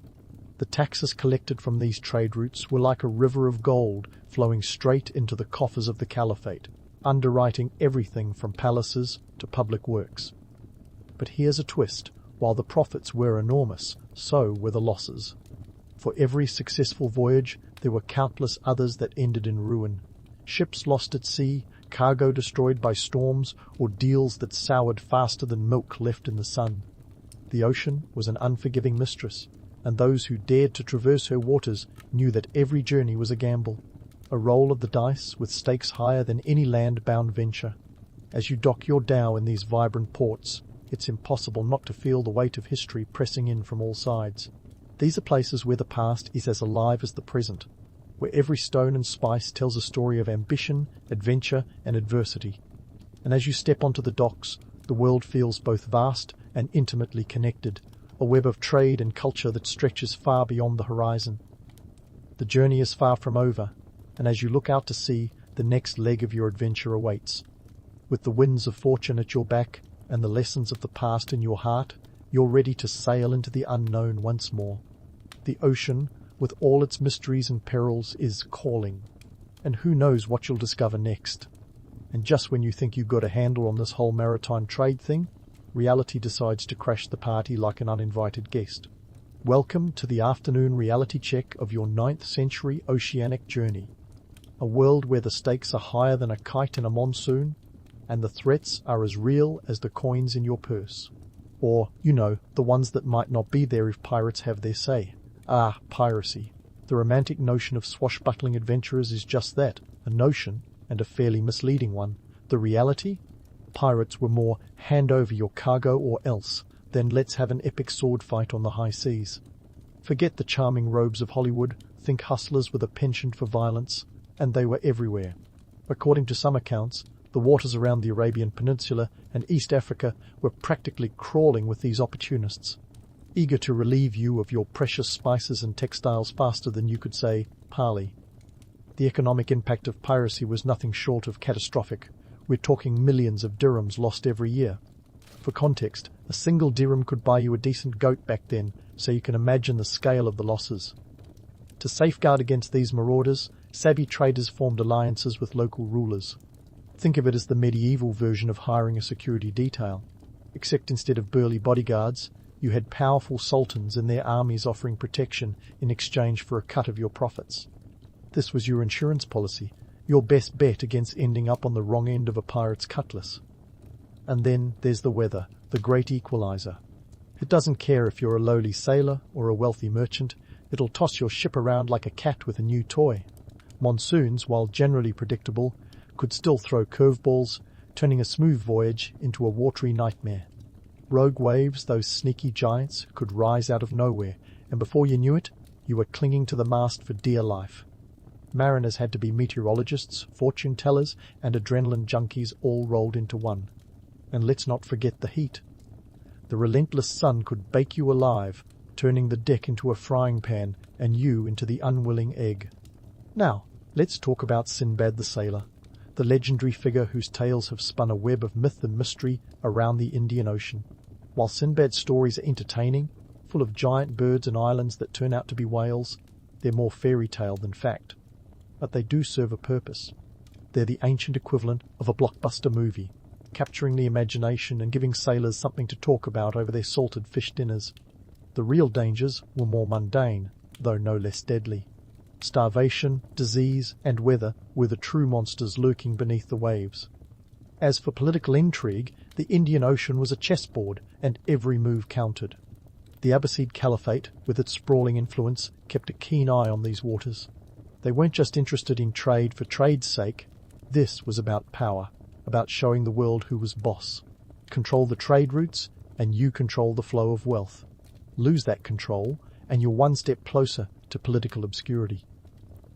The taxes collected from these trade routes were like a river of gold flowing straight into the coffers of the Caliphate, underwriting everything from palaces to public works. But here's a twist. While the profits were enormous, so were the losses. For every successful voyage, there were countless others that ended in ruin. Ships lost at sea, cargo destroyed by storms, or deals that soured faster than milk left in the sun. The ocean was an unforgiving mistress, and those who dared to traverse her waters knew that every journey was a gamble, a roll of the dice with stakes higher than any land-bound venture. As you dock your dhow in these vibrant ports, it's impossible not to feel the weight of history pressing in from all sides. These are places where the past is as alive as the present, where every stone and spice tells a story of ambition, adventure, and adversity. And as you step onto the docks, the world feels both vast and intimately connected, a web of trade and culture that stretches far beyond the horizon. The journey is far from over, and as you look out to sea, the next leg of your adventure awaits. With the winds of fortune at your back and the lessons of the past in your heart, you're ready to sail into the unknown once more. The ocean, with all its mysteries and perils, is calling, and who knows what you'll discover next. And just when you think you've got a handle on this whole maritime trade thing, reality decides to crash the party like an uninvited guest. Welcome to the afternoon reality check of your 9th century oceanic journey. A world where the stakes are higher than a kite in a monsoon, and the threats are as real as the coins in your purse. Or, the ones that might not be there if pirates have their say. Ah, piracy. The romantic notion of swashbuckling adventurers is just that, a notion, and a fairly misleading one. The reality? Pirates were more hand over your cargo or else than let's have an epic sword fight on the high seas. Forget the charming robes of Hollywood, think hustlers with a penchant for violence, and they were everywhere. According to some accounts, the waters around the Arabian Peninsula and East Africa were practically crawling with these opportunists, eager to relieve you of your precious spices and textiles faster than you could say parley. The economic impact of piracy was nothing short of catastrophic. We're talking millions of dirhams lost every year. For context, a single dirham could buy you a decent goat back then, so you can imagine the scale of the losses. To safeguard against these marauders, savvy traders formed alliances with local rulers. Think of it as the medieval version of hiring a security detail, except instead of burly bodyguards, you had powerful sultans and their armies offering protection in exchange for a cut of your profits. This was your insurance policy, your best bet against ending up on the wrong end of a pirate's cutlass. And then there's the weather, the great equalizer. It doesn't care if you're a lowly sailor or a wealthy merchant, it'll toss your ship around like a cat with a new toy. Monsoons, while generally predictable, could still throw curveballs, turning a smooth voyage into a watery nightmare. Rogue waves, those sneaky giants, could rise out of nowhere, and before you knew it, you were clinging to the mast for dear life. Mariners had to be meteorologists, fortune-tellers, and adrenaline junkies all rolled into one. And let's not forget the heat. The relentless sun could bake you alive, turning the deck into a frying pan and you into the unwilling egg. Now, let's talk about Sinbad the Sailor, the legendary figure whose tales have spun a web of myth and mystery around the Indian Ocean. While Sinbad's stories are entertaining, full of giant birds and islands that turn out to be whales, they're more fairy tale than fact. But they do serve a purpose. They're the ancient equivalent of a blockbuster movie, capturing the imagination and giving sailors something to talk about over their salted fish dinners. The real dangers were more mundane, though no less deadly. Starvation, disease, and weather were the true monsters lurking beneath the waves. As for political intrigue, the Indian Ocean was a chessboard, and every move counted. The Abbasid Caliphate, with its sprawling influence, kept a keen eye on these waters. They weren't just interested in trade for trade's sake. This was about power, about showing the world who was boss. Control the trade routes, and you control the flow of wealth. Lose that control, and you're one step closer to political obscurity.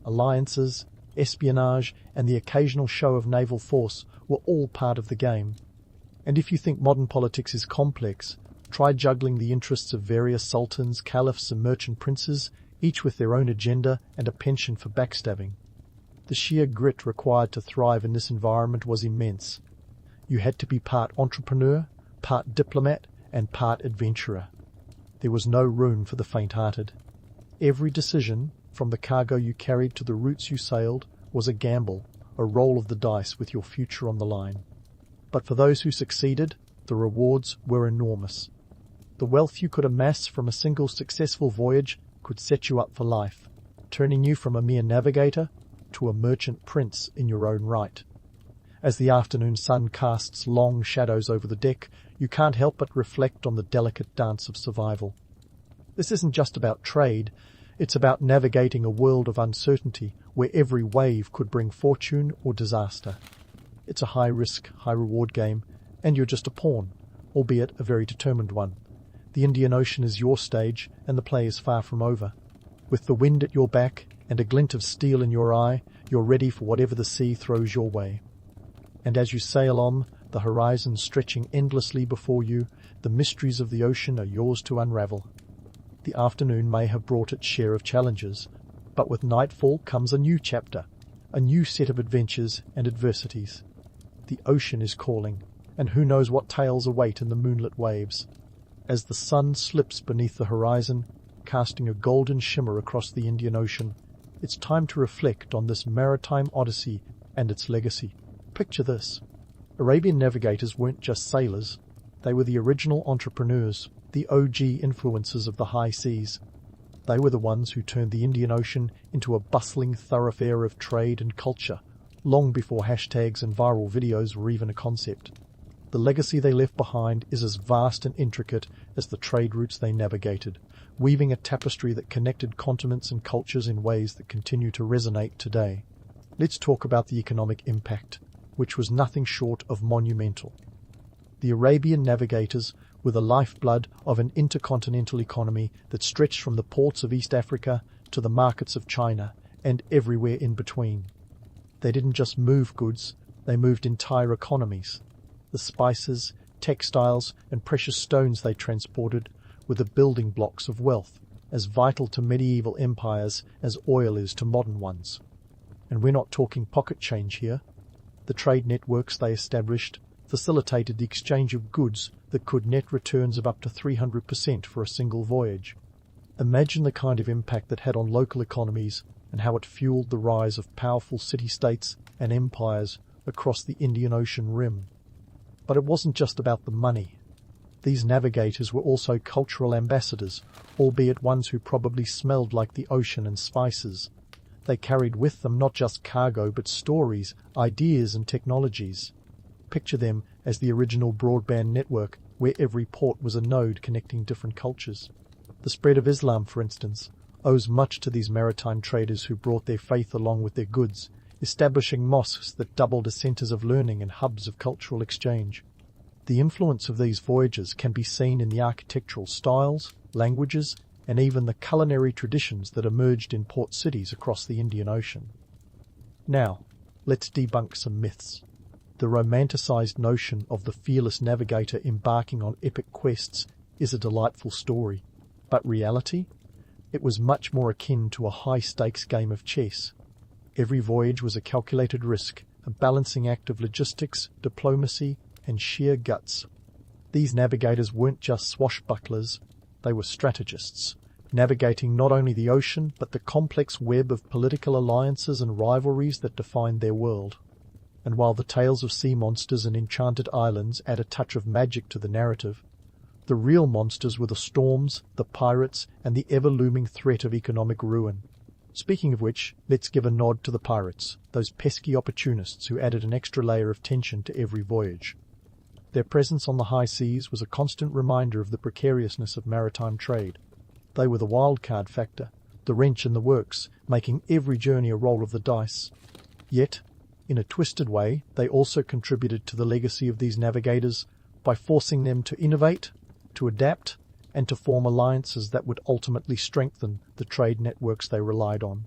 Alliances, espionage, and the occasional show of naval force were all part of the game. And if you think modern politics is complex, Try juggling the interests of various sultans, caliphs, and merchant princes, each with their own agenda and a penchant for backstabbing. The sheer grit required to thrive in this environment was immense. You had to be part entrepreneur, part diplomat, and part adventurer. There was no room for the faint-hearted. Every decision, from the cargo you carried to the routes you sailed, was a gamble, a roll of the dice with your future on the line. But for those who succeeded, the rewards were enormous. The wealth you could amass from a single successful voyage could set you up for life, turning you from a mere navigator to a merchant prince in your own right. As the afternoon sun casts long shadows over the deck, you can't help but reflect on the delicate dance of survival. This isn't just about trade, it's about navigating a world of uncertainty where every wave could bring fortune or disaster. It's a high-risk, high-reward game, and you're just a pawn, albeit a very determined one. The Indian Ocean is your stage, and the play is far from over. With the wind at your back and a glint of steel in your eye, you're ready for whatever the sea throws your way. And as you sail on, the horizon stretching endlessly before you, the mysteries of the ocean are yours to unravel. The afternoon may have brought its share of challenges, but with nightfall comes a new chapter, a new set of adventures and adversities. The ocean is calling, and who knows what tales await in the moonlit waves. As the sun slips beneath the horizon, casting a golden shimmer across the Indian Ocean, it's time to reflect on this maritime odyssey and its legacy. Picture this. Arabian navigators weren't just sailors. They were the original entrepreneurs, the OG influencers of the high seas. They were the ones who turned the Indian Ocean into a bustling thoroughfare of trade and culture, long before hashtags and viral videos were even a concept. The legacy they left behind is as vast and intricate as the trade routes they navigated, weaving a tapestry that connected continents and cultures in ways that continue to resonate today. Let's talk about the economic impact, which was nothing short of monumental. The Arabian navigators were the lifeblood of an intercontinental economy that stretched from the ports of East Africa to the markets of China and everywhere in between. They didn't just move goods, they moved entire economies. The spices, textiles, and precious stones they transported were the building blocks of wealth, as vital to medieval empires as oil is to modern ones. And we're not talking pocket change here. The trade networks they established facilitated the exchange of goods that could net returns of up to 300% for a single voyage. Imagine the kind of impact that had on local economies and how it fueled the rise of powerful city-states and empires across the Indian Ocean rim. But it wasn't just about the money. These navigators were also cultural ambassadors, albeit ones who probably smelled like the ocean and spices. They carried with them not just cargo but stories, ideas and technologies. Picture them as the original broadband network where every port was a node connecting different cultures. The spread of Islam, for instance, owes much to these maritime traders who brought their faith along with their goods, establishing mosques that doubled as centers of learning and hubs of cultural exchange. The influence of these voyages can be seen in the architectural styles, languages, and even the culinary traditions that emerged in port cities across the Indian Ocean. Now, let's debunk some myths. The romanticized notion of the fearless navigator embarking on epic quests is a delightful story, but reality? It was much more akin to a high-stakes game of chess. Every voyage was a calculated risk, a balancing act of logistics, diplomacy, and sheer guts. These navigators weren't just swashbucklers, they were strategists, navigating not only the ocean but the complex web of political alliances and rivalries that defined their world. And while the tales of sea monsters and enchanted islands add a touch of magic to the narrative, the real monsters were the storms, the pirates, and the ever-looming threat of economic ruin. Speaking of which, let's give a nod to the pirates, those pesky opportunists who added an extra layer of tension to every voyage. Their presence on the high seas was a constant reminder of the precariousness of maritime trade. They were the wildcard factor, the wrench in the works, making every journey a roll of the dice. Yet, in a twisted way, they also contributed to the legacy of these navigators by forcing them to innovate, to adapt, and to form alliances that would ultimately strengthen the trade networks they relied on.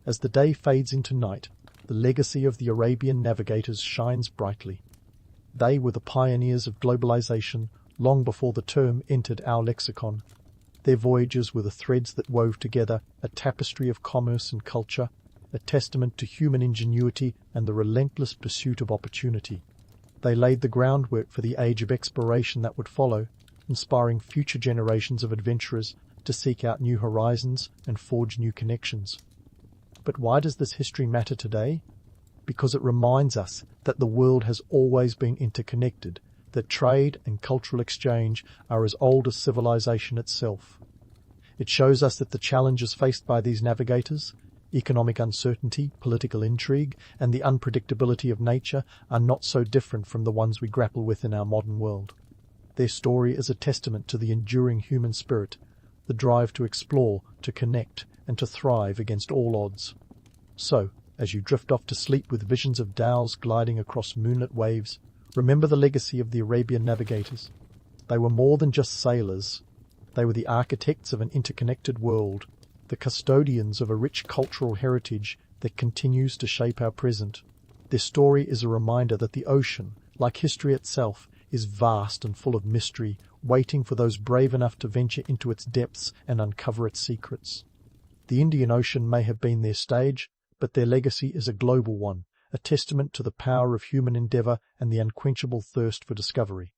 As the day fades into night, the legacy of the Arabian navigators shines brightly. They were the pioneers of globalization, long before the term entered our lexicon. Their voyages were the threads that wove together a tapestry of commerce and culture, a testament to human ingenuity and the relentless pursuit of opportunity. They laid the groundwork for the age of exploration that would follow, inspiring future generations of adventurers to seek out new horizons and forge new connections. But why does this history matter today? Because it reminds us that the world has always been interconnected, that trade and cultural exchange are as old as civilization itself. It shows us that the challenges faced by these navigators, economic uncertainty, political intrigue, and the unpredictability of nature are not so different from the ones we grapple with in our modern world. Their story is a testament to the enduring human spirit, the drive to explore, to connect, and to thrive against all odds. So, as you drift off to sleep with visions of dhows gliding across moonlit waves, remember the legacy of the Arabian navigators. They were more than just sailors. They were the architects of an interconnected world, the custodians of a rich cultural heritage that continues to shape our present. Their story is a reminder that the ocean, like history itself, is vast and full of mystery, waiting for those brave enough to venture into its depths and uncover its secrets. The Indian Ocean may have been their stage, but their legacy is a global one, a testament to the power of human endeavour and the unquenchable thirst for discovery.